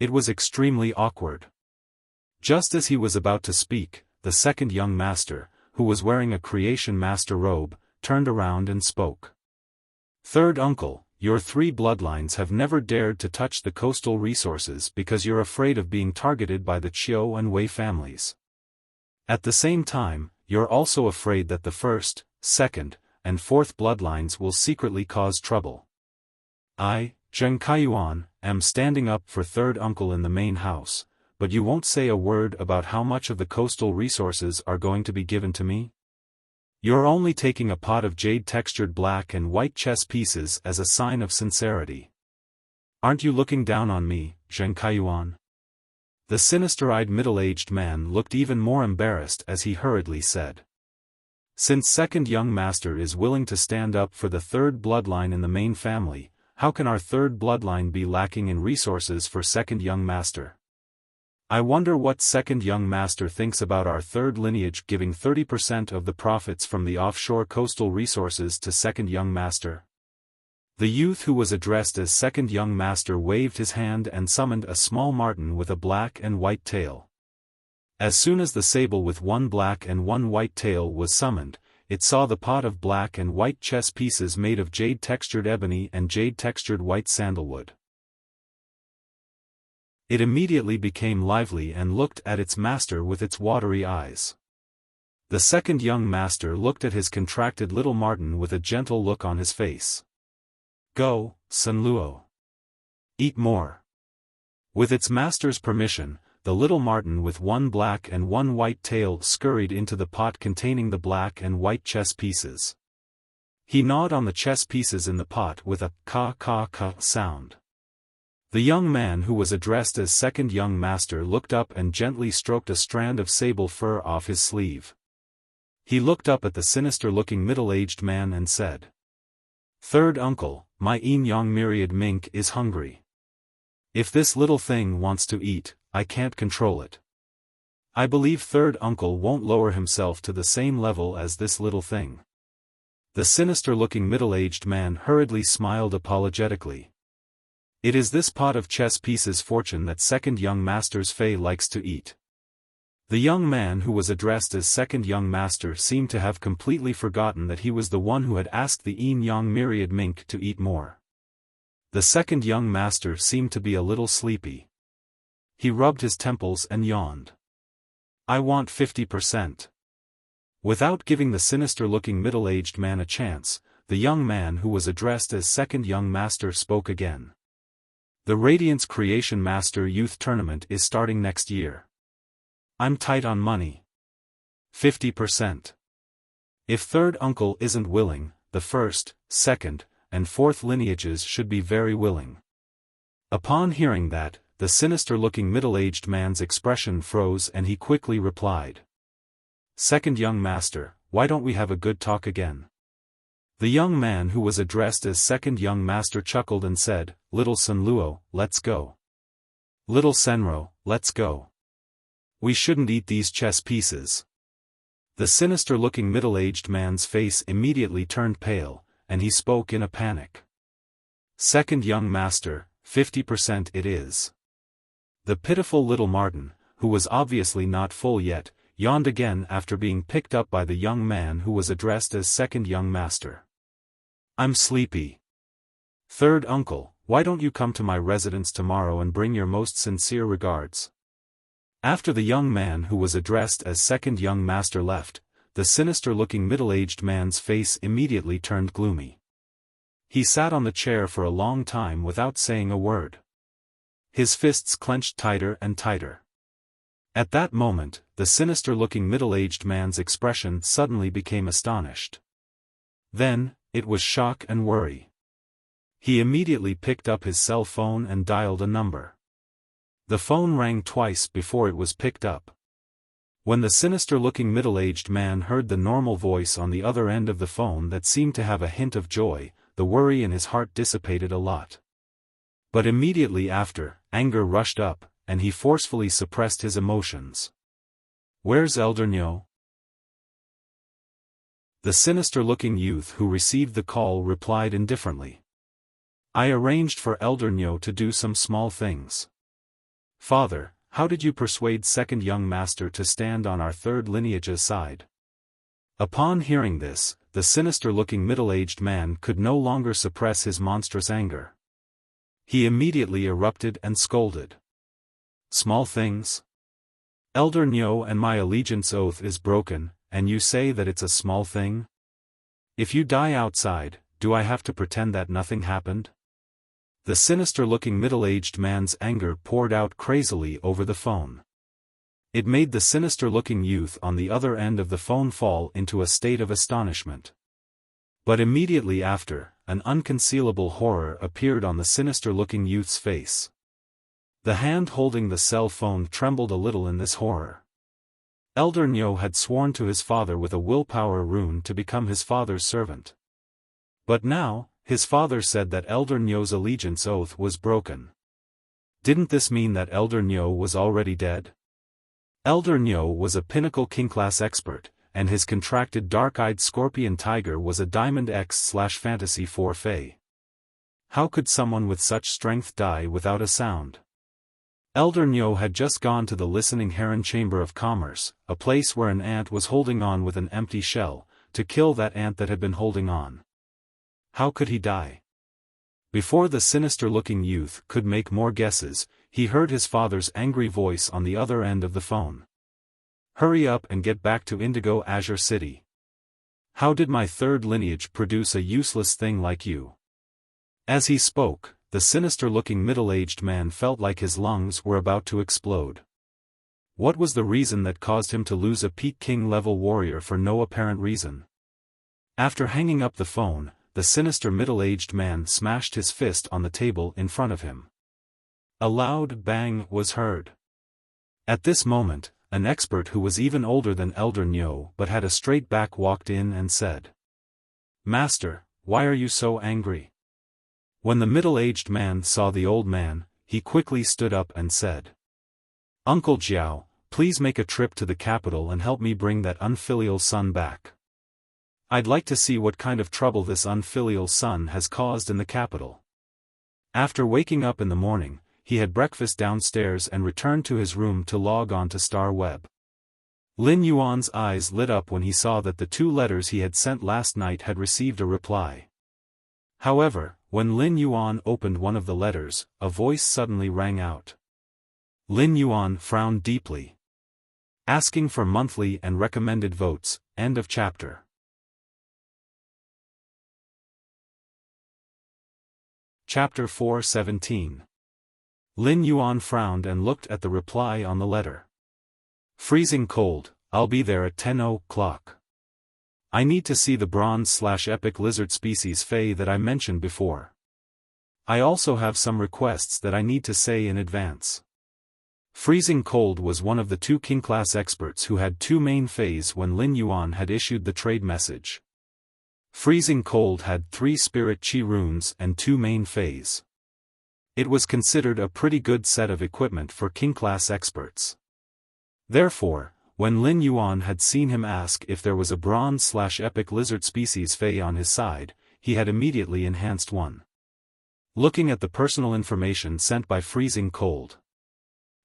It was extremely awkward. Just as he was about to speak, the second young master, who was wearing a Creation Master robe, turned around and spoke. "Third uncle, your 3 bloodlines have never dared to touch the coastal resources because you're afraid of being targeted by the Qiu and Wei families. At the same time, you're also afraid that the first, second, and fourth bloodlines will secretly cause trouble. I, Zheng Kaiyuan, am standing up for third uncle in the main house, but you won't say a word about how much of the coastal resources are going to be given to me? You're only taking a pot of jade-textured black and white chess pieces as a sign of sincerity. Aren't you looking down on me, Zheng Kaiyuan? The sinister-eyed middle-aged man looked even more embarrassed as he hurriedly said. Since second young master is willing to stand up for the third bloodline in the main family, how can our third bloodline be lacking in resources for second young master? I wonder what second young master thinks about our third lineage giving 30% of the profits from the offshore coastal resources to second young master. The youth who was addressed as second young master waved his hand and summoned a small marten with a black and white tail. As soon as the sable with one black and one white tail was summoned, it saw the pot of black and white chess pieces made of jade-textured ebony and jade-textured white sandalwood. It immediately became lively and looked at its master with its watery eyes. The second young master looked at his contracted little marten with a gentle look on his face. Go, Sun Luo. Eat more. With its master's permission, the little marten with one black and one white tail scurried into the pot containing the black and white chess pieces. He gnawed on the chess pieces in the pot with a ka-ka-ka sound. The young man who was addressed as second young master looked up and gently stroked a strand of sable fur off his sleeve. He looked up at the sinister-looking middle-aged man and said, Third uncle, my yin-yang myriad mink is hungry. If this little thing wants to eat, I can't control it. I believe third uncle won't lower himself to the same level as this little thing. The sinister-looking middle-aged man hurriedly smiled apologetically. It is this pot of chess pieces fortune that second young master's fei likes to eat. The young man who was addressed as second young master seemed to have completely forgotten that he was the one who had asked the yin-yang myriad mink to eat more. The second young master seemed to be a little sleepy. He rubbed his temples and yawned. I want 50%. Without giving the sinister-looking middle-aged man a chance, the young man who was addressed as second young master spoke again. The Radiance Creation Master Youth Tournament is starting next year. I'm tight on money. 50%. If third uncle isn't willing, the first, second, and fourth lineages should be very willing. Upon hearing that, the sinister-looking middle-aged man's expression froze and he quickly replied. Second young master, why don't we have a good talk again? The young man who was addressed as second young master chuckled and said, Little Sun Luo, let's go. Little Senro, let's go. We shouldn't eat these chess pieces. The sinister-looking middle-aged man's face immediately turned pale, and he spoke in a panic. Second young master, 50% it is. The pitiful little marten, who was obviously not full yet, yawned again after being picked up by the young man who was addressed as second young master. I'm sleepy. Third uncle, why don't you come to my residence tomorrow and bring your most sincere regards? After the young man who was addressed as second young master left, the sinister-looking middle-aged man's face immediately turned gloomy. He sat on the chair for a long time without saying a word. His fists clenched tighter and tighter. At that moment, the sinister-looking middle-aged man's expression suddenly became astonished. Then, it was shock and worry. He immediately picked up his cell phone and dialed a number. The phone rang twice before it was picked up. When the sinister-looking middle-aged man heard the normal voice on the other end of the phone that seemed to have a hint of joy, the worry in his heart dissipated a lot. But immediately after, anger rushed up, and he forcefully suppressed his emotions. Where's Elder Nyo? The sinister-looking youth who received the call replied indifferently. I arranged for Elder Nyo to do some small things. Father, how did you persuade second young master to stand on our third lineage's side? Upon hearing this, the sinister-looking middle-aged man could no longer suppress his monstrous anger. He immediately erupted and scolded. Small things? Elder Nyo and my allegiance oath is broken, and you say that it's a small thing? If you die outside, do I have to pretend that nothing happened? The sinister-looking middle-aged man's anger poured out crazily over the phone. It made the sinister-looking youth on the other end of the phone fall into a state of astonishment. But immediately after, an unconcealable horror appeared on the sinister-looking youth's face. The hand holding the cell phone trembled a little in this horror. Elder Nyo had sworn to his father with a willpower rune to become his father's servant. But now, his father said that Elder Nyo's allegiance oath was broken. Didn't this mean that Elder Nyo was already dead? Elder Nyo was a pinnacle king-class expert, and his contracted dark-eyed scorpion tiger was a Diamond X/Fantasy 4 Fae. How could someone with such strength die without a sound? Elder Nyo had just gone to the Listening Heron Chamber of Commerce, a place where an ant was holding on with an empty shell, to kill that ant that had been holding on. How could he die? Before the sinister-looking youth could make more guesses, he heard his father's angry voice on the other end of the phone. Hurry up and get back to Indigo Azure City. How did my third lineage produce a useless thing like you? As he spoke, the sinister-looking middle-aged man felt like his lungs were about to explode. What was the reason that caused him to lose a Peak King-level warrior for no apparent reason? After hanging up the phone, the sinister middle-aged man smashed his fist on the table in front of him. A loud bang was heard. At this moment, an expert who was even older than Elder Nyo but had a straight back walked in and said, "Master, why are you so angry?" When the middle-aged man saw the old man, he quickly stood up and said, "Uncle Jiao, please make a trip to the capital and help me bring that unfilial son back. I'd like to see what kind of trouble this unfilial son has caused in the capital." After waking up in the morning, he had breakfast downstairs and returned to his room to log on to Star Web. Lin Yuan's eyes lit up when he saw that the 2 letters he had sent last night had received a reply. However, when Lin Yuan opened one of the letters, a voice suddenly rang out. Lin Yuan frowned deeply. Asking for monthly and recommended votes, end of chapter. Chapter 4:17. Lin Yuan frowned and looked at the reply on the letter. Freezing cold, I'll be there at 10 o'clock. I need to see the bronze/epic lizard species Fae that I mentioned before. I also have some requests that I need to say in advance. Freezing Cold was one of the 2 king-class experts who had 2 main Faes when Lin Yuan had issued the trade message. Freezing Cold had 3 spirit chi runes and 2 main Faes. It was considered a pretty good set of equipment for king-class experts. Therefore, when Lin Yuan had seen him ask if there was a bronze/epic lizard species Fae on his side, he had immediately enhanced one. Looking at the personal information sent by Freezing Cold.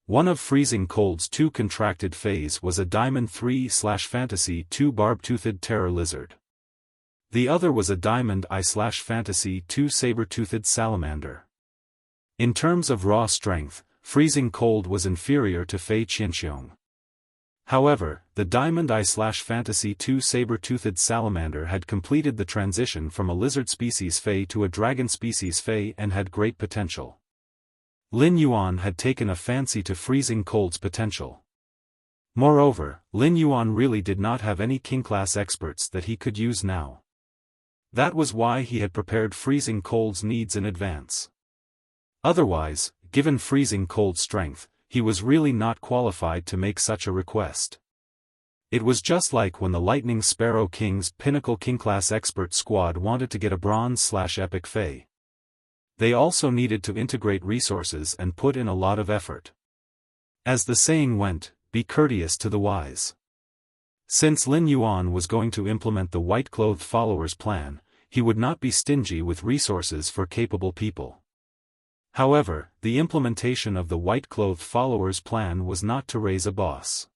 One of Freezing Cold's 2 contracted Faes was a Diamond 3/Fantasy 2 barb-toothed terror lizard. The other was a Diamond I/Fantasy 2 saber-toothed salamander. In terms of raw strength, Freezing Cold was inferior to Fei Qianxiong. However, the Diamond I/Fantasy 2 saber-toothed salamander had completed the transition from a lizard species Fae to a dragon species Fae and had great potential. Lin Yuan had taken a fancy to Freezing Cold's potential. Moreover, Lin Yuan really did not have any king-class experts that he could use now. That was why he had prepared Freezing Cold's needs in advance. Otherwise, given Freezing Cold's strength, he was really not qualified to make such a request. It was just like when the Lightning Sparrow King's pinnacle king-class expert squad wanted to get a bronze/epic Fae. They also needed to integrate resources and put in a lot of effort. As the saying went, be courteous to the wise. Since Lin Yuan was going to implement the white-clothed followers plan, he would not be stingy with resources for capable people. However, the implementation of the white-clothed followers plan was not to raise a boss.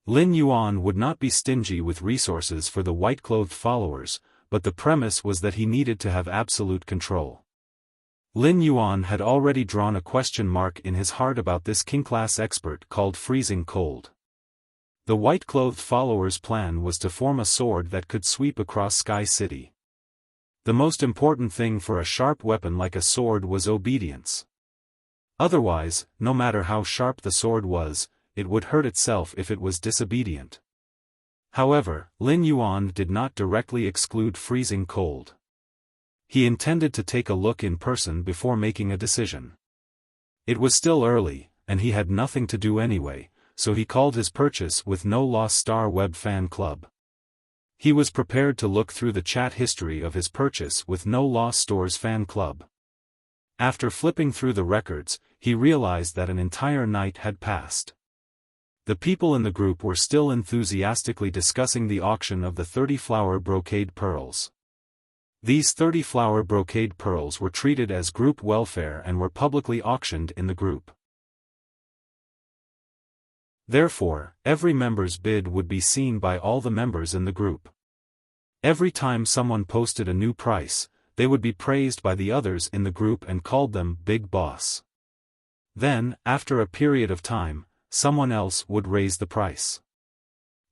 Lin Yuan would not be stingy with resources for the white-clothed followers, but the premise was that he needed to have absolute control. Lin Yuan had already drawn a question mark in his heart about this king-class expert called Freezing Cold. The white-clothed followers' plan was to form a sword that could sweep across Sky City. The most important thing for a sharp weapon like a sword was obedience. Otherwise, no matter how sharp the sword was, it would hurt itself if it was disobedient. However, Lin Yuan did not directly exclude freezing cold. He intended to take a look in person before making a decision. It was still early, and he had nothing to do anyway, so he called his purchase with No Lost Star Web Fan Club. He was prepared to look through the chat history of his purchase with No Lost Stores Fan Club. After flipping through the records, he realized that an entire night had passed. The people in the group were still enthusiastically discussing the auction of the 30 flower brocade pearls. These 30 flower brocade pearls were treated as group welfare and were publicly auctioned in the group. Therefore, every member's bid would be seen by all the members in the group. Every time someone posted a new price, they would be praised by the others in the group and called them Big Boss. Then, after a period of time, someone else would raise the price.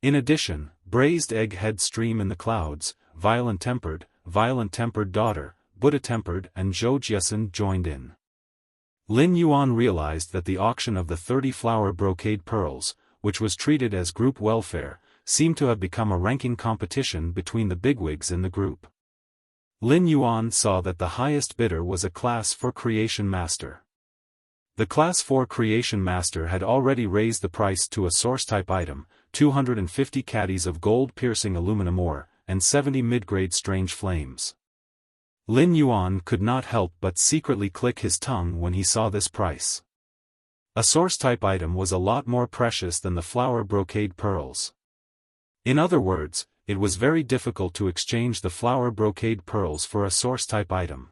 In addition, Braised Egg Head Stream in the Clouds, Violent Tempered Daughter, Buddha Tempered and Zhou Jiasen joined in. Lin Yuan realized that the auction of the 30 flower brocade pearls, which was treated as group welfare, seemed to have become a ranking competition between the bigwigs in the group. Lin Yuan saw that the highest bidder was a Class 4 Creation Master. The Class 4 Creation Master had already raised the price to a source-type item, 250 caddies of gold-piercing aluminum ore, and 70 mid-grade strange flames. Lin Yuan could not help but secretly click his tongue when he saw this price. A source-type item was a lot more precious than the flower brocade pearls. In other words, it was very difficult to exchange the flower brocade pearls for a source-type item.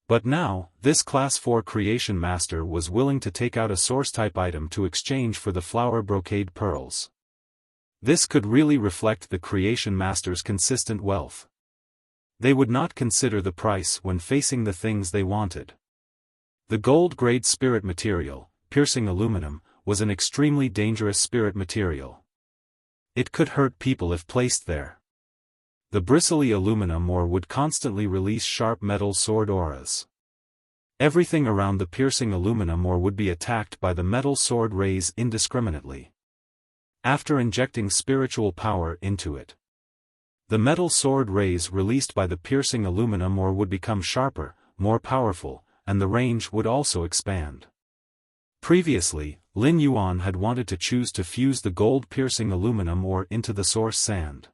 But now, this Class 4 Creation Master was willing to take out a source-type item to exchange for the flower brocade pearls. This could really reflect the Creation Master's consistent wealth. They would not consider the price when facing the things they wanted. The gold-grade spirit material, piercing aluminum, was an extremely dangerous spirit material. It could hurt people if placed there. The bristly aluminum ore would constantly release sharp metal sword auras. Everything around the piercing aluminum ore would be attacked by the metal sword rays indiscriminately. After injecting spiritual power into it, the metal sword rays released by the piercing aluminum ore would become sharper, more powerful, and the range would also expand. Previously, Lin Yuan had wanted to choose to fuse the gold-piercing aluminum ore into the source sand.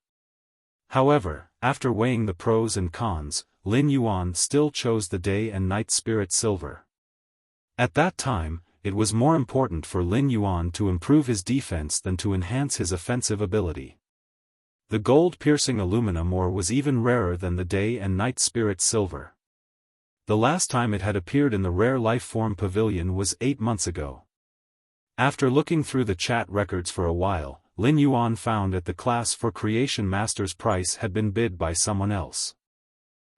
However, after weighing the pros and cons, Lin Yuan still chose the day and night spirit silver. At that time, it was more important for Lin Yuan to improve his defense than to enhance his offensive ability. The gold-piercing aluminum ore was even rarer than the day and night spirit silver. The last time it had appeared in the Rare Life Form Pavilion was 8 months ago. After looking through the chat records for a while, Lin Yuan found that the Class 4 Creation Master's price had been bid by someone else.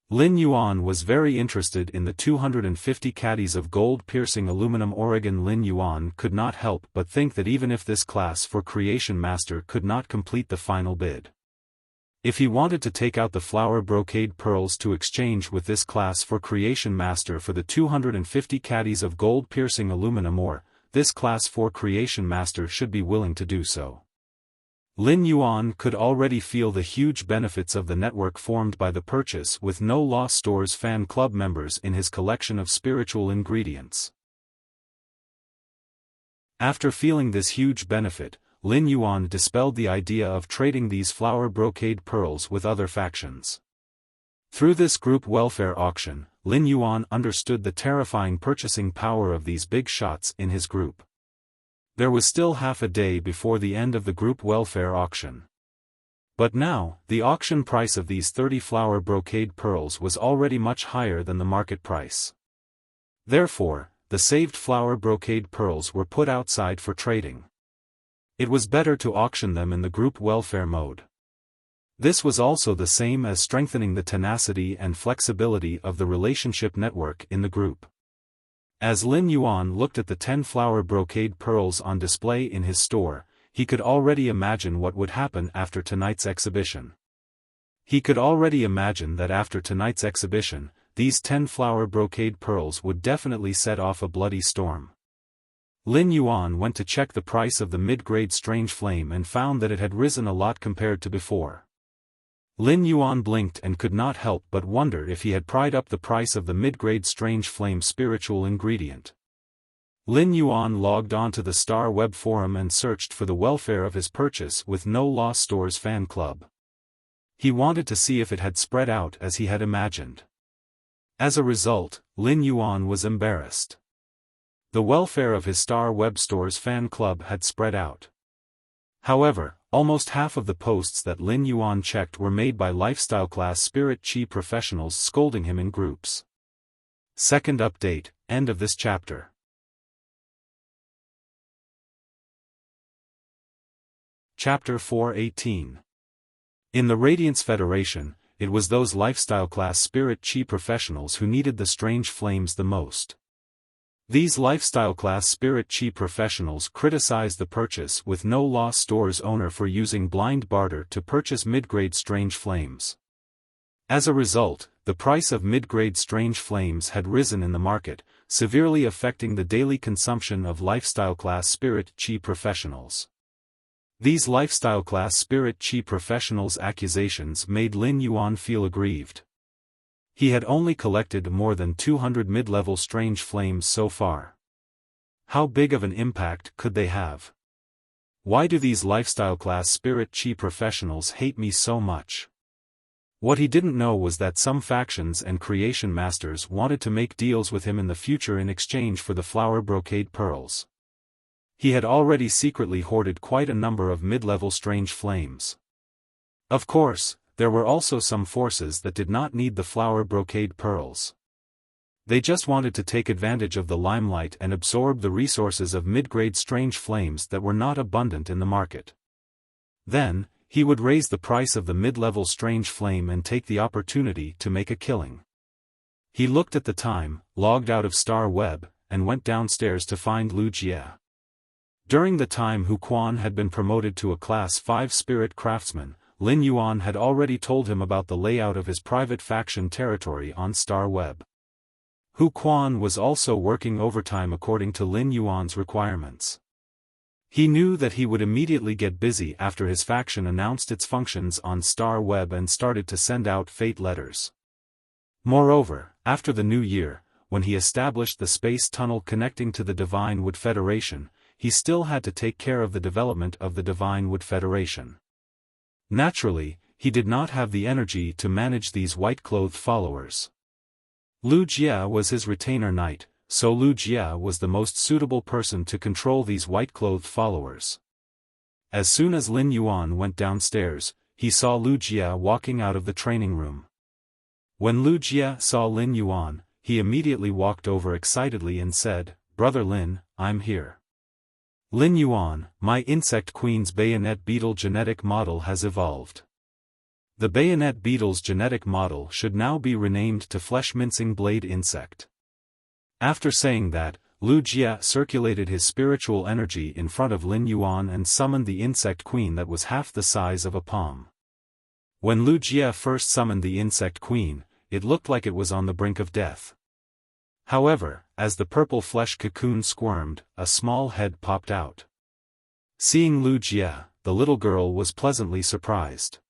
Lin Yuan was very interested in the 250 caddies of gold-piercing aluminum ore. Lin Yuan could not help but think that even if this Class 4 Creation Master could not complete the final bid, if he wanted to take out the flower brocade pearls to exchange with this Class 4 Creation Master for the 250 caddies of gold-piercing aluminum ore, this Class 4 Creation Master should be willing to do so. Lin Yuan could already feel the huge benefits of the network formed by the purchase with No Lost Stores fan club members in his collection of spiritual ingredients. After feeling this huge benefit, Lin Yuan dispelled the idea of trading these flower brocade pearls with other factions. Through this group welfare auction, Lin Yuan understood the terrifying purchasing power of these big shots in his group. There was still half a day before the end of the group welfare auction. But now, the auction price of these 30 flower brocade pearls was already much higher than the market price. Therefore, the saved flower brocade pearls were put outside for trading. It was better to auction them in the group welfare mode. This was also the same as strengthening the tenacity and flexibility of the relationship network in the group. As Lin Yuan looked at the 10 flower brocade pearls on display in his store, he could already imagine what would happen after tonight's exhibition. He could already imagine that after tonight's exhibition, these 10 flower brocade pearls would definitely set off a bloody storm. Lin Yuan went to check the price of the mid-grade strange flame and found that it had risen a lot compared to before. Lin Yuan blinked and could not help but wonder if he had pried up the price of the mid-grade strange flame spiritual ingredient. Lin Yuan logged onto the Star Web forum and searched for the welfare of his purchase with No Loss Stores fan club. He wanted to see if it had spread out as he had imagined. As a result, Lin Yuan was embarrassed. The welfare of his Star Web Stores fan club had spread out. However, almost half of the posts that Lin Yuan checked were made by lifestyle class spirit chi professionals scolding him in groups. Second update, end of this chapter. Chapter 418. In the Radiance Federation, it was those lifestyle class spirit chi professionals who needed the strange flames the most. These lifestyle class spirit chi professionals criticized the purchase with No Loss Stores owner for using blind barter to purchase mid-grade strange flames. As a result, the price of mid-grade strange flames had risen in the market, severely affecting the daily consumption of lifestyle class spirit chi professionals. These lifestyle class spirit chi professionals' accusations made Lin Yuan feel aggrieved. He had only collected more than 200 mid-level strange flames so far. How big of an impact could they have? Why do these lifestyle class spirit chi professionals hate me so much? What he didn't know was that some factions and creation masters wanted to make deals with him in the future in exchange for the flower brocade pearls. He had already secretly hoarded quite a number of mid-level strange flames. Of course, there were also some forces that did not need the flower brocade pearls. They just wanted to take advantage of the limelight and absorb the resources of mid-grade strange flames that were not abundant in the market. Then, he would raise the price of the mid-level strange flame and take the opportunity to make a killing. He looked at the time, logged out of Star Web, and went downstairs to find Wuxia. During the time Hu Quan had been promoted to a Class 5 Spirit Craftsman, Lin Yuan had already told him about the layout of his private faction territory on Star Web. Hu Quan was also working overtime according to Lin Yuan's requirements. He knew that he would immediately get busy after his faction announced its functions on Star Web and started to send out fate letters. Moreover, after the new year, when he established the space tunnel connecting to the Divine Wood Federation, he still had to take care of the development of the Divine Wood Federation. Naturally, he did not have the energy to manage these white-clothed followers. Wuxia was his retainer knight, so Wuxia was the most suitable person to control these white-clothed followers. As soon as Lin Yuan went downstairs, he saw Wuxia walking out of the training room. When Wuxia saw Lin Yuan, he immediately walked over excitedly and said, "Brother Lin, I'm here." Lin Yuan, my insect queen's bayonet beetle genetic model has evolved. The bayonet beetle's genetic model should now be renamed to flesh-mincing blade insect. After saying that, Wuxia circulated his spiritual energy in front of Lin Yuan and summoned the insect queen that was half the size of a palm. When Wuxia first summoned the insect queen, it looked like it was on the brink of death. However, as the purple flesh cocoon squirmed, a small head popped out. Seeing Wuxia, the little girl was pleasantly surprised.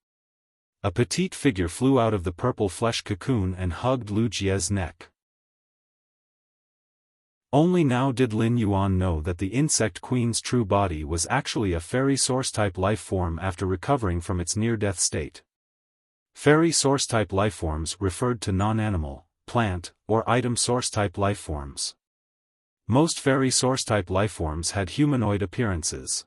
A petite figure flew out of the purple flesh cocoon and hugged Wuxia's neck. Only now did Lin Yuan know that the insect queen's true body was actually a fairy source-type life form after recovering from its near-death state. Fairy source-type lifeforms referred to non-animal, plant, or item source-type lifeforms. Most fairy source-type lifeforms had humanoid appearances.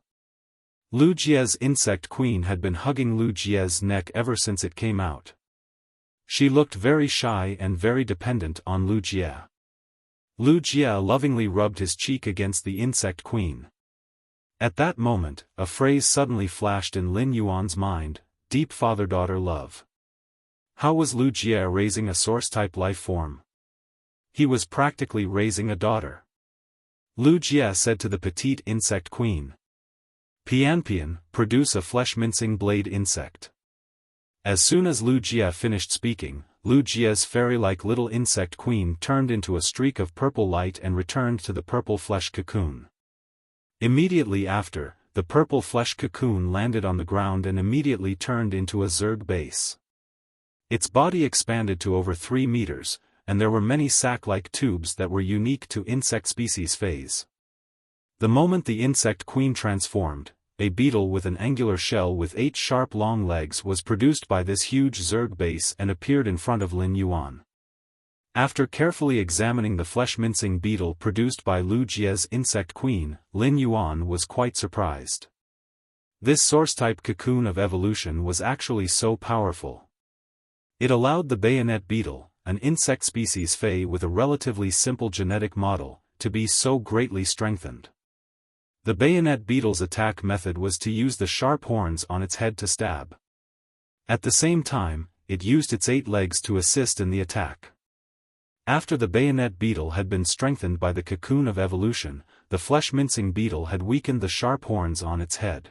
Wuxia's insect queen had been hugging Wuxia's neck ever since it came out. She looked very shy and very dependent on Wuxia. Wuxia lovingly rubbed his cheek against the insect queen. At that moment, a phrase suddenly flashed in Lin Yuan's mind: deep father-daughter love. How was Wuxia raising a source-type life form? He was practically raising a daughter. Wuxia said to the petite insect queen. Pianpian, produce a flesh-mincing blade insect. As soon as Lu Jia finished speaking, Lu Jia's fairy-like little insect queen turned into a streak of purple light and returned to the purple flesh cocoon. Immediately after, the purple flesh cocoon landed on the ground and immediately turned into a zerg base. Its body expanded to over 3 meters, and there were many sac-like tubes that were unique to insect species phase. The moment the insect queen transformed, a beetle with an angular shell with 8 sharp long legs was produced by this huge zerg base and appeared in front of Lin Yuan. After carefully examining the flesh-mincing beetle produced by Lu Jia's insect queen, Lin Yuan was quite surprised. This source-type cocoon of evolution was actually so powerful. It allowed the bayonet beetle, an insect species Fey with a relatively simple genetic model, to be so greatly strengthened. The bayonet beetle's attack method was to use the sharp horns on its head to stab. At the same time, it used its 8 legs to assist in the attack. After the bayonet beetle had been strengthened by the cocoon of evolution, the flesh-mincing beetle had weakened the sharp horns on its head.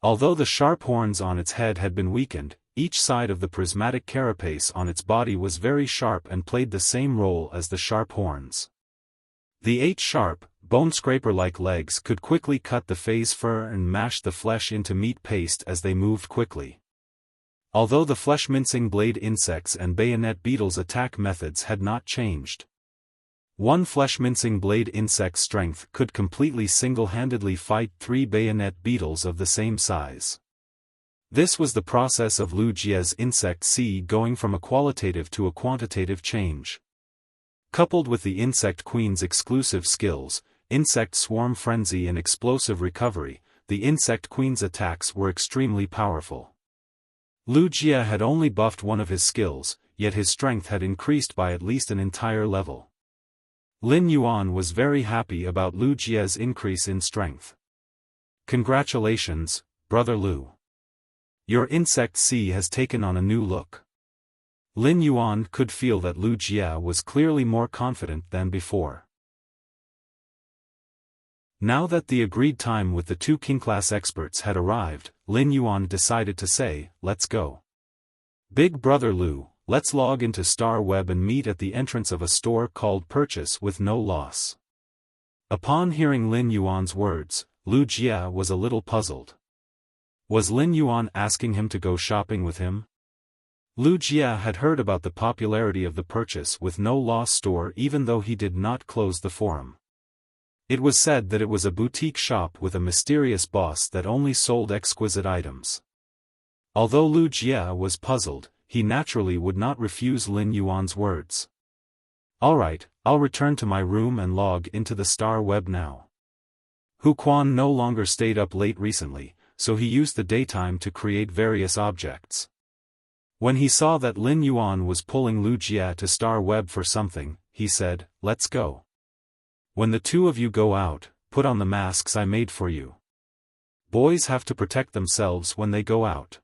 Although the sharp horns on its head had been weakened, each side of the prismatic carapace on its body was very sharp and played the same role as the sharp horns. The 8 sharp, bone-scraper-like legs could quickly cut the Fey's fur and mash the flesh into meat paste as they moved quickly. Although the flesh-mincing blade insects and bayonet beetles' attack methods had not changed. One flesh-mincing blade insect's strength could completely single-handedly fight 3 bayonet beetles of the same size. This was the process of Lu Jia's insect seed going from a qualitative to a quantitative change. Coupled with the insect queen's exclusive skills, insect swarm frenzy and explosive recovery, the insect queen's attacks were extremely powerful. Lu Jia had only buffed one of his skills, yet his strength had increased by at least an entire level. Lin Yuan was very happy about Lu Jia's increase in strength. Congratulations, Brother Lu. Your insect sea has taken on a new look. Lin Yuan could feel that Lu Jia was clearly more confident than before. Now that the agreed time with the 2 king-class experts had arrived, Lin Yuan decided to say, "Let's go. Big Brother Lu, let's log into Star Web and meet at the entrance of a store called Purchase with No Loss." Upon hearing Lin Yuan's words, Lu Jia was a little puzzled. Was Lin Yuan asking him to go shopping with him? Lu Jia had heard about the popularity of the Purchase with No Loss store even though he did not close the forum. It was said that it was a boutique shop with a mysterious boss that only sold exquisite items. Although Lu Jia was puzzled, he naturally would not refuse Lin Yuan's words. "Alright, I'll return to my room and log into the Star Web now." Hu Quan no longer stayed up late recently, so he used the daytime to create various objects. When he saw that Lin Yuan was pulling Lu Jia to Star Web for something, he said, "Let's go. When the 2 of you go out, put on the masks I made for you. Boys have to protect themselves when they go out."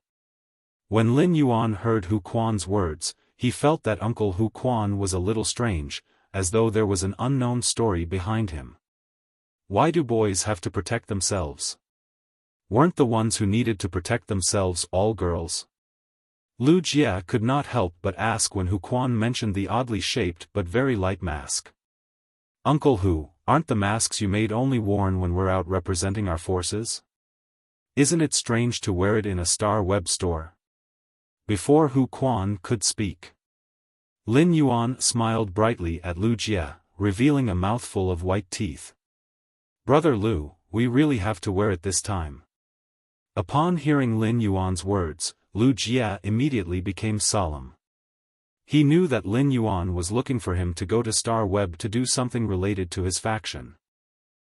When Lin Yuan heard Hu Quan's words, he felt that Uncle Hu Quan was a little strange, as though there was an unknown story behind him. Why do boys have to protect themselves? Weren't the ones who needed to protect themselves all girls? Lu Jia could not help but ask when Hu Quan mentioned the oddly shaped but very light mask. "Uncle Hu, aren't the masks you made only worn when we're out representing our forces? Isn't it strange to wear it in a Star Web store?" Before Hu Quan could speak, Lin Yuan smiled brightly at Lu Jia, revealing a mouthful of white teeth. "Brother Lu, we really have to wear it this time." Upon hearing Lin Yuan's words, Lu Jia immediately became solemn. He knew that Lin Yuan was looking for him to go to Star Web to do something related to his faction.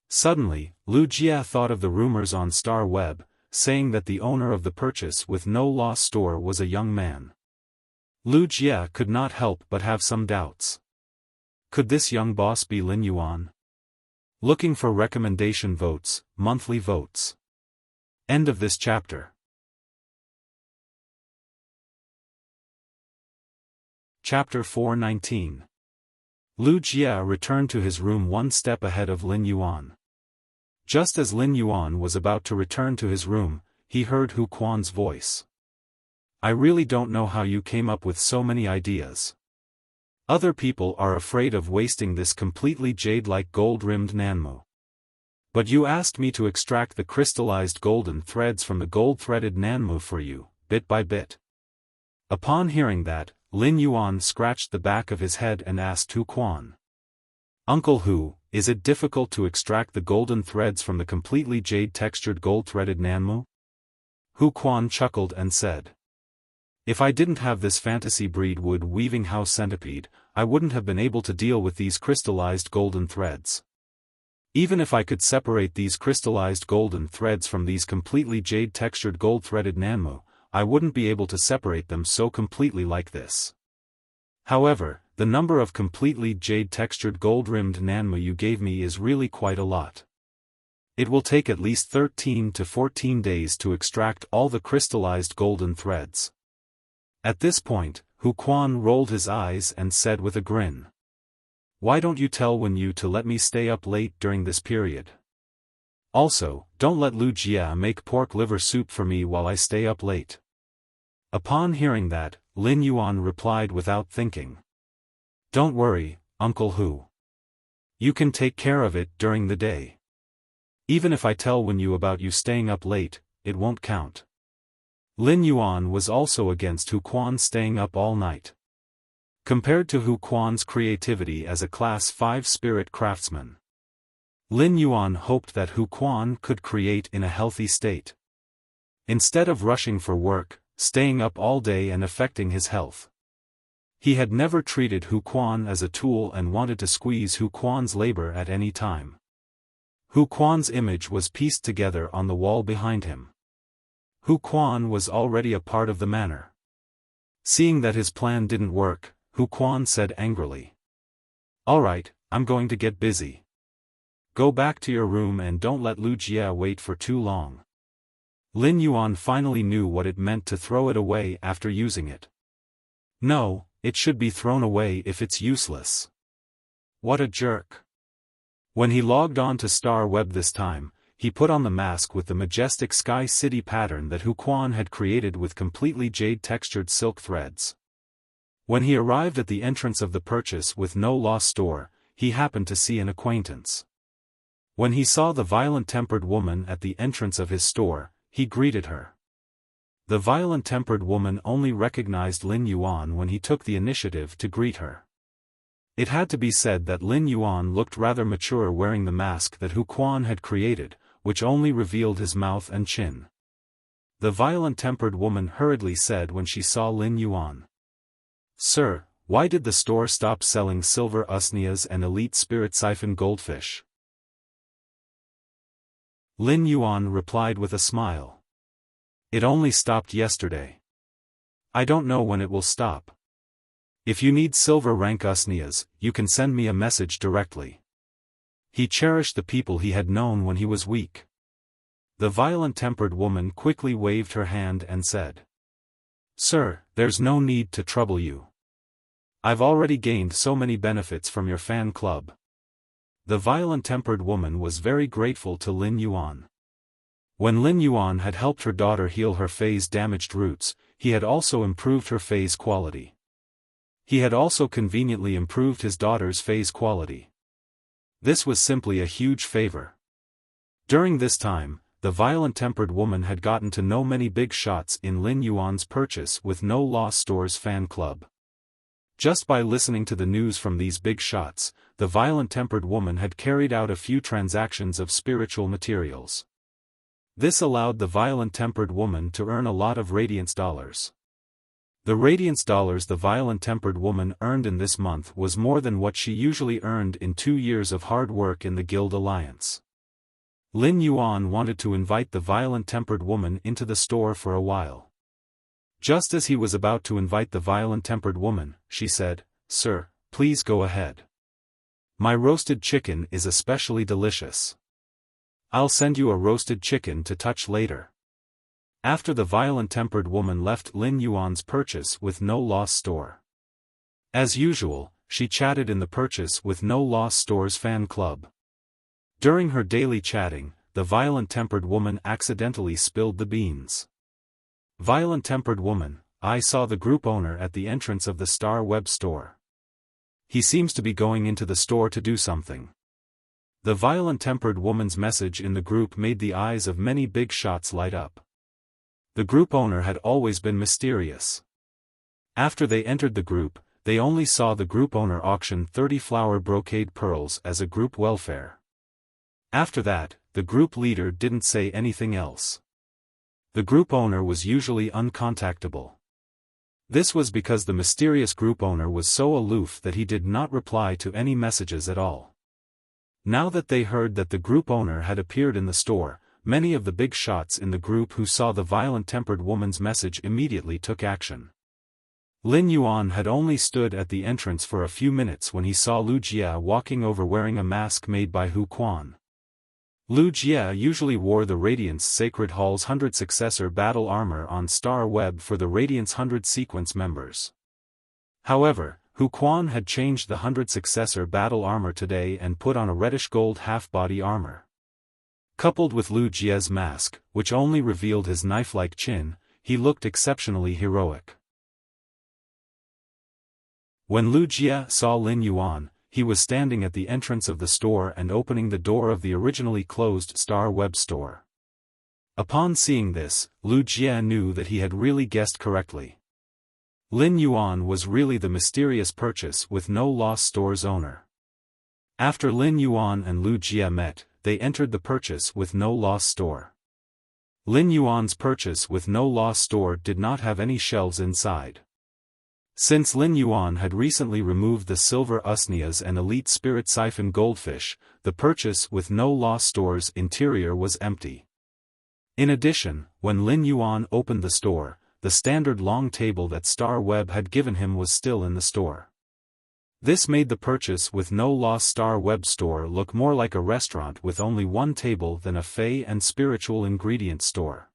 Suddenly, Lu Jia thought of the rumors on Star Web, saying that the owner of the Purchase with No Loss store was a young man. Lu Jia could not help but have some doubts. Could this young boss be Lin Yuan? Looking for recommendation votes, monthly votes. End of this chapter. Chapter 419. Lu Jia returned to his room one step ahead of Lin Yuan. Just as Lin Yuan was about to return to his room, he heard Hu Quan's voice. I really don't know how you came up with so many ideas. Other people are afraid of wasting this completely jade-like gold-rimmed Nanmu. But you asked me to extract the crystallized golden threads from the gold-threaded Nanmu for you, bit by bit. Upon hearing that, Lin Yuan scratched the back of his head and asked Hu Quan. Uncle Hu, is it difficult to extract the golden threads from the completely jade-textured gold-threaded Nanmu? Hu Quan chuckled and said. If I didn't have this fantasy breed wood-weaving house centipede, I wouldn't have been able to deal with these crystallized golden threads. Even if I could separate these crystallized golden threads from these completely jade-textured gold-threaded Nanmu, I wouldn't be able to separate them so completely like this. However, the number of completely jade-textured gold-rimmed Nanmu you gave me is really quite a lot. It will take at least 13 to 14 days to extract all the crystallized golden threads. At this point, Hu Quan rolled his eyes and said with a grin. Why don't you tell Wen Yu to let me stay up late during this period? Also, don't let Lu Jia make pork liver soup for me while I stay up late. Upon hearing that, Lin Yuan replied without thinking. Don't worry, Uncle Hu. You can take care of it during the day. Even if I tell Wen Yu about you staying up late, it won't count. Lin Yuan was also against Hu Quan staying up all night. Compared to Hu Quan's creativity as a Class 5 spirit craftsman, Lin Yuan hoped that Hu Quan could create in a healthy state. Instead of rushing for work, staying up all day and affecting his health. He had never treated Hu Quan as a tool and wanted to squeeze Hu Quan's labor at any time. Hu Quan's image was pieced together on the wall behind him. Hu Quan was already a part of the manor. Seeing that his plan didn't work, Hu Quan said angrily. Alright, I'm going to get busy. Go back to your room and don't let Lu Jia wait for too long. Lin Yuan finally knew what it meant to throw it away after using it. No, it should be thrown away if it's useless. What a jerk. When he logged on to Star Web this time, he put on the mask with the majestic Sky City pattern that Hu Quan had created with completely jade-textured silk threads. When he arrived at the entrance of the Purchase with No Loss store, he happened to see an acquaintance. When he saw the violent-tempered woman at the entrance of his store, he greeted her. The violent-tempered woman only recognized Lin Yuan when he took the initiative to greet her. It had to be said that Lin Yuan looked rather mature wearing the mask that Hu Quan had created, which only revealed his mouth and chin. The violent-tempered woman hurriedly said when she saw Lin Yuan. Sir, why did the store stop selling silver usnias and elite spirit siphon goldfish? Lin Yuan replied with a smile. It only stopped yesterday. I don't know when it will stop. If you need silver rank usnias, you can send me a message directly. He cherished the people he had known when he was weak. The violent-tempered woman quickly waved her hand and said. Sir, there's no need to trouble you. I've already gained so many benefits from your fan club. The violent-tempered woman was very grateful to Lin Yuan. When Lin Yuan had helped her daughter heal her phase-damaged roots, he had also improved her phase quality. He had also conveniently improved his daughter's phase quality. This was simply a huge favor. During this time, the violent-tempered woman had gotten to know many big shots in Lin Yuan's Purchase with No Loss store's fan club. Just by listening to the news from these big shots, the violent-tempered woman had carried out a few transactions of spiritual materials. This allowed the violent-tempered woman to earn a lot of radiance dollars. The radiance dollars the violent-tempered woman earned in this month was more than what she usually earned in 2 years of hard work in the Guild Alliance. Lin Yuan wanted to invite the violent-tempered woman into the store for a while. Just as he was about to invite the violent-tempered woman, she said, Sir, please go ahead. My roasted chicken is especially delicious. I'll send you a roasted chicken to touch later. After the violent-tempered woman left Lin Yuan's Purchase with No Loss store. As usual, she chatted in the Purchase with No Loss store's fan club. During her daily chatting, the violent-tempered woman accidentally spilled the beans. Violent-tempered woman, I saw the group owner at the entrance of the Star Web store. He seems to be going into the store to do something. The violent-tempered woman's message in the group made the eyes of many big shots light up. The group owner had always been mysterious. After they entered the group, they only saw the group owner auction 30 flower brocade pearls as a group welfare. After that, the group leader didn't say anything else. The group owner was usually uncontactable. This was because the mysterious group owner was so aloof that he did not reply to any messages at all. Now that they heard that the group owner had appeared in the store, many of the big shots in the group who saw the violent-tempered woman's message immediately took action. Lin Yuan had only stood at the entrance for a few minutes when he saw Lu Jia walking over wearing a mask made by Hu Quan. Lu Jia usually wore the Radiance Sacred Hall's 100 successor battle armor on Star Web for the Radiance 100 sequence members. However, Hu Quan had changed the 100 successor battle armor today and put on a reddish-gold half-body armor. Coupled with Lu Jia's mask, which only revealed his knife-like chin, he looked exceptionally heroic. When Lu Jia saw Lin Yuan, he was standing at the entrance of the store and opening the door of the originally closed Star Web store. Upon seeing this, Lu Jia knew that he had really guessed correctly. Lin Yuan was really the mysterious purchase with no loss store's owner. After Lin Yuan and Lu Jia met, they entered the purchase with no loss store. Lin Yuan's purchase with no loss store did not have any shelves inside. Since Lin Yuan had recently removed the silver usnias and elite spirit siphon goldfish, the purchase with no loss store's interior was empty. In addition, when Lin Yuan opened the store, the standard long table that Star Web had given him was still in the store. This made the purchase with no loss Star Web store look more like a restaurant with only one table than a fey and spiritual ingredient store.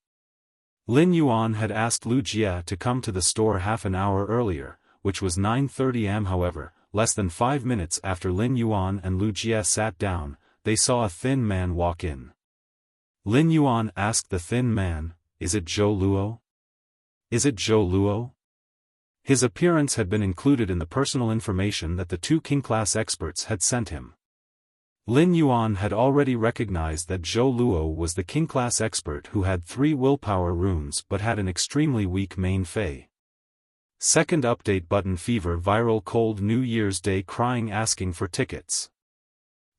Lin Yuan had asked Lu Jia to come to the store half an hour earlier, which was 9:30 am. However, less than 5 minutes after Lin Yuan and Lu Jia sat down, they saw a thin man walk in. Lin Yuan asked the thin man, "Is it Zhou Luo? Is it Zhou Luo?" His appearance had been included in the personal information that the two King-class experts had sent him. Lin Yuan had already recognized that Zhou Luo was the King-class expert who had 3 willpower runes but had an extremely weak main fey. Second update button fever viral cold New Year's Day crying asking for tickets.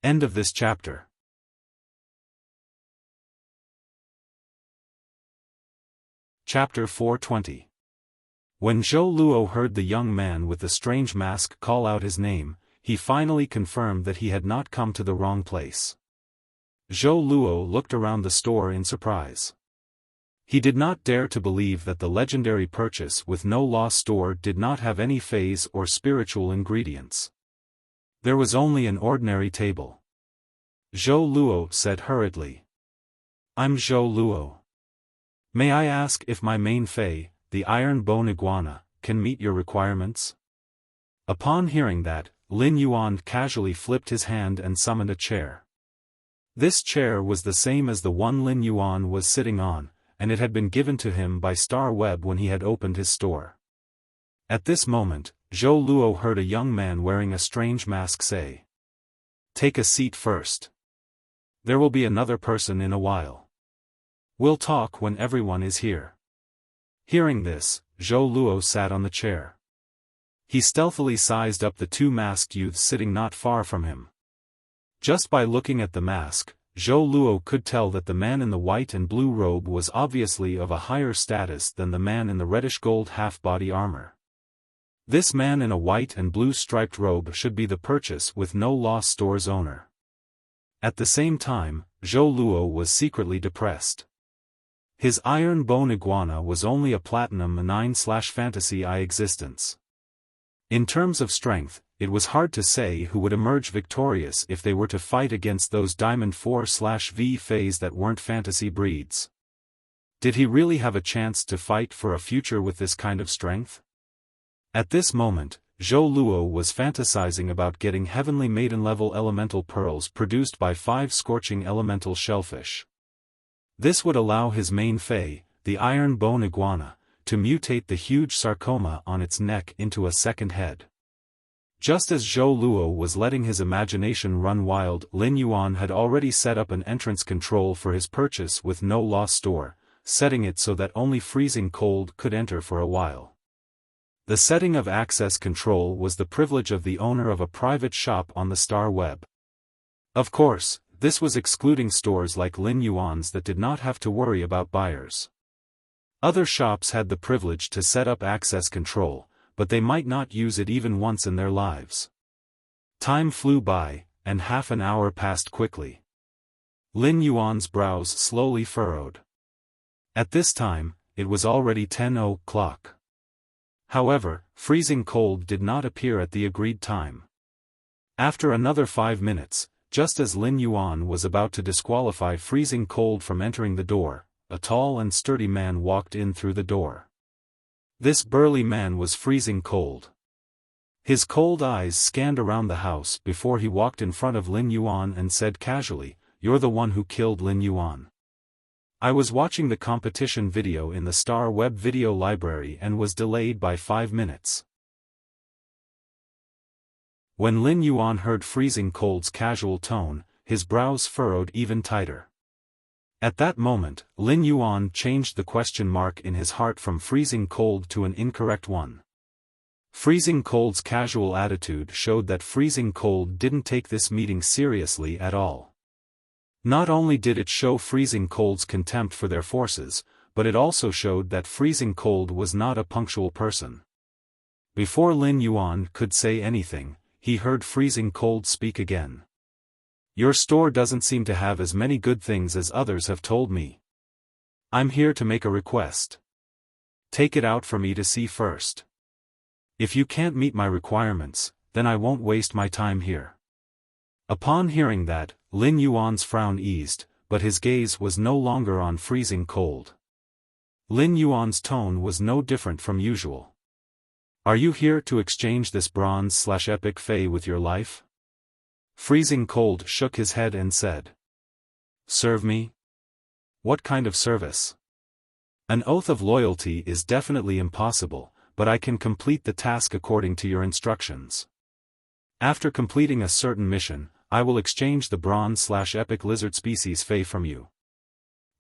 End of this chapter. Chapter 420. When Zhou Luo heard the young man with the strange mask call out his name, he finally confirmed that he had not come to the wrong place. Zhou Luo looked around the store in surprise. He did not dare to believe that the legendary purchase with no loss store did not have any phase or spiritual ingredients. There was only an ordinary table. Zhou Luo said hurriedly, "I'm Zhou Luo. May I ask if my main fey, the Iron Bone Iguana, can meet your requirements?" Upon hearing that, Lin Yuan casually flipped his hand and summoned a chair. This chair was the same as the one Lin Yuan was sitting on, and it had been given to him by Star Web when he had opened his store. At this moment, Zhou Luo heard a young man wearing a strange mask say, "Take a seat first. There will be another person in a while. We'll talk when everyone is here." Hearing this, Zhou Luo sat on the chair. He stealthily sized up the 2 masked youths sitting not far from him. Just by looking at the mask, Zhou Luo could tell that the man in the white and blue robe was obviously of a higher status than the man in the reddish-gold half-body armor. This man in a white and blue striped robe should be the purchase with no loss store's owner. At the same time, Zhou Luo was secretly depressed. His Iron Bone Iguana was only a Platinum 9/Fantasy I existence. In terms of strength, it was hard to say who would emerge victorious if they were to fight against those Diamond 4/V fays that weren't fantasy breeds. Did he really have a chance to fight for a future with this kind of strength? At this moment, Zhou Luo was fantasizing about getting heavenly maiden-level elemental pearls produced by 5 scorching elemental shellfish. This would allow his main Fei, the iron bone iguana, to mutate the huge sarcoma on its neck into a second head. Just as Zhou Luo was letting his imagination run wild, Lin Yuan had already set up an entrance control for his purchase with no-loss store, setting it so that only freezing cold could enter for a while. The setting of access control was the privilege of the owner of a private shop on the Star Web. Of course, this was excluding stores like Lin Yuan's that did not have to worry about buyers. Other shops had the privilege to set up access control, but they might not use it even once in their lives. Time flew by, and half an hour passed quickly. Lin Yuan's brows slowly furrowed. At this time, it was already 10 o'clock. However, freezing cold did not appear at the agreed time. After another 5 minutes, just as Lin Yuan was about to disqualify freezing cold from entering the door, a tall and sturdy man walked in through the door. This burly man was freezing cold. His cold eyes scanned around the house before he walked in front of Lin Yuan and said casually, "You're the one who killed Lin Yuan. I was watching the competition video in the Star Web video library and was delayed by 5 minutes." When Lin Yuan heard freezing cold's casual tone, his brows furrowed even tighter. At that moment, Lin Yuan changed the question mark in his heart from freezing cold to an incorrect one. Freezing cold's casual attitude showed that freezing cold didn't take this meeting seriously at all. Not only did it show freezing cold's contempt for their forces, but it also showed that freezing cold was not a punctual person. Before Lin Yuan could say anything, he heard freezing cold speak again. "Your store doesn't seem to have as many good things as others have told me. I'm here to make a request. Take it out for me to see first. If you can't meet my requirements, then I won't waste my time here." Upon hearing that, Lin Yuan's frown eased, but his gaze was no longer on freezing cold. Lin Yuan's tone was no different from usual. "Are you here to exchange this bronze/epic Fei with your life?" Freezing cold shook his head and said. "Serve me? What kind of service? An oath of loyalty is definitely impossible, but I can complete the task according to your instructions. After completing a certain mission, I will exchange the bronze/epic lizard species Fei from you.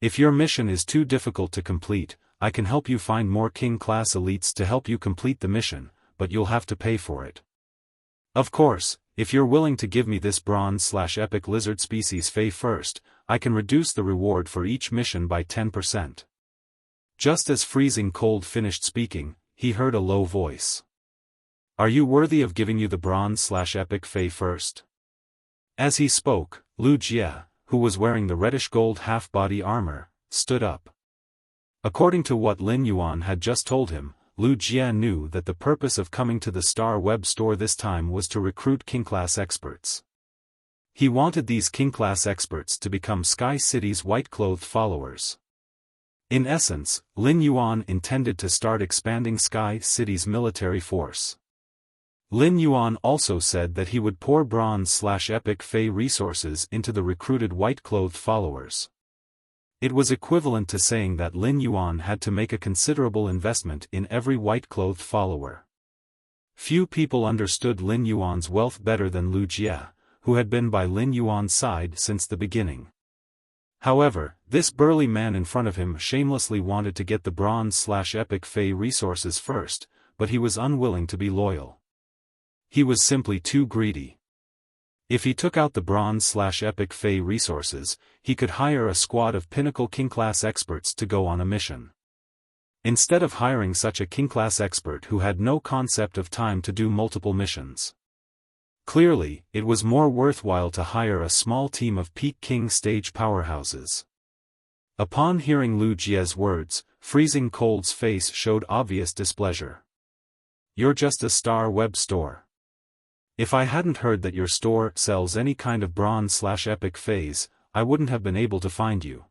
If your mission is too difficult to complete, I can help you find more king-class elites to help you complete the mission, but you'll have to pay for it. Of course, if you're willing to give me this bronze/epic lizard species Fei first, I can reduce the reward for each mission by 10%. Just as freezing cold finished speaking, he heard a low voice. "Are you worthy of giving you the bronze/epic Fei first?" As he spoke, Wuxia, who was wearing the reddish-gold half-body armor, stood up. According to what Lin Yuan had just told him, Wuxia knew that the purpose of coming to the Star Web store this time was to recruit king-class experts. He wanted these king-class experts to become Sky City's white-clothed followers. In essence, Lin Yuan intended to start expanding Sky City's military force. Lin Yuan also said that he would pour bronze/epic Fei resources into the recruited white-clothed followers. It was equivalent to saying that Lin Yuan had to make a considerable investment in every white-clothed follower. Few people understood Lin Yuan's wealth better than Wuxia, who had been by Lin Yuan's side since the beginning. However, this burly man in front of him shamelessly wanted to get the bronze/epic Fei resources first, but he was unwilling to be loyal. He was simply too greedy. If he took out the bronze/epic Fei resources, he could hire a squad of pinnacle king-class experts to go on a mission. Instead of hiring such a king-class expert who had no concept of time to do multiple missions. Clearly, it was more worthwhile to hire a small team of peak king stage powerhouses. Upon hearing Wuxia's words, freezing cold's face showed obvious displeasure. "You're just a Star Web store. If I hadn't heard that your store sells any kind of bronze/epic Feis, I wouldn't have been able to find you.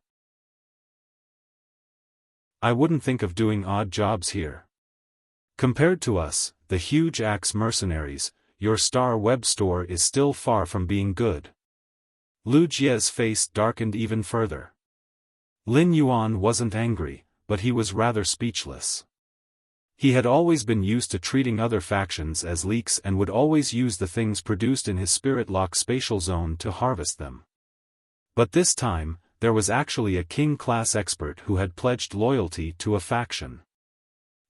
I wouldn't think of doing odd jobs here. Compared to us, the huge axe mercenaries, your Star Web store is still far from being good." Wuxia's face darkened even further. Lin Yuan wasn't angry, but he was rather speechless. He had always been used to treating other factions as leaks and would always use the things produced in his spirit-lock spatial zone to harvest them. But this time, there was actually a king-class expert who had pledged loyalty to a faction.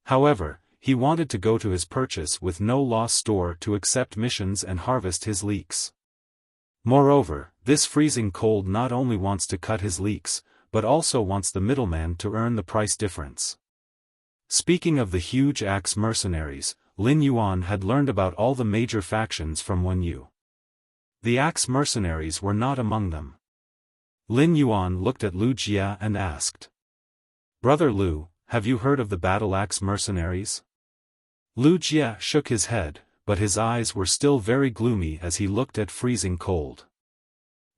However, he wanted to go to his purchase with no loss store to accept missions and harvest his leaks. Moreover, this freezing cold not only wants to cut his leaks, but also wants the middleman to earn the price difference. Speaking of the huge axe mercenaries, Lin Yuan had learned about all the major factions from Wen Yu. The axe mercenaries were not among them. Lin Yuan looked at Lu Jia and asked, "Brother Lu, have you heard of the battle axe mercenaries?" Lu Jia shook his head, but his eyes were still very gloomy as he looked at freezing cold.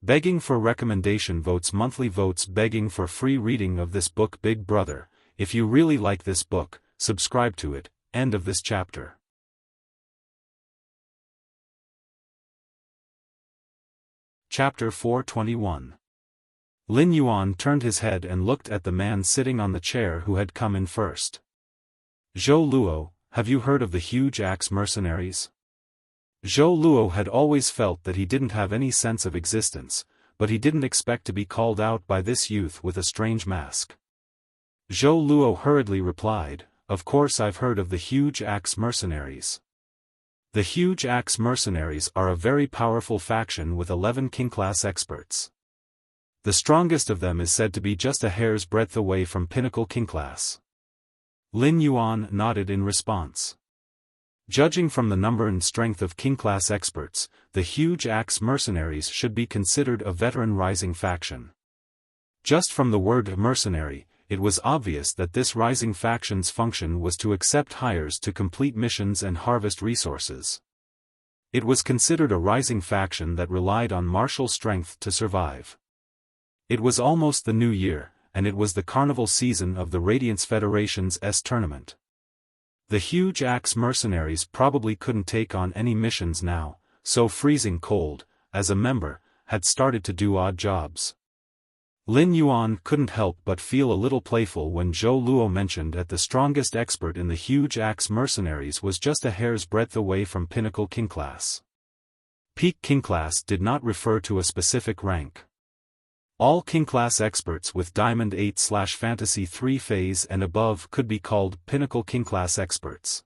Begging for recommendation votes, monthly votes, begging for free reading of this book. Big brother, if you really like this book, subscribe to it. End of this chapter. Chapter 421. Lin Yuan turned his head and looked at the man sitting on the chair who had come in first. "Zhou Luo, have you heard of the huge axe mercenaries?" Zhou Luo had always felt that he didn't have any sense of existence, but he didn't expect to be called out by this youth with a strange mask. Zhou Luo hurriedly replied, "Of course I've heard of the huge axe mercenaries. The huge axe mercenaries are a very powerful faction with 11 king-class experts. The strongest of them is said to be just a hair's breadth away from pinnacle king-class." Lin Yuan nodded in response. Judging from the number and strength of king-class experts, the huge axe mercenaries should be considered a veteran rising faction. Just from the word mercenary, it was obvious that this rising faction's function was to accept hires to complete missions and harvest resources. It was considered a rising faction that relied on martial strength to survive. It was almost the new year, and it was the carnival season of the Radiance Federation's tournament. The huge axe mercenaries probably couldn't take on any missions now, so freezing cold, as a member, had started to do odd jobs. Lin Yuan couldn't help but feel a little playful when Zhou Luo mentioned that the strongest expert in the huge axe mercenaries was just a hair's breadth away from pinnacle king class. Peak king class did not refer to a specific rank. All king class experts with Diamond 8/Fantasy 3 phase and above could be called pinnacle king class experts.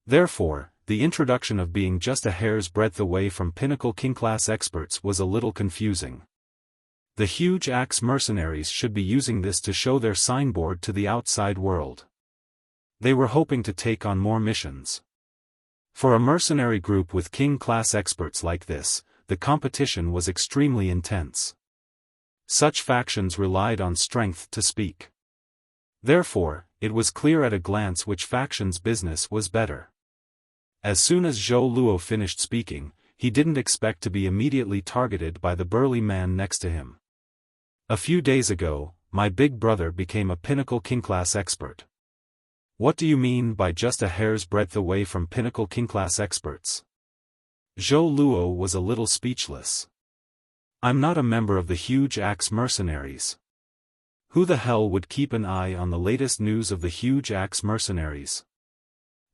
Therefore, the introduction of being just a hair's breadth away from pinnacle king class experts was a little confusing. The huge axe mercenaries should be using this to show their signboard to the outside world. They were hoping to take on more missions. For a mercenary group with king-class experts like this, the competition was extremely intense. Such factions relied on strength to speak. Therefore, it was clear at a glance which faction's business was better. As soon as Zhou Luo finished speaking, he didn't expect to be immediately targeted by the burly man next to him. "A few days ago, my big brother became a pinnacle king-class expert." "What do you mean by just a hair's breadth away from pinnacle king-class experts?" Zhou Luo was a little speechless. "I'm not a member of the huge axe mercenaries." Who the hell would keep an eye on the latest news of the huge axe mercenaries?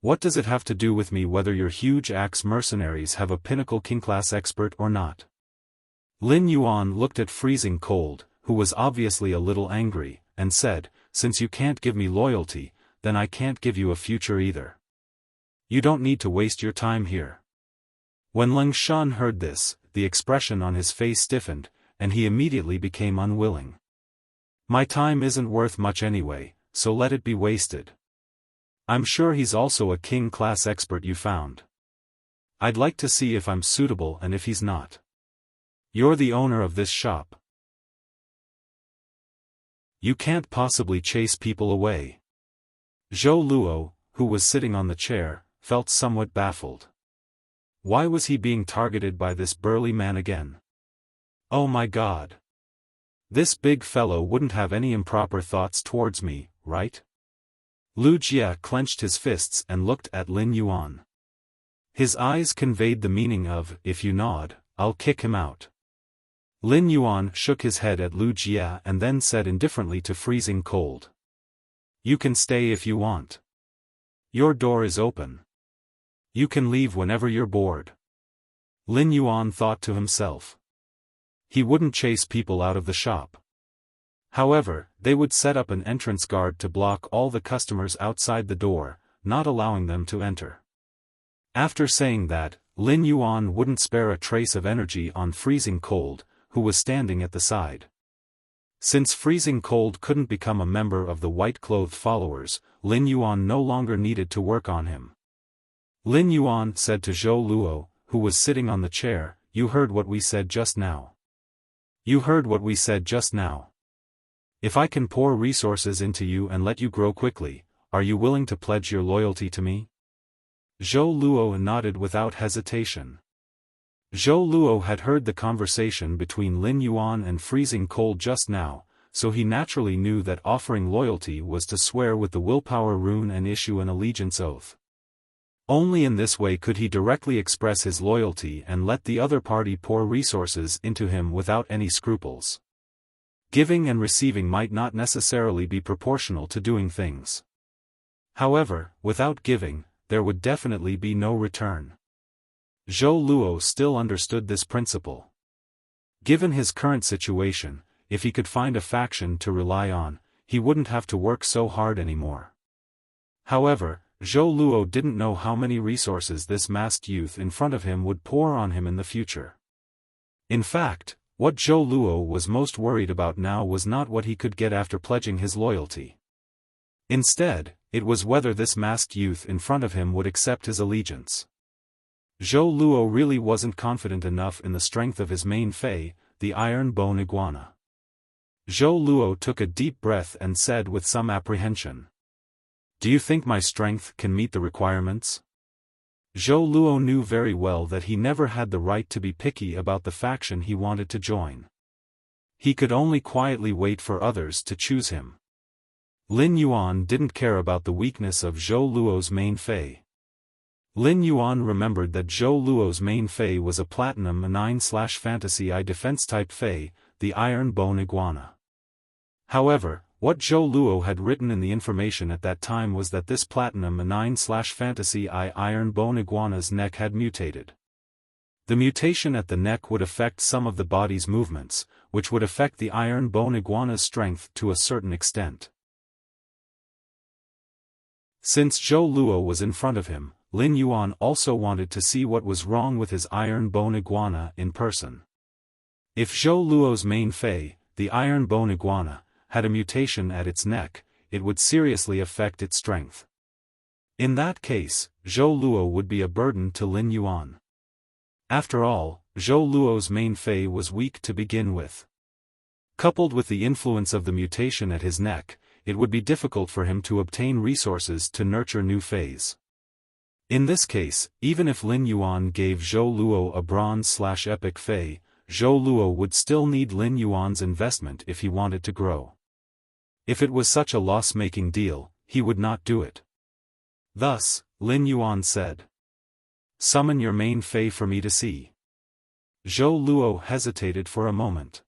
What does it have to do with me whether your huge axe mercenaries have a pinnacle king-class expert or not? Lin Yuan looked at freezing cold, who was obviously a little angry, and said, "Since you can't give me loyalty, then I can't give you a future either. You don't need to waste your time here." When Leng Shan heard this, the expression on his face stiffened, and he immediately became unwilling. "My time isn't worth much anyway, so let it be wasted. I'm sure he's also a king-class expert you found. I'd like to see if I'm suitable and if he's not. You're the owner of this shop. You can't possibly chase people away." Zhou Luo, who was sitting on the chair, felt somewhat baffled. Why was he being targeted by this burly man again? Oh my god. This big fellow wouldn't have any improper thoughts towards me, right? Lu Jia clenched his fists and looked at Lin Yuan. His eyes conveyed the meaning of, "If you nod, I'll kick him out." Lin Yuan shook his head at Lu Jia and then said indifferently to Freezing Cold. You can stay if you want. Your door is open. You can leave whenever you're bored. Lin Yuan thought to himself. He wouldn't chase people out of the shop. However, they would set up an entrance guard to block all the customers outside the door, not allowing them to enter. After saying that, Lin Yuan wouldn't spare a trace of energy on Freezing Cold, who was standing at the side. Since Freezing Cold couldn't become a member of the white-clothed followers, Lin Yuan no longer needed to work on him. Lin Yuan said to Zhou Luo, who was sitting on the chair, "You heard what we said just now. You heard what we said just now. If I can pour resources into you and let you grow quickly, are you willing to pledge your loyalty to me?" Zhou Luo nodded without hesitation. Zhou Luo had heard the conversation between Lin Yuan and Freezing Cold just now, so he naturally knew that offering loyalty was to swear with the willpower rune and issue an allegiance oath. Only in this way could he directly express his loyalty and let the other party pour resources into him without any scruples. Giving and receiving might not necessarily be proportional to doing things. However, without giving, there would definitely be no return. Zhou Luo still understood this principle. Given his current situation, if he could find a faction to rely on, he wouldn't have to work so hard anymore. However, Zhou Luo didn't know how many resources this masked youth in front of him would pour on him in the future. In fact, what Zhou Luo was most worried about now was not what he could get after pledging his loyalty. Instead, it was whether this masked youth in front of him would accept his allegiance. Zhou Luo really wasn't confident enough in the strength of his main fei, the Iron Bone Iguana. Zhou Luo took a deep breath and said with some apprehension. "Do you think my strength can meet the requirements?" Zhou Luo knew very well that he never had the right to be picky about the faction he wanted to join. He could only quietly wait for others to choose him. Lin Yuan didn't care about the weakness of Zhou Luo's main fei. Lin Yuan remembered that Zhou Luo's main fei was a Platinum 9/Fantasy I defense-type fei, the Iron Bone Iguana. However, what Zhou Luo had written in the information at that time was that this Platinum 9/Fantasy I Iron Bone Iguana's neck had mutated. The mutation at the neck would affect some of the body's movements, which would affect the Iron Bone Iguana's strength to a certain extent. Since Zhou Luo was in front of him, Lin Yuan also wanted to see what was wrong with his Iron Bone Iguana in person. If Zhou Luo's main fei, the Iron Bone Iguana, had a mutation at its neck, it would seriously affect its strength. In that case, Zhou Luo would be a burden to Lin Yuan. After all, Zhou Luo's main fei was weak to begin with. Coupled with the influence of the mutation at his neck, it would be difficult for him to obtain resources to nurture new feis. In this case, even if Lin Yuan gave Zhou Luo a bronze/epic fei, Zhou Luo would still need Lin Yuan's investment if he wanted to grow. If it was such a loss-making deal, he would not do it. Thus, Lin Yuan said, "Summon your main fei for me to see." Zhou Luo hesitated for a moment.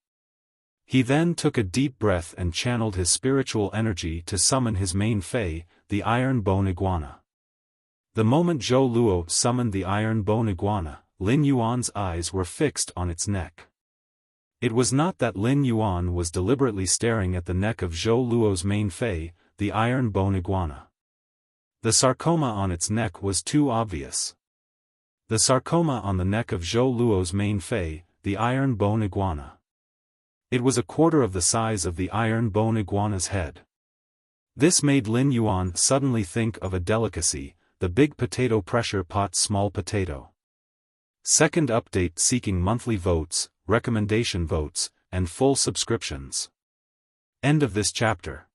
He then took a deep breath and channeled his spiritual energy to summon his main fei, the Iron Bone Iguana. The moment Zhou Luo summoned the Iron Bone Iguana, Lin Yuan's eyes were fixed on its neck. It was not that Lin Yuan was deliberately staring at the neck of Zhou Luo's main fei, the Iron Bone Iguana. The sarcoma on its neck was too obvious. The sarcoma on the neck of Zhou Luo's main fei, the Iron Bone Iguana. It was a quarter of the size of the Iron Bone Iguana's head. This made Lin Yuan suddenly think of a delicacy, the big potato pressure pot small potato. Second update seeking monthly votes, recommendation votes, and full subscriptions. End of this chapter.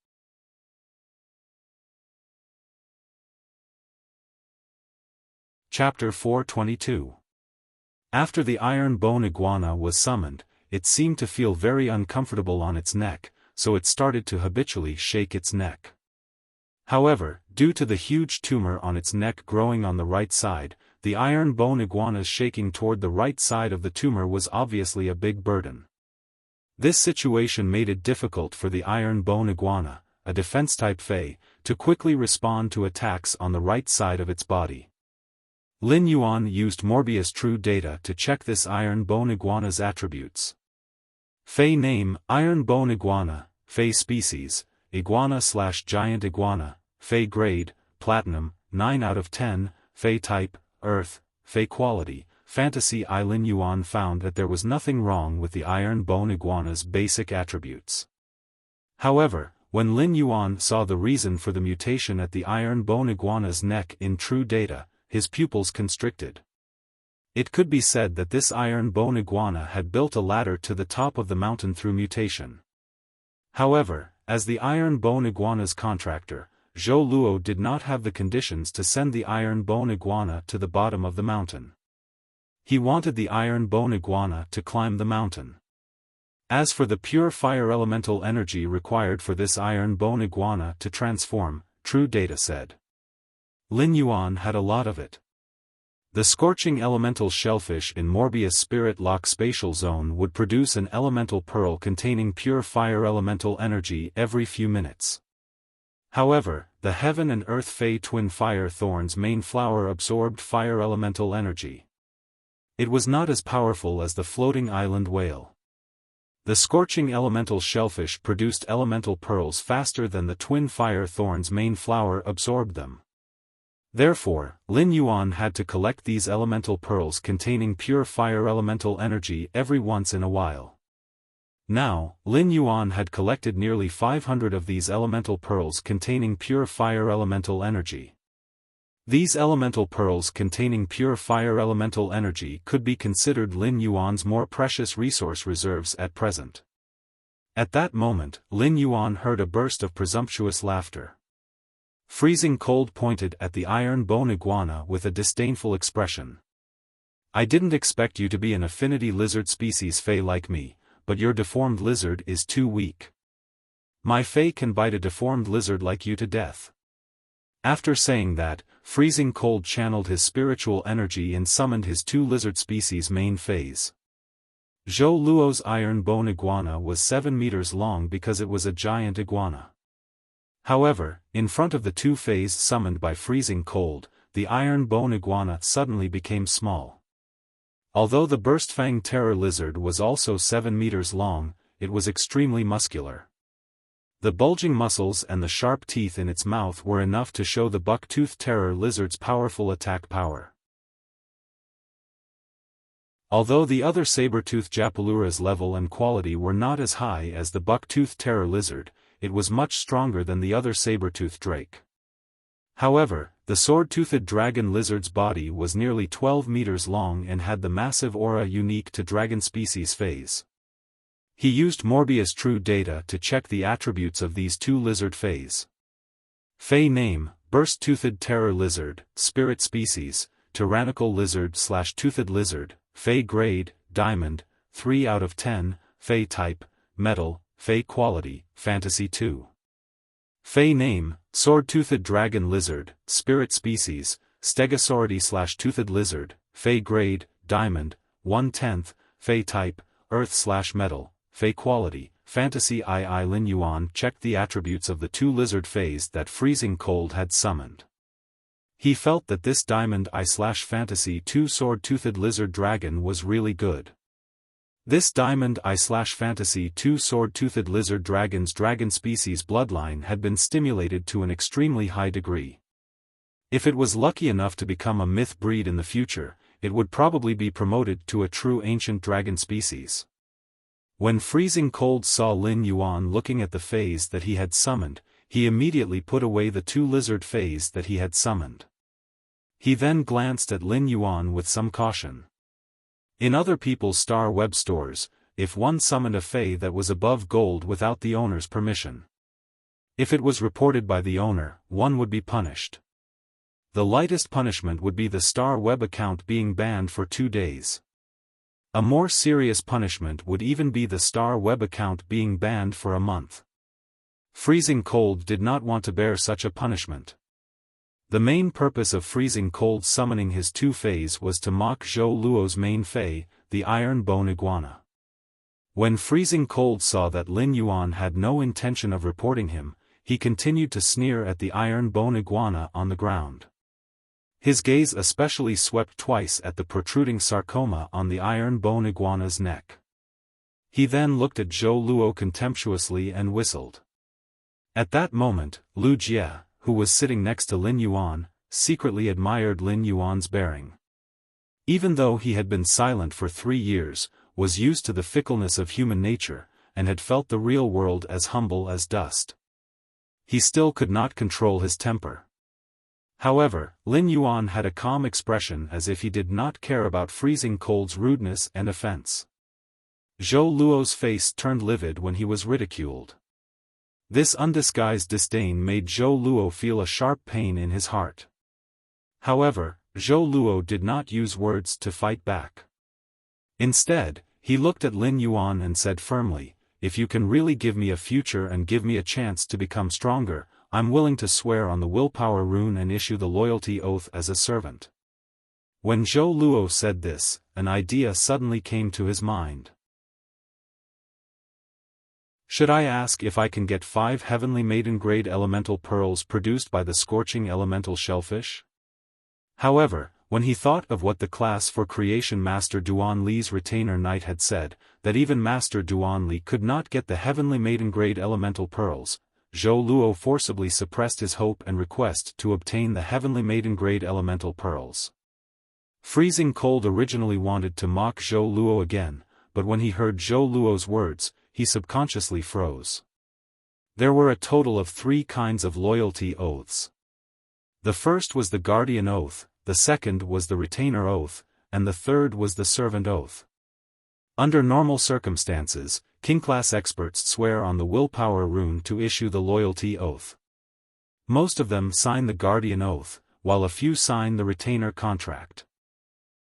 Chapter 422. After the Iron Bone Iguana was summoned, it seemed to feel very uncomfortable on its neck, so it started to habitually shake its neck. However, due to the huge tumor on its neck growing on the right side, the Iron Bone Iguana's shaking toward the right side of the tumor was obviously a big burden. This situation made it difficult for the Iron Bone Iguana, a defense-type Fey, to quickly respond to attacks on the right side of its body. Lin Yuan used Morbius True Data to check this Iron Bone Iguana's attributes. Fey name, Iron Bone Iguana, Fey species, Iguana/Giant Iguana, Fey grade, Platinum, 9 out of 10, Fey type, Earth, Fey quality, Fantasy. Lin Yuan found that there was nothing wrong with the Iron Bone Iguana's basic attributes. However, when Lin Yuan saw the reason for the mutation at the Iron Bone Iguana's neck in True Data, his pupils constricted. It could be said that this Iron Bone Iguana had built a ladder to the top of the mountain through mutation. However, as the Iron Bone Iguana's contractor, Zhou Luo did not have the conditions to send the Iron Bone Iguana to the bottom of the mountain. He wanted the Iron Bone Iguana to climb the mountain. As for the pure fire elemental energy required for this Iron Bone Iguana to transform, True Data said, Lin Yuan had a lot of it. The scorching elemental shellfish in Morbius Spirit Lock Spatial Zone would produce an elemental pearl containing pure fire elemental energy every few minutes. However, the Heaven and Earth Fey Twin Fire Thorn's main flower absorbed fire elemental energy. It was not as powerful as the floating island whale. The scorching elemental shellfish produced elemental pearls faster than the Twin Fire Thorn's main flower absorbed them. Therefore, Lin Yuan had to collect these elemental pearls containing pure fire elemental energy every once in a while. Now, Lin Yuan had collected nearly 500 of these elemental pearls containing pure fire elemental energy. These elemental pearls containing pure fire elemental energy could be considered Lin Yuan's more precious resource reserves at present. At that moment, Lin Yuan heard a burst of presumptuous laughter. Freezing Cold pointed at the Iron Bone Iguana with a disdainful expression. I didn't expect you to be an affinity lizard species Fey like me, but your deformed lizard is too weak. My Fey can bite a deformed lizard like you to death. After saying that, Freezing Cold channeled his spiritual energy and summoned his two lizard species main Feys. Zhou Luo's Iron Bone Iguana was 7 meters long because it was a giant iguana. However, in front of the two Feys summoned by Freezing Cold, the Iron Bone Iguana suddenly became small. Although the Burst Fang Terror Lizard was also 7 meters long, it was extremely muscular. The bulging muscles and the sharp teeth in its mouth were enough to show the Buck-Tooth Terror Lizard's powerful attack power. Although the other saber-tooth Japalura's level and quality were not as high as the Buck-Tooth Terror Lizard, it was much stronger than the other saber-tooth drake. However, the sword-toothed dragon lizard's body was nearly 12 meters long and had the massive aura unique to dragon species Feys. He used Morbius True Data to check the attributes of these two lizard Feys. Fey name, Burst-Toothed Terror Lizard, Spirit species, Tyrannical Lizard/Toothed Lizard, Fey grade, Diamond, 3 out of 10, Fey type, Metal, Fey quality, Fantasy 2. Fey name, Sword-Toothed Dragon Lizard, Spirit species, Stegosauridae/Toothed Lizard, Fey grade, Diamond, 1/10, Fey type, Earth/Metal, Fey quality, Fantasy. Lin Yuan checked the attributes of the two lizard Feys that Freezing Cold had summoned. He felt that this Diamond I/Fantasy 2 Sword-Toothed Lizard Dragon was really good. This Diamond I/Fantasy 2 Sword-Toothed Lizard Dragon's dragon species bloodline had been stimulated to an extremely high degree. If it was lucky enough to become a myth breed in the future, it would probably be promoted to a true ancient dragon species. When Freezing Cold saw Lin Yuan looking at the Feys that he had summoned, he immediately put away the two lizard Feys that he had summoned. He then glanced at Lin Yuan with some caution. In other people's Star Web stores, if one summoned a Fey that was above gold without the owner's permission, if it was reported by the owner, one would be punished. The lightest punishment would be the Star Web account being banned for 2 days. A more serious punishment would even be the Star Web account being banned for a month. Freezing Cold did not want to bear such a punishment. The main purpose of Freezing Cold summoning his two Feys was to mock Zhou Luo's main Fey, the Iron Bone Iguana. When Freezing Cold saw that Lin Yuan had no intention of reporting him, he continued to sneer at the iron bone iguana on the ground. His gaze especially swept twice at the protruding sarcoma on the iron bone iguana's neck. He then looked at Zhou Luo contemptuously and whistled. At that moment, Lu Jie, who was sitting next to Lin Yuan, secretly admired Lin Yuan's bearing. Even though he had been silent for 3 years, was used to the fickleness of human nature, and had felt the real world as humble as dust, he still could not control his temper. However, Lin Yuan had a calm expression as if he did not care about Freezing Cold's rudeness and offense. Zhou Luo's face turned livid when he was ridiculed. This undisguised disdain made Zhou Luo feel a sharp pain in his heart. However, Zhou Luo did not use words to fight back. Instead, he looked at Lin Yuan and said firmly, "If you can really give me a future and give me a chance to become stronger, I'm willing to swear on the willpower rune and issue the loyalty oath as a servant." When Zhou Luo said this, an idea suddenly came to his mind. Should I ask if I can get 5 heavenly maiden-grade elemental pearls produced by the scorching elemental shellfish? However, when he thought of what the class for creation Master Duan Li's retainer knight had said, that even Master Duan Li could not get the heavenly maiden-grade elemental pearls, Zhou Luo forcibly suppressed his hope and request to obtain the heavenly maiden-grade elemental pearls. Freezing Cold originally wanted to mock Zhou Luo again, but when he heard Zhou Luo's words, he subconsciously froze. There were a total of 3 kinds of loyalty oaths. The first was the guardian oath, the second was the retainer oath, and the third was the servant oath. Under normal circumstances, King-class experts swear on the willpower rune to issue the loyalty oath. Most of them sign the guardian oath, while a few sign the retainer contract.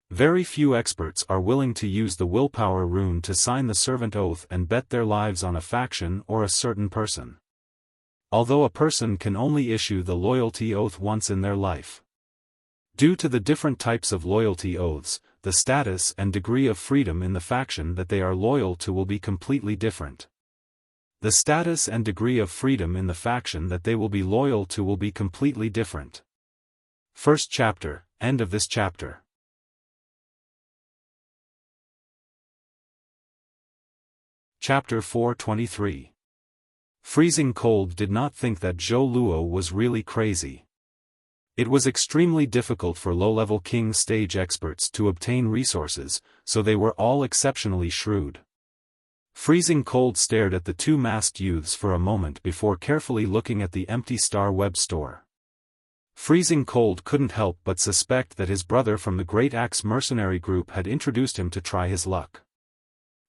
Very few experts are willing to use the willpower rune to sign the servant oath and bet their lives on a faction or a certain person. Although a person can only issue the loyalty oath once in their life. Due to the different types of loyalty oaths, the status and degree of freedom in the faction that they are loyal to will be completely different. The status and degree of freedom in the faction that they will be loyal to will be completely different. First chapter, end of this chapter. Chapter 423. Freezing Cold did not think that Zhou Luo was really crazy. It was extremely difficult for low-level king stage experts to obtain resources, so they were all exceptionally shrewd. Freezing Cold stared at the 2 masked youths for a moment before carefully looking at the empty Star Web store. Freezing Cold couldn't help but suspect that his brother from the Great Axe mercenary group had introduced him to try his luck.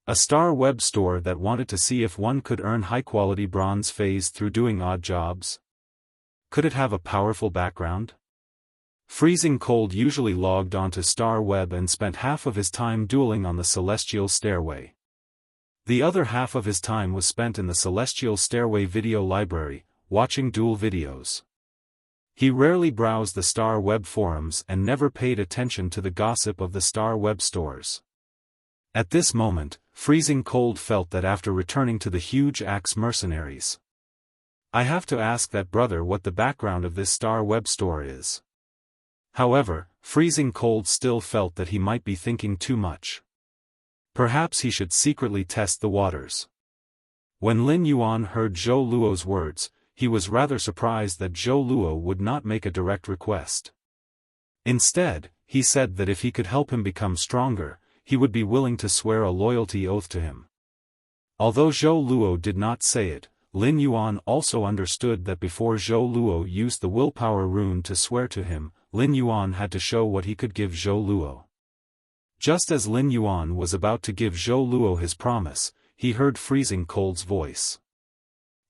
A Star Web store that wanted to see if one could earn high-quality bronze phase through doing odd jobs? Could it have a powerful background? Freezing Cold usually logged onto Star Web and spent half of his time dueling on the Celestial Stairway. The other half of his time was spent in the Celestial Stairway video library, watching duel videos. He rarely browsed the Star Web forums and never paid attention to the gossip of the Star Web stores. At this moment, Freezing Cold felt that after returning to the huge Axe mercenaries, I have to ask that brother what the background of this Star Web store is. However, Freezing Cold still felt that he might be thinking too much. Perhaps he should secretly test the waters. When Lin Yuan heard Zhou Luo's words, he was rather surprised that Zhou Luo would not make a direct request. Instead, he said that if he could help him become stronger, he would be willing to swear a loyalty oath to him. Although Zhou Luo did not say it, Lin Yuan also understood that before Zhou Luo used the willpower rune to swear to him, Lin Yuan had to show what he could give Zhou Luo. Just as Lin Yuan was about to give Zhou Luo his promise, he heard Freezing Cold's voice.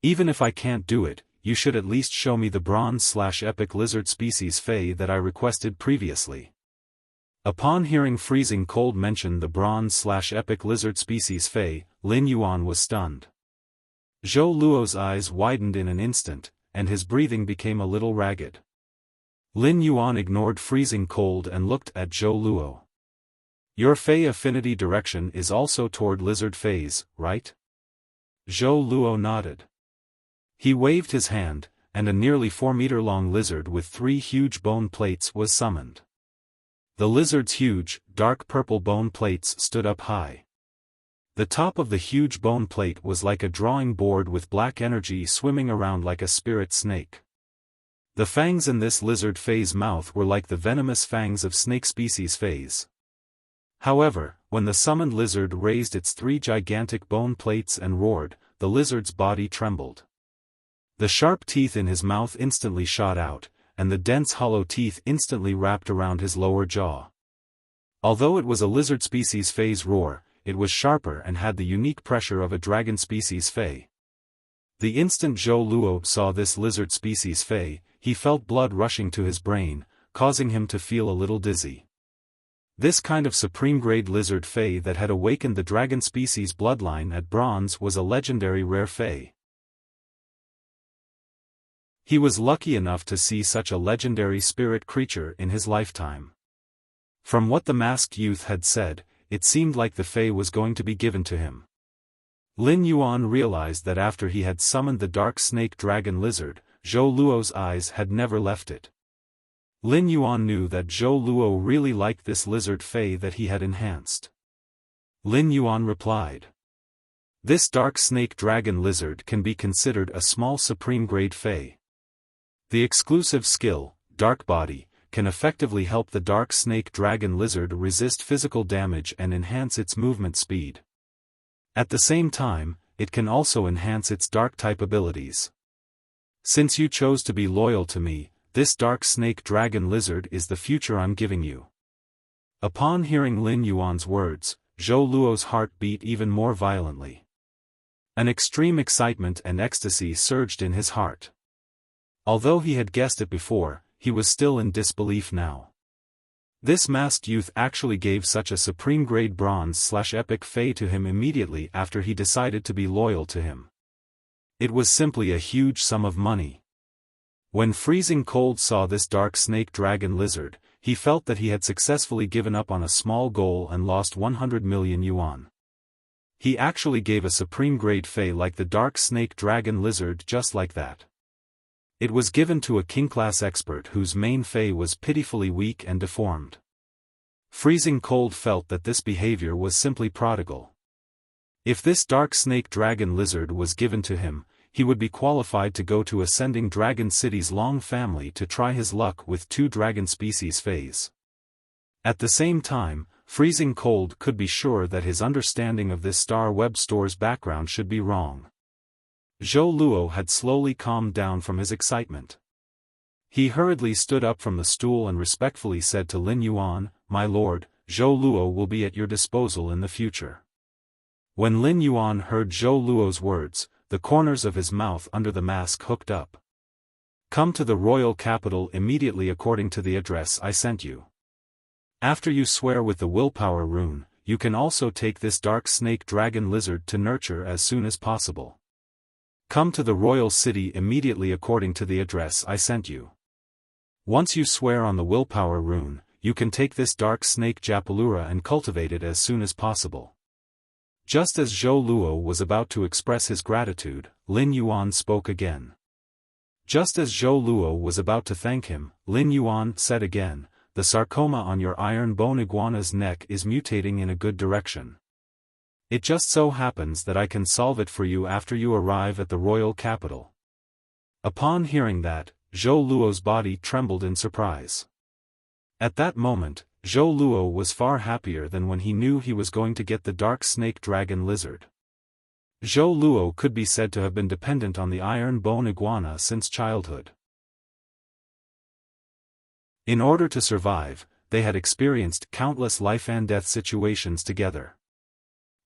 "Even if I can't do it, you should at least show me the bronze/epic lizard species Fey that I requested previously." Upon hearing Freezing Cold mention the bronze/epic lizard species Fey, Lin Yuan was stunned. Zhou Luo's eyes widened in an instant, and his breathing became a little ragged. Lin Yuan ignored Freezing Cold and looked at Zhou Luo. Your Fey affinity direction is also toward lizard phase, right? Zhou Luo nodded. He waved his hand, and a nearly 4-meter-long lizard with 3 huge bone plates was summoned. The lizard's huge, dark purple bone plates stood up high. The top of the huge bone plate was like a drawing board with black energy swimming around like a spirit snake. The fangs in this lizard phase mouth were like the venomous fangs of snake species phase. However, when the summoned lizard raised its 3 gigantic bone plates and roared, the lizard's body trembled. The sharp teeth in his mouth instantly shot out, and the dense hollow teeth instantly wrapped around his lower jaw. Although it was a lizard species phase roar, it was sharper and had the unique pressure of a dragon species Fey. The instant Zhou Luo saw this lizard species Fey, he felt blood rushing to his brain, causing him to feel a little dizzy. This kind of supreme-grade lizard Fey that had awakened the dragon species bloodline at bronze was a legendary rare Fey. He was lucky enough to see such a legendary spirit creature in his lifetime. From what the masked youth had said, it seemed like the Fey was going to be given to him. Lin Yuan realized that after he had summoned the dark snake dragon lizard, Zhou Luo's eyes had never left it. Lin Yuan knew that Zhou Luo really liked this lizard Fey that he had enhanced. Lin Yuan replied. This dark snake dragon lizard can be considered a small supreme-grade Fey. The exclusive skill, Dark Body, can effectively help the dark snake dragon lizard resist physical damage and enhance its movement speed. At the same time, it can also enhance its dark-type abilities. Since you chose to be loyal to me, this dark snake dragon lizard is the future I'm giving you. Upon hearing Lin Yuan's words, Zhou Luo's heart beat even more violently. An extreme excitement and ecstasy surged in his heart. Although he had guessed it before, he was still in disbelief now. This masked youth actually gave such a supreme-grade bronze/epic Fey to him immediately after he decided to be loyal to him. It was simply a huge sum of money. When Freezing Cold saw this dark snake dragon lizard, he felt that he had successfully given up on a small goal and lost 100 million yuan. He actually gave a supreme-grade Fey like the dark snake dragon lizard just like that. It was given to a king-class expert whose main Fey was pitifully weak and deformed. Freezing Cold felt that this behavior was simply prodigal. If this dark snake dragon lizard was given to him, he would be qualified to go to Ascending Dragon City's Long family to try his luck with 2 dragon species Feys. At the same time, Freezing Cold could be sure that his understanding of this Star Web Store's background should be wrong. Zhou Luo had slowly calmed down from his excitement. He hurriedly stood up from the stool and respectfully said to Lin Yuan, "My lord, Zhou Luo will be at your disposal in the future." When Lin Yuan heard Zhou Luo's words, the corners of his mouth under the mask hooked up. "Come to the royal capital immediately according to the address I sent you. After you swear with the willpower rune, you can also take this dark snake dragon lizard to nurture as soon as possible. Come to the royal city immediately according to the address I sent you. Once you swear on the willpower rune, you can take this dark snake Japalura and cultivate it as soon as possible." Just as Zhou Luo was about to express his gratitude, Lin Yuan spoke again. Just as Zhou Luo was about to thank him, Lin Yuan said again, "The sarcoma on your iron bone iguana's neck is mutating in a good direction. It just so happens that I can solve it for you after you arrive at the royal capital." Upon hearing that, Zhou Luo's body trembled in surprise. At that moment, Zhou Luo was far happier than when he knew he was going to get the dark snake dragon lizard. Zhou Luo could be said to have been dependent on the iron bone iguana since childhood. In order to survive, they had experienced countless life-and-death situations together.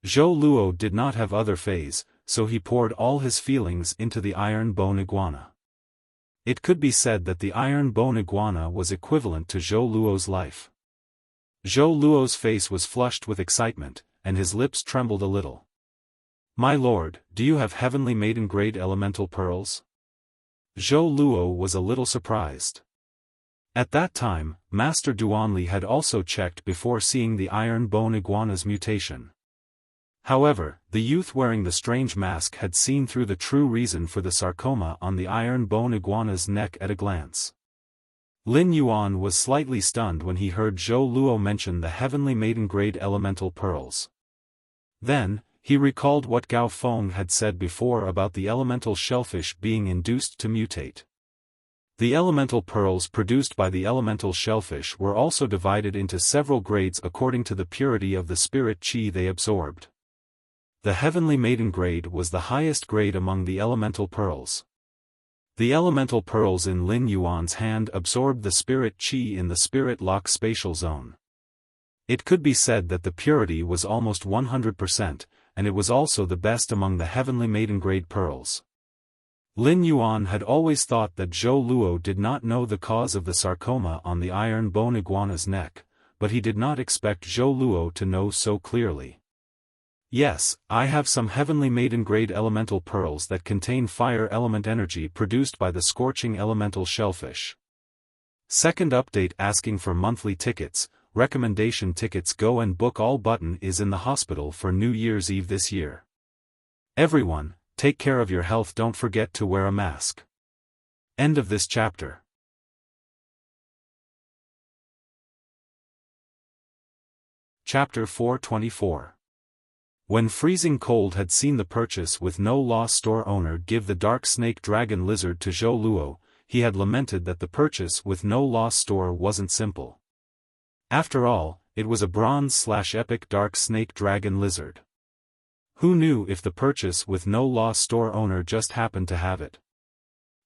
Zhou Luo did not have other Feys, so he poured all his feelings into the iron bone iguana. It could be said that the iron bone iguana was equivalent to Zhou Luo's life. Zhou Luo's face was flushed with excitement, and his lips trembled a little. "My lord, do you have heavenly maiden-grade elemental pearls?" Zhou Luo was a little surprised. At that time, Master Duanli had also checked before seeing the iron bone iguana's mutation. However, the youth wearing the strange mask had seen through the true reason for the sarcoma on the iron bone iguana's neck at a glance. Lin Yuan was slightly stunned when he heard Zhou Luo mention the heavenly maiden-grade elemental pearls. Then, he recalled what Gao Feng had said before about the elemental shellfish being induced to mutate. The elemental pearls produced by the elemental shellfish were also divided into several grades according to the purity of the spirit qi they absorbed. The heavenly maiden grade was the highest grade among the elemental pearls. The elemental pearls in Lin Yuan's hand absorbed the spirit qi in the spirit lock spatial zone. It could be said that the purity was almost 100%, and it was also the best among the heavenly maiden grade pearls. Lin Yuan had always thought that Zhou Luo did not know the cause of the sarcoma on the iron bone iguana's neck, but he did not expect Zhou Luo to know so clearly. Yes, I have some heavenly maiden-grade elemental pearls that contain fire element energy produced by the scorching elemental shellfish. Second update asking for monthly tickets, recommendation tickets go and book all button is in the hospital for New Year's Eve this year. Everyone, take care of your health, don't forget to wear a mask. End of this chapter. Chapter 424. When freezing cold had seen the purchase with no loss store owner give the dark snake dragon lizard to Zhou Luo, he had lamented that the purchase with no loss store wasn't simple. After all, it was a bronze/epic dark snake dragon lizard. Who knew if the purchase with no loss store owner just happened to have it?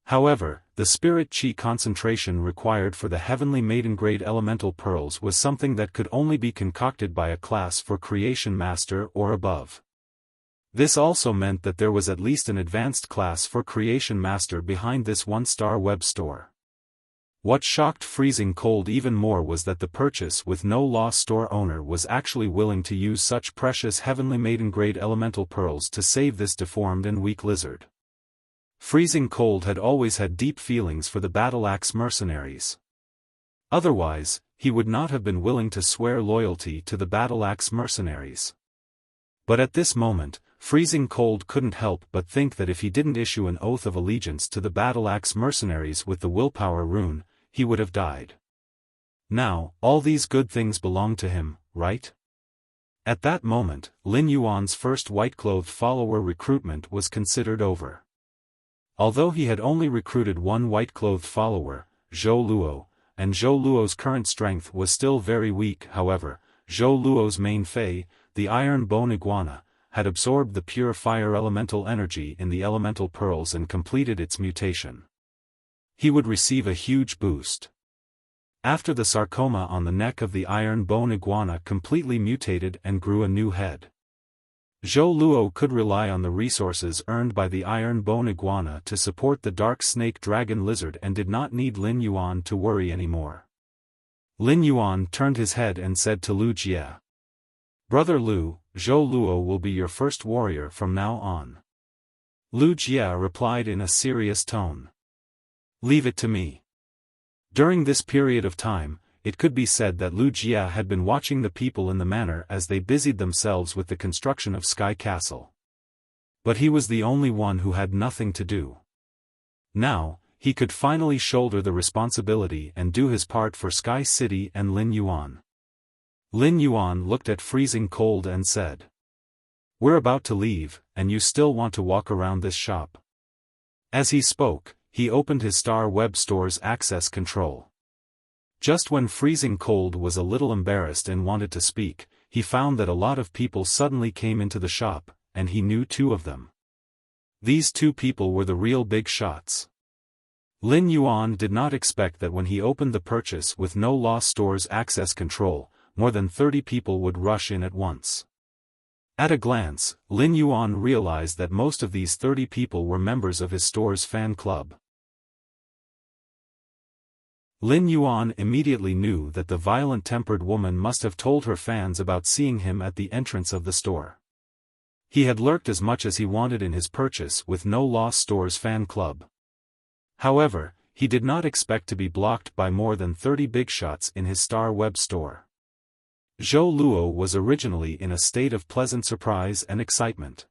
However, the spirit qi concentration required for the heavenly maiden-grade elemental pearls was something that could only be concocted by a class for creation master or above. This also meant that there was at least an advanced class for creation master behind this one-star web store. What shocked freezing cold even more was that the purchase with no loss store owner was actually willing to use such precious heavenly maiden-grade elemental pearls to save this deformed and weak lizard. Freezing Cold had always had deep feelings for the Battle Axe mercenaries. Otherwise, he would not have been willing to swear loyalty to the Battle Axe mercenaries. But at this moment, Freezing Cold couldn't help but think that if he didn't issue an oath of allegiance to the Battle Axe mercenaries with the willpower rune, he would have died. Now, all these good things belong to him, right? At that moment, Lin Yuan's first white-clothed follower recruitment was considered over. Although he had only recruited one white-clothed follower, Zhou Luo, and Zhou Luo's current strength was still very weak, however, Zhou Luo's main fei, the iron bone iguana, had absorbed the pure fire elemental energy in the elemental pearls and completed its mutation. He would receive a huge boost. After the sarcoma on the neck of the iron bone iguana completely mutated and grew a new head, Zhou Luo could rely on the resources earned by the iron bone iguana to support the dark snake dragon lizard and did not need Lin Yuan to worry anymore. Lin Yuan turned his head and said to Lu Jie, "Brother Lu, Zhou Luo will be your first warrior from now on." Lu Jie replied in a serious tone, "Leave it to me." During this period of time, it could be said that Lu Jie had been watching the people in the manor as they busied themselves with the construction of Sky Castle. But he was the only one who had nothing to do. Now, he could finally shoulder the responsibility and do his part for Sky City and Lin Yuan. Lin Yuan looked at Freezing Cold and said, "We're about to leave, and you still want to walk around this shop?" As he spoke, he opened his Star Web Store's access control. Just when Freezing Cold was a little embarrassed and wanted to speak, he found that a lot of people suddenly came into the shop, and he knew two of them. These two people were the real big shots. Lin Yuan did not expect that when he opened the purchase with no loss store's access control, more than 30 people would rush in at once. At a glance, Lin Yuan realized that most of these 30 people were members of his store's fan club. Lin Yuan immediately knew that the violent-tempered woman must have told her fans about seeing him at the entrance of the store. He had lurked as much as he wanted in his purchase with no loss store's fan club. However, he did not expect to be blocked by more than 30 big shots in his star web store. Zhou Luo was originally in a state of pleasant surprise and excitement.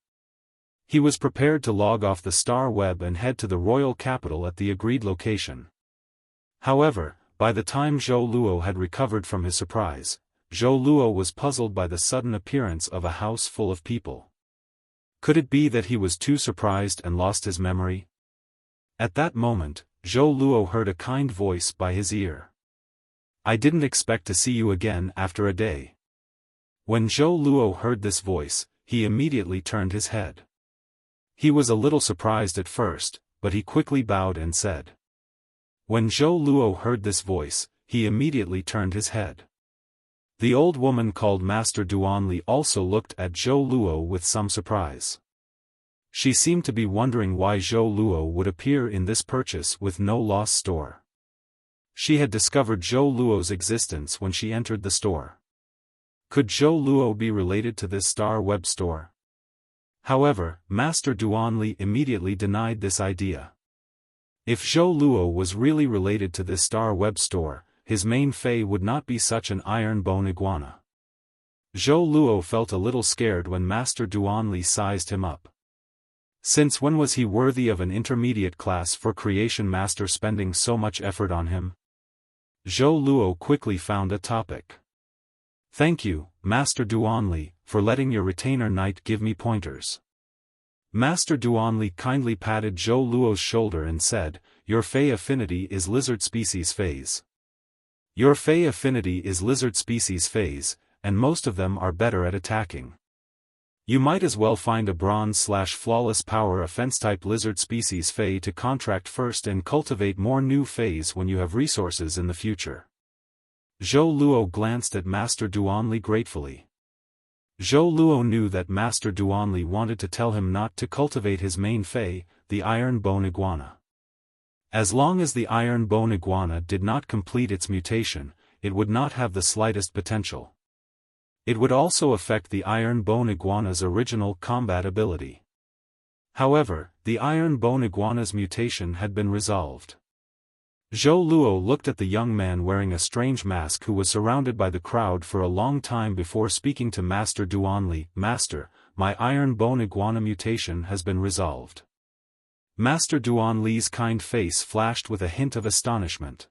He was prepared to log off the star web and head to the royal capital at the agreed location. However, by the time Zhou Luo had recovered from his surprise, Zhou Luo was puzzled by the sudden appearance of a house full of people. Could it be that he was too surprised and lost his memory? At that moment, Zhou Luo heard a kind voice by his ear. "I didn't expect to see you again after a day." When Zhou Luo heard this voice, he immediately turned his head. He was a little surprised at first, but he quickly bowed and said. When Zhou Luo heard this voice, he immediately turned his head. The old woman called Master Duanli also looked at Zhou Luo with some surprise. She seemed to be wondering why Zhou Luo would appear in this purchase with no loss store. She had discovered Zhou Luo's existence when she entered the store. Could Zhou Luo be related to this star web store? However, Master Duanli immediately denied this idea. If Zhou Luo was really related to this star web store, his main fei would not be such an iron bone iguana. Zhou Luo felt a little scared when Master Duanli sized him up. Since when was he worthy of an intermediate class for creation master spending so much effort on him? Zhou Luo quickly found a topic. "Thank you, Master Duanli, for letting your retainer knight give me pointers." Master Duanli kindly patted Zhou Luo's shoulder and said, "Your fei affinity is lizard species phase. Your fei affinity is lizard species phase, and most of them are better at attacking. You might as well find a bronze/flawless power offense-type lizard species fei to contract first and cultivate more new feis when you have resources in the future." Zhou Luo glanced at Master Duanli gratefully. Zhou Luo knew that Master Duanli wanted to tell him not to cultivate his main fei, the iron bone iguana. As long as the iron bone iguana did not complete its mutation, it would not have the slightest potential. It would also affect the iron bone iguana's original combat ability. However, the iron bone iguana's mutation had been resolved. Zhou Luo looked at the young man wearing a strange mask who was surrounded by the crowd for a long time before speaking to Master Duanli. "Master, my iron bone iguana mutation has been resolved." Master Duanli's kind face flashed with a hint of astonishment.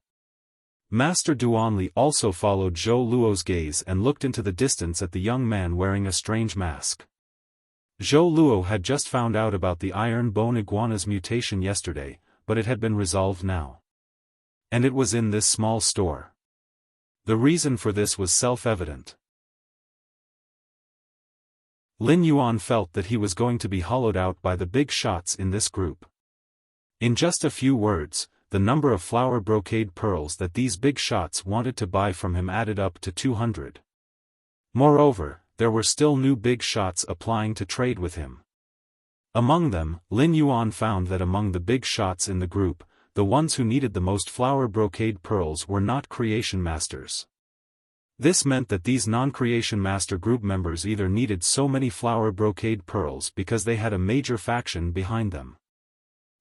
Master Duanli also followed Zhou Luo's gaze and looked into the distance at the young man wearing a strange mask. Zhou Luo had just found out about the iron bone iguana's mutation yesterday, but it had been resolved now. And it was in this small store. The reason for this was self-evident. Lin Yuan felt that he was going to be hollowed out by the big shots in this group. In just a few words, the number of flower brocade pearls that these big shots wanted to buy from him added up to 200. Moreover, there were still new big shots applying to trade with him. Among them, Lin Yuan found that among the big shots in the group, the ones who needed the most flower brocade pearls were not creation masters. This meant that these non-creation master group members either needed so many flower brocade pearls because they had a major faction behind them,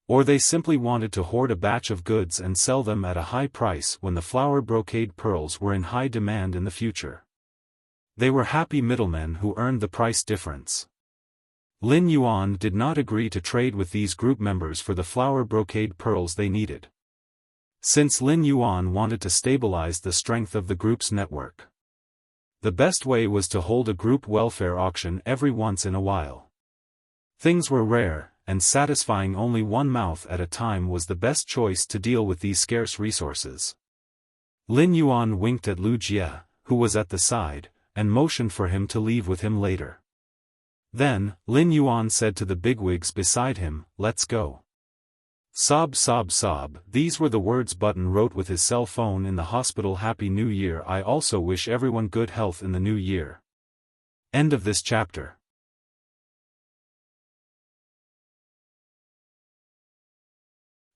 or they simply wanted to hoard a batch of goods and sell them at a high price when the flower brocade pearls were in high demand in the future. They were happy middlemen who earned the price difference. Lin Yuan did not agree to trade with these group members for the flower brocade pearls they needed, since Lin Yuan wanted to stabilize the strength of the group's network. The best way was to hold a group welfare auction every once in a while. Things were rare, and satisfying only one mouth at a time was the best choice to deal with these scarce resources. Lin Yuan winked at Lu Jie, who was at the side, and motioned for him to leave with him later. Then, Lin Yuan said to the bigwigs beside him, "Let's go." Sob sob sob, these were the words Button wrote with his cell phone in the hospital. Happy New Year. I also wish everyone good health in the new year. End of this chapter.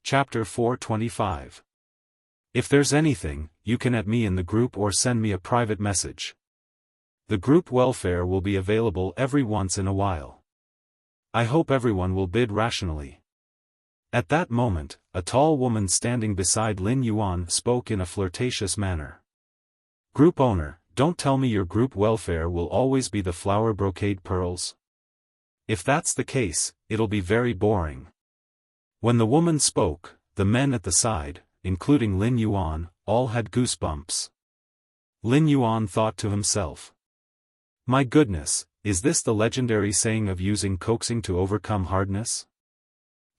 Chapter 425. If there's anything, you can add me in the group or send me a private message. The group welfare will be available every once in a while. I hope everyone will bid rationally. At that moment, a tall woman standing beside Lin Yuan spoke in a flirtatious manner. Group owner, don't tell me your group welfare will always be the flower brocade pearls. If that's the case, it'll be very boring. When the woman spoke, the men at the side, including Lin Yuan, all had goosebumps. Lin Yuan thought to himself. My goodness, is this the legendary saying of using coaxing to overcome hardness?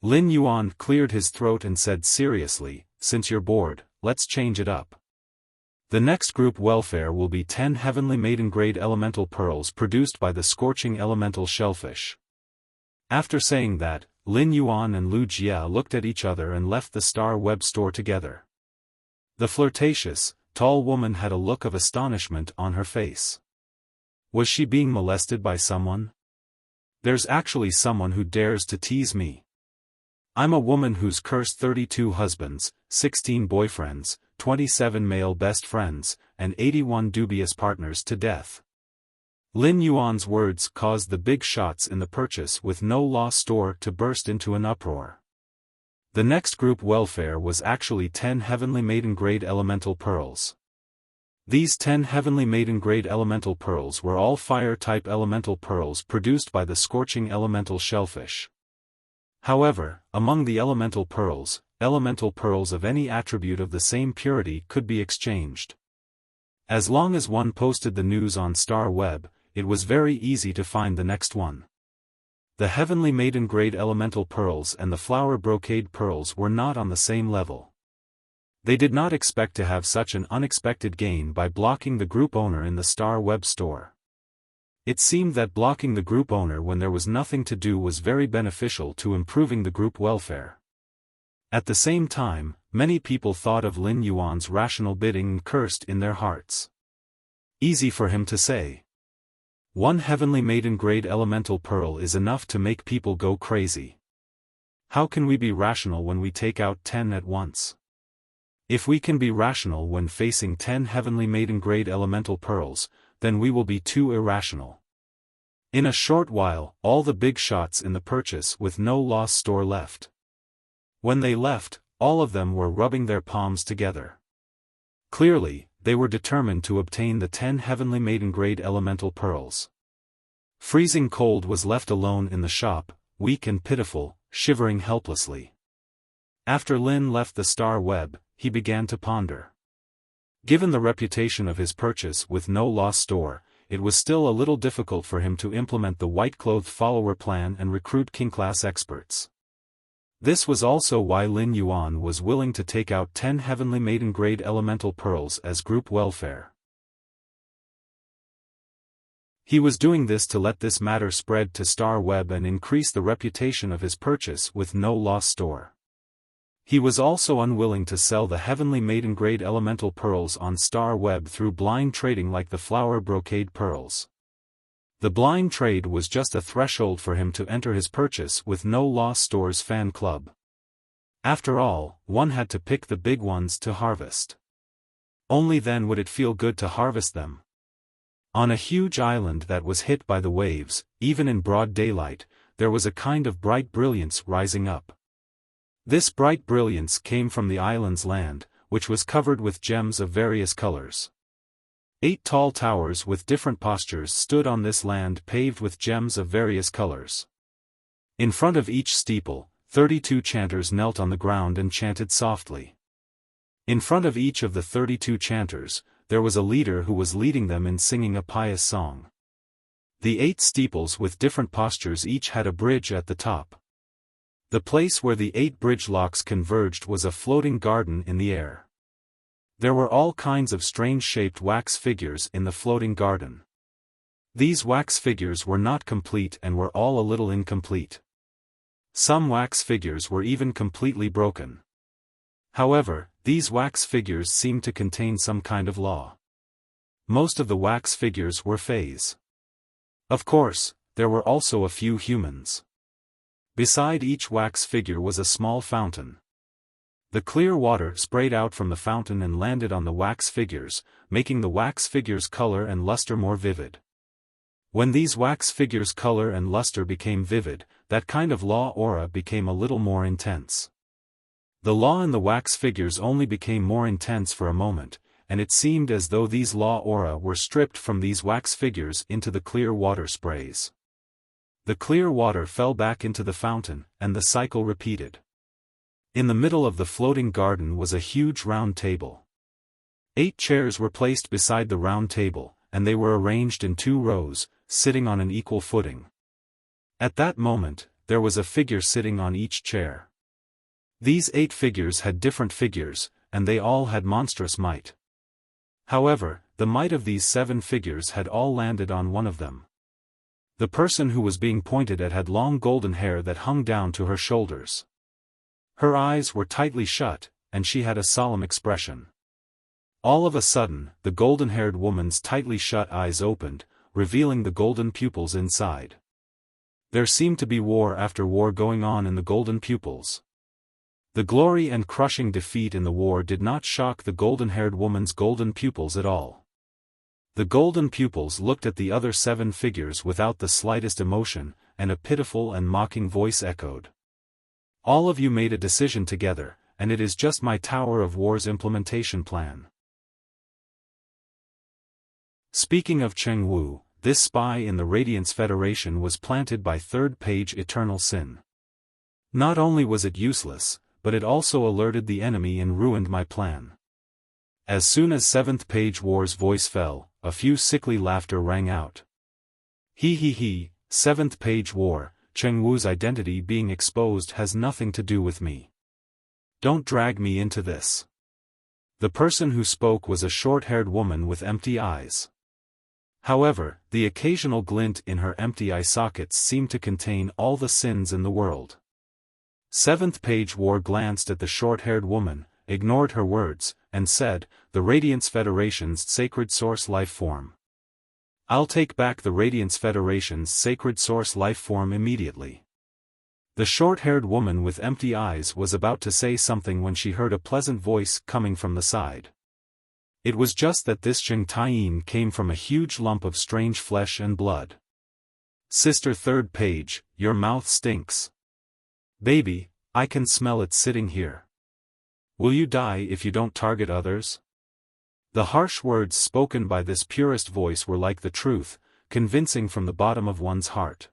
Lin Yuan cleared his throat and said seriously, since you're bored, let's change it up. The next group welfare will be 10 heavenly maiden-grade elemental pearls produced by the scorching elemental shellfish. After saying that, Lin Yuan and Lu Jia looked at each other and left the Star Web store together. The flirtatious, tall woman had a look of astonishment on her face. Was she being molested by someone? There's actually someone who dares to tease me. I'm a woman who's cursed 32 husbands, 16 boyfriends, 27 male best friends, and 81 dubious partners to death. Lin Yuan's words caused the big shots in the purchase with no loss store to burst into an uproar. The next group welfare was actually 10 heavenly maiden-grade elemental pearls. These 10 heavenly maiden-grade elemental pearls were all fire-type elemental pearls produced by the scorching elemental shellfish. However, among the elemental pearls of any attribute of the same purity could be exchanged. As long as one posted the news on Star Web, it was very easy to find the next one. The heavenly maiden-grade elemental pearls and the flower brocade pearls were not on the same level. They did not expect to have such an unexpected gain by blocking the group owner in the Star Web store. It seemed that blocking the group owner when there was nothing to do was very beneficial to improving the group welfare. At the same time, many people thought of Lin Yuan's rational bidding and cursed in their hearts. Easy for him to say. One heavenly maiden-grade elemental pearl is enough to make people go crazy. How can we be rational when we take out 10 at once? If we can be rational when facing 10 heavenly maiden-grade elemental pearls, then we will be too irrational. In a short while, all the big shots in the purchase with no loss store left. When they left, all of them were rubbing their palms together. Clearly, they were determined to obtain the 10 heavenly maiden-grade elemental pearls. Freezing Cold was left alone in the shop, weak and pitiful, shivering helplessly. After Lin left the Star Web, he began to ponder. Given the reputation of his purchase with no loss store, it was still a little difficult for him to implement the white-clothed follower plan and recruit king-class experts. This was also why Lin Yuan was willing to take out 10 heavenly maiden-grade elemental pearls as group welfare. He was doing this to let this matter spread to Star Web and increase the reputation of his purchase with no loss store. He was also unwilling to sell the heavenly maiden-grade elemental pearls on Star Web through blind trading like the flower brocade pearls. The blind trade was just a threshold for him to enter his purchase with no loss store's fan club. After all, one had to pick the big ones to harvest. Only then would it feel good to harvest them. On a huge island that was hit by the waves, even in broad daylight, there was a kind of bright brilliance rising up. This bright brilliance came from the island's land, which was covered with gems of various colors. 8 tall towers with different postures stood on this land paved with gems of various colors. In front of each steeple, 32 chanters knelt on the ground and chanted softly. In front of each of the 32 chanters, there was a leader who was leading them in singing a pious song. The 8 steeples with different postures each had a bridge at the top. The place where the 8 bridge locks converged was a floating garden in the air. There were all kinds of strange-shaped wax figures in the floating garden. These wax figures were not complete and were all a little incomplete. Some wax figures were even completely broken. However, these wax figures seemed to contain some kind of law. Most of the wax figures were fays. Of course, there were also a few humans. Beside each wax figure was a small fountain. The clear water sprayed out from the fountain and landed on the wax figures, making the wax figures' color and luster more vivid. When these wax figures' color and luster became vivid, that kind of law aura became a little more intense. The law and the wax figures only became more intense for a moment, and it seemed as though these law aura were stripped from these wax figures into the clear water sprays. The clear water fell back into the fountain, and the cycle repeated. In the middle of the floating garden was a huge round table. 8 chairs were placed beside the round table, and they were arranged in 2 rows, sitting on an equal footing. At that moment, there was a figure sitting on each chair. These 8 figures had different figures, and they all had monstrous might. However, the might of these 7 figures had all landed on one of them. The person who was being pointed at had long golden hair that hung down to her shoulders. Her eyes were tightly shut, and she had a solemn expression. All of a sudden, the golden-haired woman's tightly shut eyes opened, revealing the golden pupils inside. There seemed to be war after war going on in the golden pupils. The glory and crushing defeat in the war did not shock the golden-haired woman's golden pupils at all. The golden pupils looked at the other 7 figures without the slightest emotion, and a pitiful and mocking voice echoed. All of you made a decision together, and it is just my Tower of War's implementation plan. Speaking of Cheng Wu, this spy in the Radiance Federation was planted by 3rd page Eternal Sin. Not only was it useless, but it also alerted the enemy and ruined my plan. As soon as 7th page War's voice fell, a few sickly laughter rang out. He, 7th page War, Cheng Wu's identity being exposed has nothing to do with me. Don't drag me into this. The person who spoke was a short-haired woman with empty eyes. However, the occasional glint in her empty eye sockets seemed to contain all the sins in the world. 7th page War glanced at the short-haired woman, ignored her words, and said, "The Radiance Federation's sacred source life form. I'll take back the Radiance Federation's sacred source life form immediately." The short-haired woman with empty eyes was about to say something when she heard a pleasant voice coming from the side. It was just that this Cheng Taiyin came from a huge lump of strange flesh and blood. "Sister 3rd page, your mouth stinks. Baby, I can smell it sitting here. Will you die if you don't target others?" The harsh words spoken by this purest voice were like the truth, convincing from the bottom of one's heart.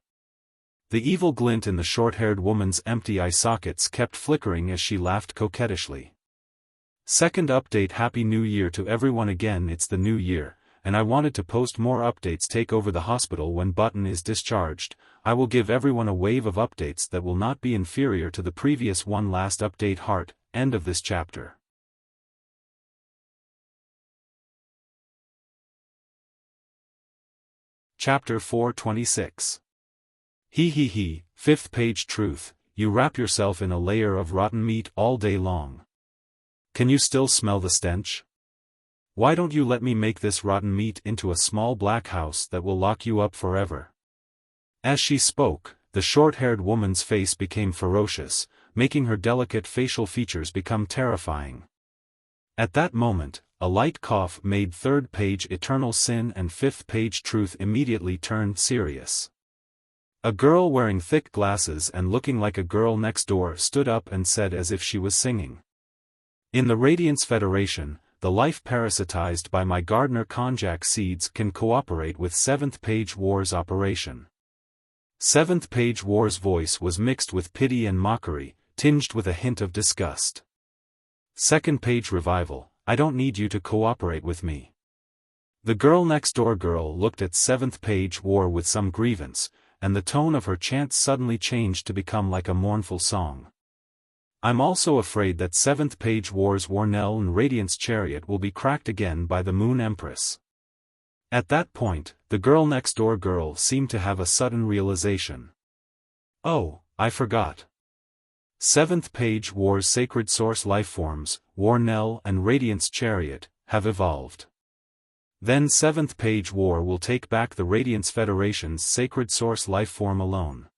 The evil glint in the short-haired woman's empty eye sockets kept flickering as she laughed coquettishly. Second update. Happy New Year to everyone again. It's the new year, and I wanted to post more updates. Take over the hospital when button is discharged. I will give everyone a wave of updates that will not be inferior to the previous one. Last update. Heart. End of this chapter. Chapter 426. He, 5th page Truth. You wrap yourself in a layer of rotten meat all day long. Can you still smell the stench? Why don't you let me make this rotten meat into a small black house that will lock you up forever? As she spoke, the short-haired woman's face became ferocious, making her delicate facial features become terrifying. At that moment, a light cough made 3rd page Eternal Sin and 5th page Truth immediately turned serious. A girl wearing thick glasses and looking like a girl next door stood up and said as if she was singing. In the Radiance Federation, the life parasitized by my gardener konjac seeds can cooperate with 7th page War's operation. 7th page War's voice was mixed with pity and mockery, tinged with a hint of disgust. 2nd page Revival. I don't need you to cooperate with me. The girl next door girl looked at 7th page War with some grievance, and the tone of her chant suddenly changed to become like a mournful song. I'm also afraid that 7th page War's Warnell and Radiance Chariot will be cracked again by the Moon Empress. At that point, the girl next door girl seemed to have a sudden realization. Oh, I forgot. 7th page War's sacred source lifeforms, Warnell and Radiance Chariot, have evolved. Then 7th page War will take back the Radiance Federation's sacred source lifeform alone.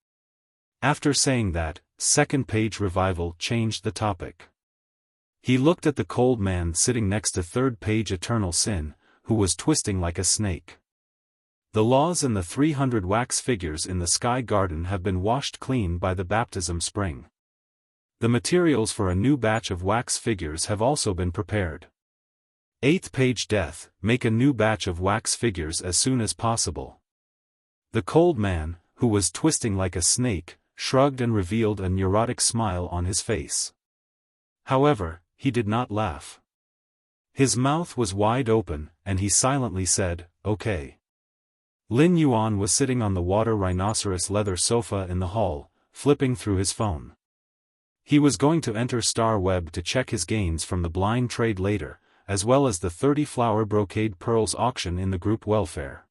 After saying that, 2nd page Revival changed the topic. He looked at the cold man sitting next to 3rd page Eternal Sin, who was twisting like a snake. The laws and the 300 wax figures in the sky garden have been washed clean by the baptism spring. The materials for a new batch of wax figures have also been prepared. 8th page. Death. Make a new batch of wax figures as soon as possible. The cold man, who was twisting like a snake, shrugged and revealed a neurotic smile on his face. However, he did not laugh. His mouth was wide open, and he silently said, "Okay." Lin Yuan was sitting on the water rhinoceros leather sofa in the hall, flipping through his phone. He was going to enter Star Web to check his gains from the blind trade later, as well as the 30-flower brocade pearls auction in the group welfare.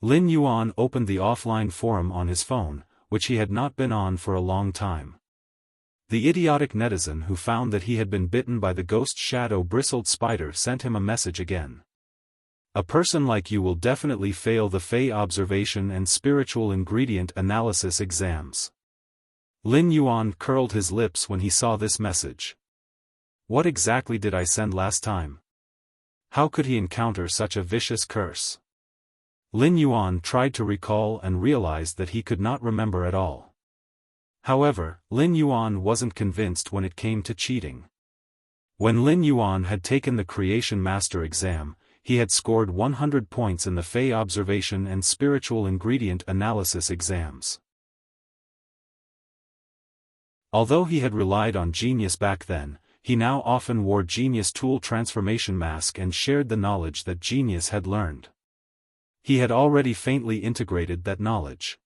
Lin Yuan opened the offline forum on his phone, which he had not been on for a long time. The idiotic netizen who found that he had been bitten by the ghost shadow bristled spider sent him a message again. A person like you will definitely fail the Fey observation and spiritual ingredient analysis exams. Lin Yuan curled his lips when he saw this message. What exactly did I send last time? How could he encounter such a vicious curse? Lin Yuan tried to recall and realized that he could not remember at all. However, Lin Yuan wasn't convinced when it came to cheating. When Lin Yuan had taken the Creation Master exam, he had scored 100 points in the Fey observation and spiritual ingredient analysis exams. Although he had relied on genius back then, he now often wore genius tool transformation mask and shared the knowledge that genius had learned. He had already faintly integrated that knowledge.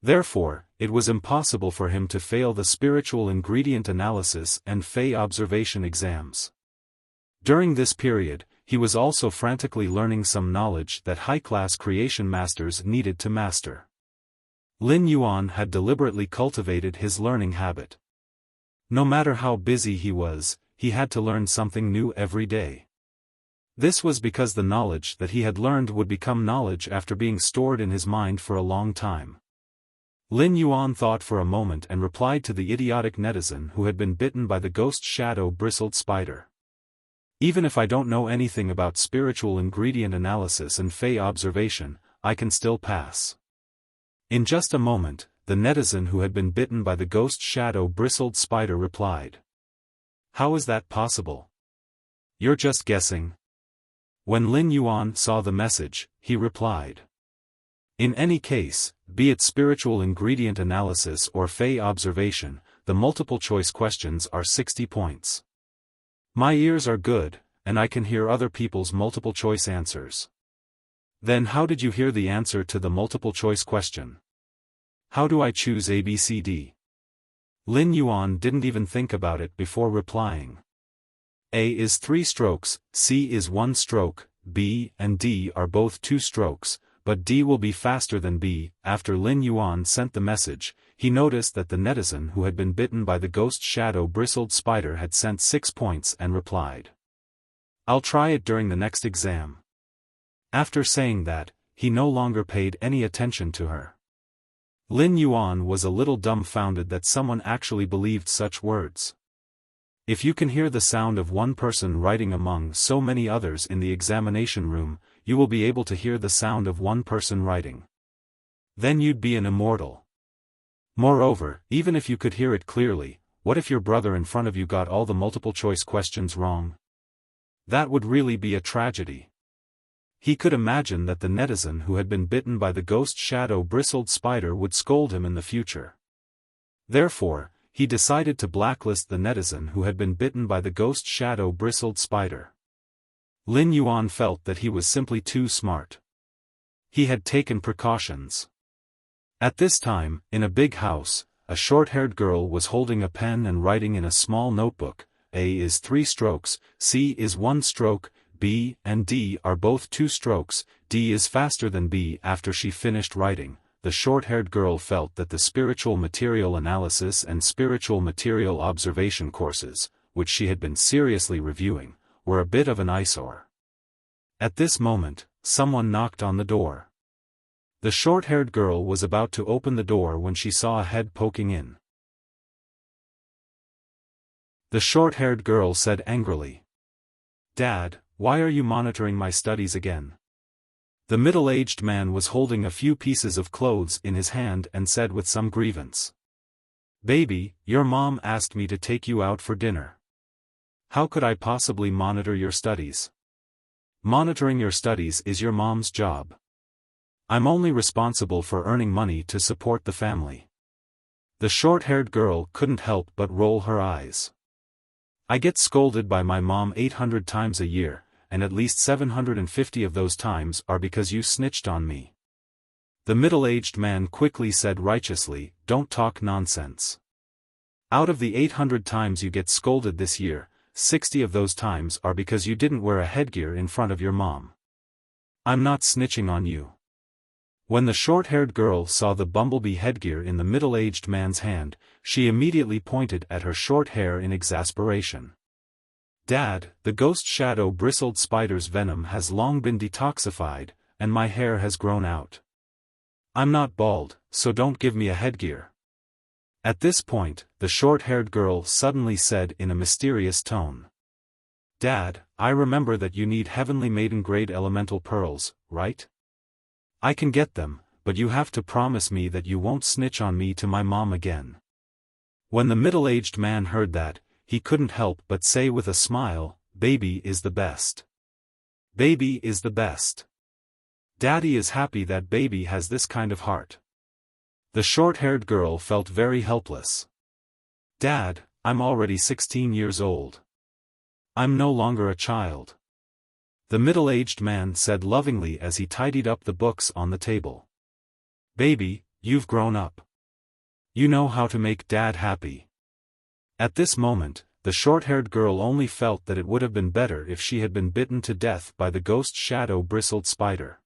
Therefore, it was impossible for him to fail the spiritual ingredient analysis and Fey observation exams. During this period, he was also frantically learning some knowledge that high-class creation masters needed to master. Lin Yuan had deliberately cultivated his learning habit. No matter how busy he was, he had to learn something new every day. This was because the knowledge that he had learned would become knowledge after being stored in his mind for a long time. Lin Yuan thought for a moment and replied to the idiotic netizen who had been bitten by the ghost shadow bristled spider. Even if I don't know anything about spiritual ingredient analysis and Fey observation, I can still pass. In just a moment, the netizen who had been bitten by the ghost shadow bristled spider replied. How is that possible? You're just guessing. When Lin Yuan saw the message, he replied. In any case, be it spiritual ingredient analysis or Fey observation, the multiple-choice questions are 60 points. My ears are good, and I can hear other people's multiple-choice answers. Then how did you hear the answer to the multiple-choice question? How do I choose ABCD? Lin Yuan didn't even think about it before replying. A is 3 strokes, C is 1 stroke, B and D are both 2 strokes, but D will be faster than B. After Lin Yuan sent the message, he noticed that the netizen who had been bitten by the ghost shadow bristled spider had sent 6 points and replied. I'll try it during the next exam. After saying that, he no longer paid any attention to her. Lin Yuan was a little dumbfounded that someone actually believed such words. If you can hear the sound of one person writing among so many others in the examination room, you will be able to hear the sound of one person writing. Then you'd be an immortal. Moreover, even if you could hear it clearly, what if your brother in front of you got all the multiple-choice questions wrong? That would really be a tragedy. He could imagine that the netizen who had been bitten by the ghost shadow bristled spider would scold him in the future. Therefore, he decided to blacklist the netizen who had been bitten by the ghost shadow bristled spider. Lin Yuan felt that he was simply too smart. He had taken precautions. At this time, in a big house, a short-haired girl was holding a pen and writing in a small notebook. A is 3 strokes, C is 1 stroke, B and D are both 2 strokes, D is faster than B. After she finished writing, the short-haired girl felt that the spiritual material analysis and spiritual material observation courses, which she had been seriously reviewing, were a bit of an eyesore. At this moment, someone knocked on the door. The short-haired girl was about to open the door when she saw a head poking in. The short-haired girl said angrily, "Dad, why are you monitoring my studies again?" The middle-aged man was holding a few pieces of clothes in his hand and said with some grievance. "Baby, your mom asked me to take you out for dinner. How could I possibly monitor your studies? Monitoring your studies is your mom's job. I'm only responsible for earning money to support the family." The short-haired girl couldn't help but roll her eyes. "I get scolded by my mom 800 times a year, and at least 750 of those times are because you snitched on me." The middle-aged man quickly said righteously, "Don't talk nonsense. Out of the 800 times you get scolded this year, 60 of those times are because you didn't wear a headgear in front of your mom. I'm not snitching on you." When the short-haired girl saw the bumblebee headgear in the middle-aged man's hand, she immediately pointed at her short hair in exasperation. "Dad, the ghost shadow bristled spider's venom has long been detoxified, and my hair has grown out. I'm not bald, so don't give me a headgear." At this point, the short-haired girl suddenly said in a mysterious tone. "Dad, I remember that you need heavenly maiden-grade elemental pearls, right? I can get them, but you have to promise me that you won't snitch on me to my mom again." When the middle-aged man heard that, he couldn't help but say with a smile, "Baby is the best. Baby is the best. Daddy is happy that baby has this kind of heart." The short-haired girl felt very helpless. "Dad, I'm already 16 years old. I'm no longer a child," the middle-aged man said lovingly as he tidied up the books on the table. "Baby, you've grown up. You know how to make Dad happy." At this moment, the short-haired girl only felt that it would have been better if she had been bitten to death by the ghost shadow bristled spider.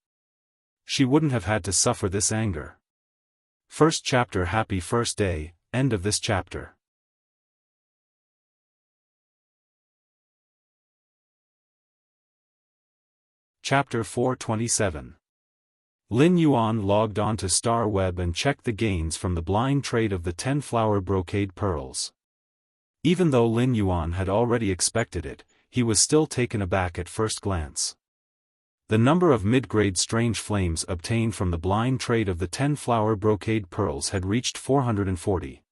She wouldn't have had to suffer this anger. First chapter. Happy first day. End of this chapter. Chapter 427. Lin Yuan logged on to Star Web and checked the gains from the blind trade of the 10-flower brocade pearls. Even though Lin Yuan had already expected it, he was still taken aback at first glance. The number of mid-grade strange flames obtained from the blind trade of the 10-flower brocade pearls had reached 440.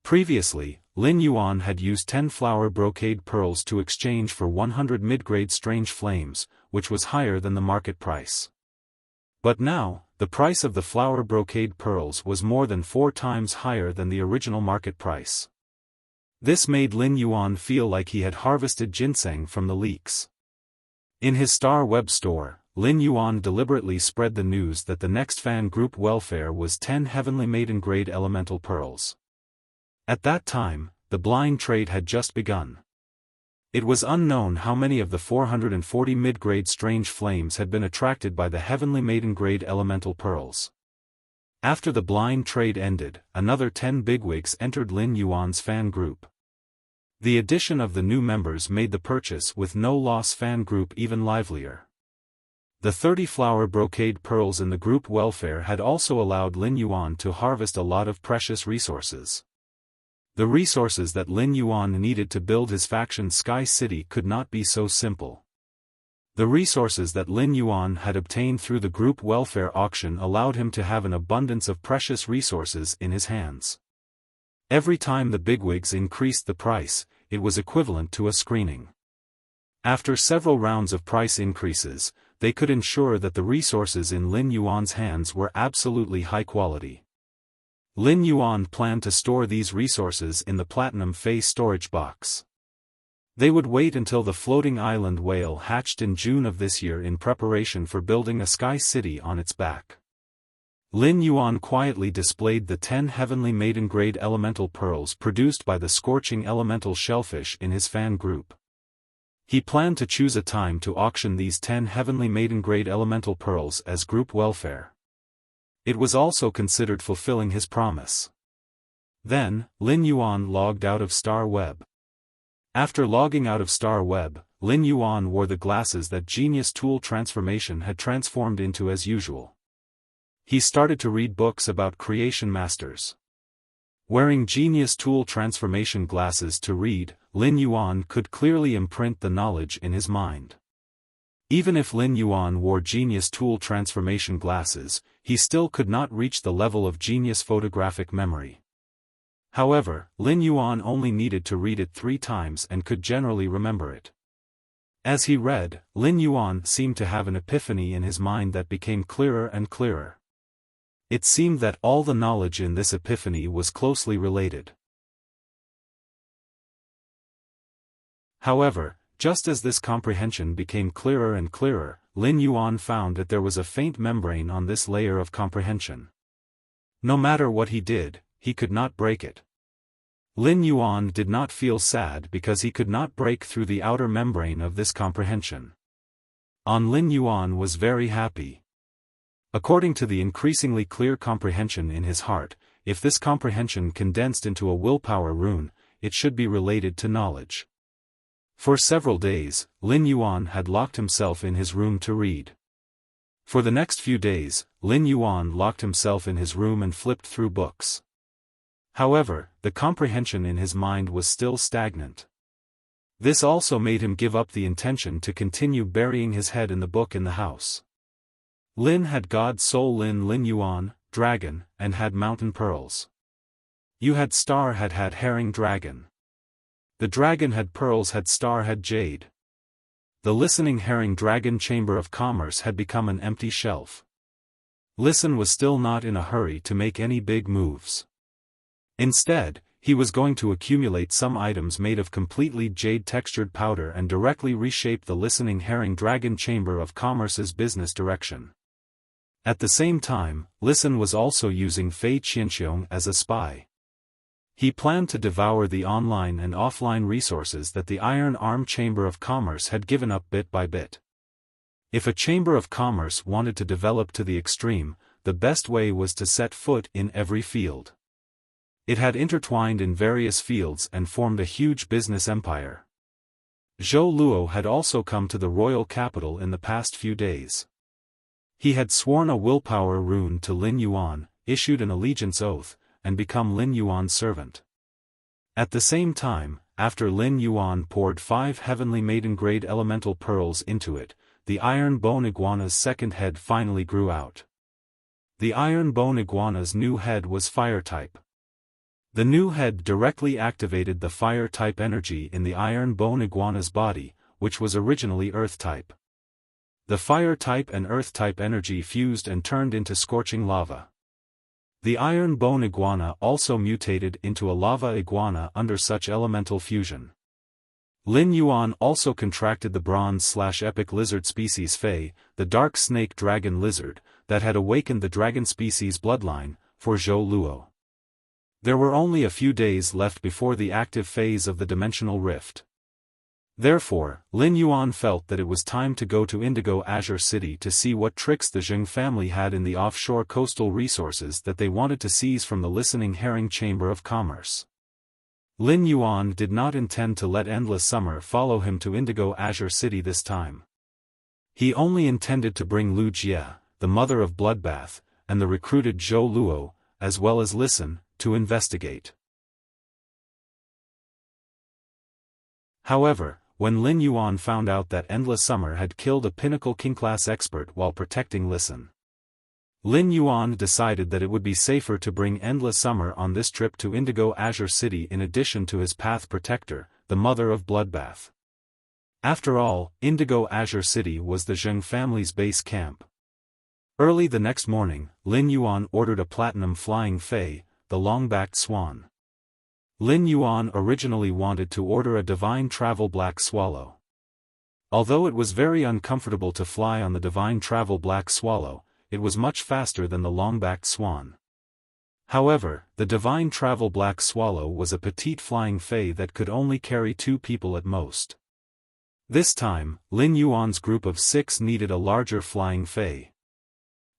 Previously, Lin Yuan had used 10-flower brocade pearls to exchange for 100 mid-grade strange flames, which was higher than the market price. But now, the price of the flower brocade pearls was more than 4 times higher than the original market price. This made Lin Yuan feel like he had harvested ginseng from the leeks. In his Star Web store, Lin Yuan deliberately spread the news that the next fan group welfare was 10 heavenly maiden-grade elemental pearls. At that time, the blind trade had just begun. It was unknown how many of the 440 mid-grade strange flames had been attracted by the heavenly maiden-grade elemental pearls. After the blind trade ended, another 10 bigwigs entered Lin Yuan's fan group. The addition of the new members made the purchase with no loss fan group even livelier. The 30-flower brocade pearls in the group welfare had also allowed Lin Yuan to harvest a lot of precious resources. The resources that Lin Yuan needed to build his faction Sky City could not be so simple. The resources that Lin Yuan had obtained through the group welfare auction allowed him to have an abundance of precious resources in his hands. Every time the bigwigs increased the price, it was equivalent to a screening. After several rounds of price increases, they could ensure that the resources in Lin Yuan's hands were absolutely high quality. Lin Yuan planned to store these resources in the Platinum Phase storage box. They would wait until the floating island whale hatched in June of this year in preparation for building a Sky City on its back. Lin Yuan quietly displayed the 10 heavenly maiden-grade elemental pearls produced by the scorching elemental shellfish in his fan group. He planned to choose a time to auction these 10 heavenly maiden-grade elemental pearls as group welfare. It was also considered fulfilling his promise. Then, Lin Yuan logged out of Star Web. After logging out of Star Web, Lin Yuan wore the glasses that Genius Tool Transformation had transformed into as usual. He started to read books about creation masters. Wearing Genius Tool Transformation glasses to read, Lin Yuan could clearly imprint the knowledge in his mind. Even if Lin Yuan wore genius tool transformation glasses, he still could not reach the level of genius photographic memory. However, Lin Yuan only needed to read it 3 times and could generally remember it. As he read, Lin Yuan seemed to have an epiphany in his mind that became clearer and clearer. It seemed that all the knowledge in this epiphany was closely related. However, just as this comprehension became clearer and clearer, Lin Yuan found that there was a faint membrane on this layer of comprehension. No matter what he did, he could not break it. Lin Yuan did not feel sad because he could not break through the outer membrane of this comprehension. Lin Yuan was very happy. According to the increasingly clear comprehension in his heart, if this comprehension condensed into a willpower rune, it should be related to knowledge. For several days, Lin Yuan had locked himself in his room to read. For the next few days, Lin Yuan locked himself in his room and flipped through books. However, the comprehension in his mind was still stagnant. This also made him give up the intention to continue burying his head in the book in the house. Lin had God Soul Lin Yuan, Dragon, and had Mountain Pearls. You had Star had Herring Dragon. The Dragon had Pearls had Star had Jade. The Listening Herring Dragon Chamber of Commerce had become an empty shelf. Listen was still not in a hurry to make any big moves. Instead, he was going to accumulate some items made of completely jade-textured powder and directly reshape the Listening Herring Dragon Chamber of Commerce's business direction. At the same time, Listen was also using Fei Qianxiong as a spy. He planned to devour the online and offline resources that the Iron Arm Chamber of Commerce had given up bit by bit. If a Chamber of Commerce wanted to develop to the extreme, the best way was to set foot in every field. It had intertwined in various fields and formed a huge business empire. Zhou Luo had also come to the royal capital in the past few days. He had sworn a willpower rune to Lin Yuan, issued an allegiance oath, and become Lin Yuan's servant. At the same time, after Lin Yuan poured 5 heavenly maiden-grade elemental pearls into it, the Iron Bone Iguana's second head finally grew out. The Iron Bone Iguana's new head was fire-type. The new head directly activated the fire-type energy in the Iron Bone Iguana's body, which was originally Earth-type. The fire-type and Earth-type energy fused and turned into scorching lava. The Iron Bone Iguana also mutated into a lava iguana under such elemental fusion. Lin Yuan also contracted the bronze/epic lizard species Fei, the dark snake dragon lizard, that had awakened the dragon species bloodline, for Zhou Luo. There were only a few days left before the active phase of the dimensional rift. Therefore, Lin Yuan felt that it was time to go to Indigo Azure City to see what tricks the Zheng family had in the offshore coastal resources that they wanted to seize from the Listening Herring Chamber of Commerce. Lin Yuan did not intend to let Endless Summer follow him to Indigo Azure City this time. He only intended to bring Lu Jie, the mother of Bloodbath, and the recruited Zhou Luo, as well as Listen, to investigate. However, when Lin Yuan found out that Endless Summer had killed a pinnacle king-class expert while protecting Listen, Lin Yuan decided that it would be safer to bring Endless Summer on this trip to Indigo Azure City in addition to his path protector, the mother of Bloodbath. After all, Indigo Azure City was the Zheng family's base camp. Early the next morning, Lin Yuan ordered a platinum flying fei, the long-backed swan. Lin Yuan originally wanted to order a divine travel black swallow. Although it was very uncomfortable to fly on the divine travel black swallow, it was much faster than the long-backed swan. However, the divine travel black swallow was a petite flying fei that could only carry 2 people at most. This time, Lin Yuan's group of 6 needed a larger flying fei.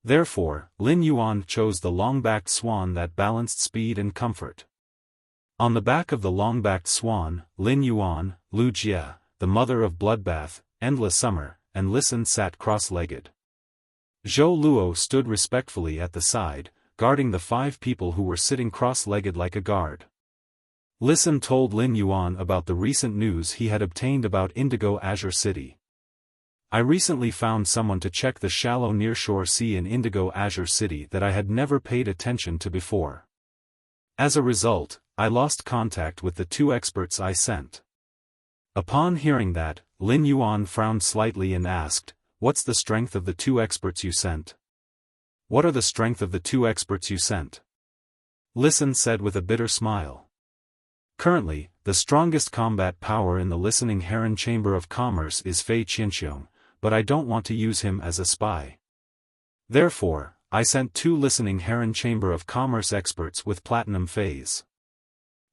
Therefore, Lin Yuan chose the long-backed swan that balanced speed and comfort. On the back of the long-backed swan, Lin Yuan, Lu Jie, the mother of Bloodbath, Endless Summer, and Listen sat cross-legged. Zhou Luo stood respectfully at the side, guarding the 5 people who were sitting cross-legged like a guard. Listen told Lin Yuan about the recent news he had obtained about Indigo Azure City. I recently found someone to check the shallow nearshore sea in Indigo Azure City that I had never paid attention to before. As a result, I lost contact with the 2 experts I sent. Upon hearing that, Lin Yuan frowned slightly and asked, "What's the strength of the 2 experts you sent?" "What are the strength of the 2 experts you sent?" Listen said with a bitter smile. "Currently, the strongest combat power in the Listening Heron Chamber of Commerce is Fei Qianxiong, but I don't want to use him as a spy. Therefore, I sent 2 Listening Heron Chamber of Commerce experts with platinum phase.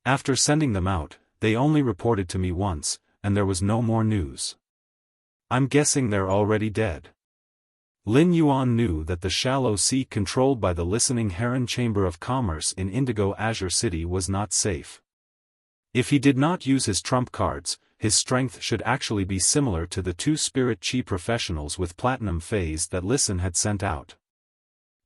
After sending them out, they only reported to me once, and there was no more news. I'm guessing they're already dead." Lin Yuan knew that the shallow sea controlled by the Listening Heron Chamber of Commerce in Indigo Azure City was not safe. If he did not use his trump cards, his strength should actually be similar to the 2 Spirit Chi professionals with platinum phase that Listen had sent out.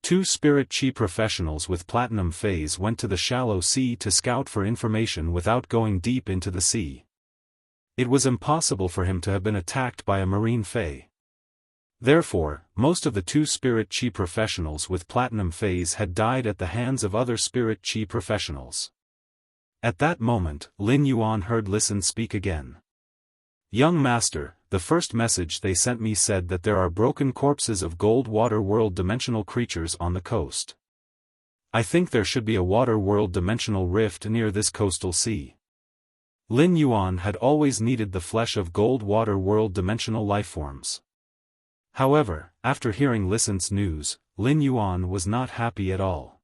2 Spirit Chi professionals with platinum phase went to the shallow sea to scout for information without going deep into the sea. It was impossible for him to have been attacked by a marine fae. Therefore, most of the 2 Spirit Chi professionals with platinum phase had died at the hands of other Spirit Chi professionals. At that moment, Lin Yuan heard Listen speak again. "Young master, the first message they sent me said that there are broken corpses of gold water world dimensional creatures on the coast. I think there should be a water world dimensional rift near this coastal sea." Lin Yuan had always needed the flesh of gold water world dimensional lifeforms. However, after hearing Listen's news, Lin Yuan was not happy at all.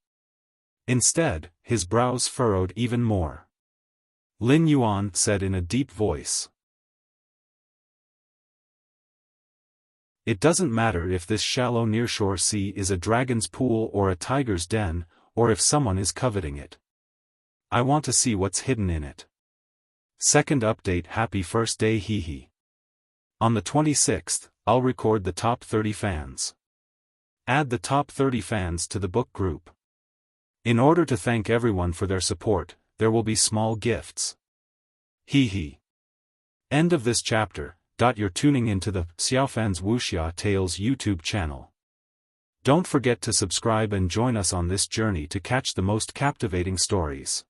Instead, his brows furrowed even more. Lin Yuan said in a deep voice, "It doesn't matter if this shallow nearshore sea is a dragon's pool or a tiger's den, or if someone is coveting it. I want to see what's hidden in it. Second update. Happy first day hee. On the 26th, I'll record the top 30 fans. Add the top 30 fans to the book group. In order to thank everyone for their support, there will be small gifts. Hee. End of this chapter. You're tuning into the Xiaofan's Wuxia Tales YouTube channel. Don't forget to subscribe and join us on this journey to catch the most captivating stories.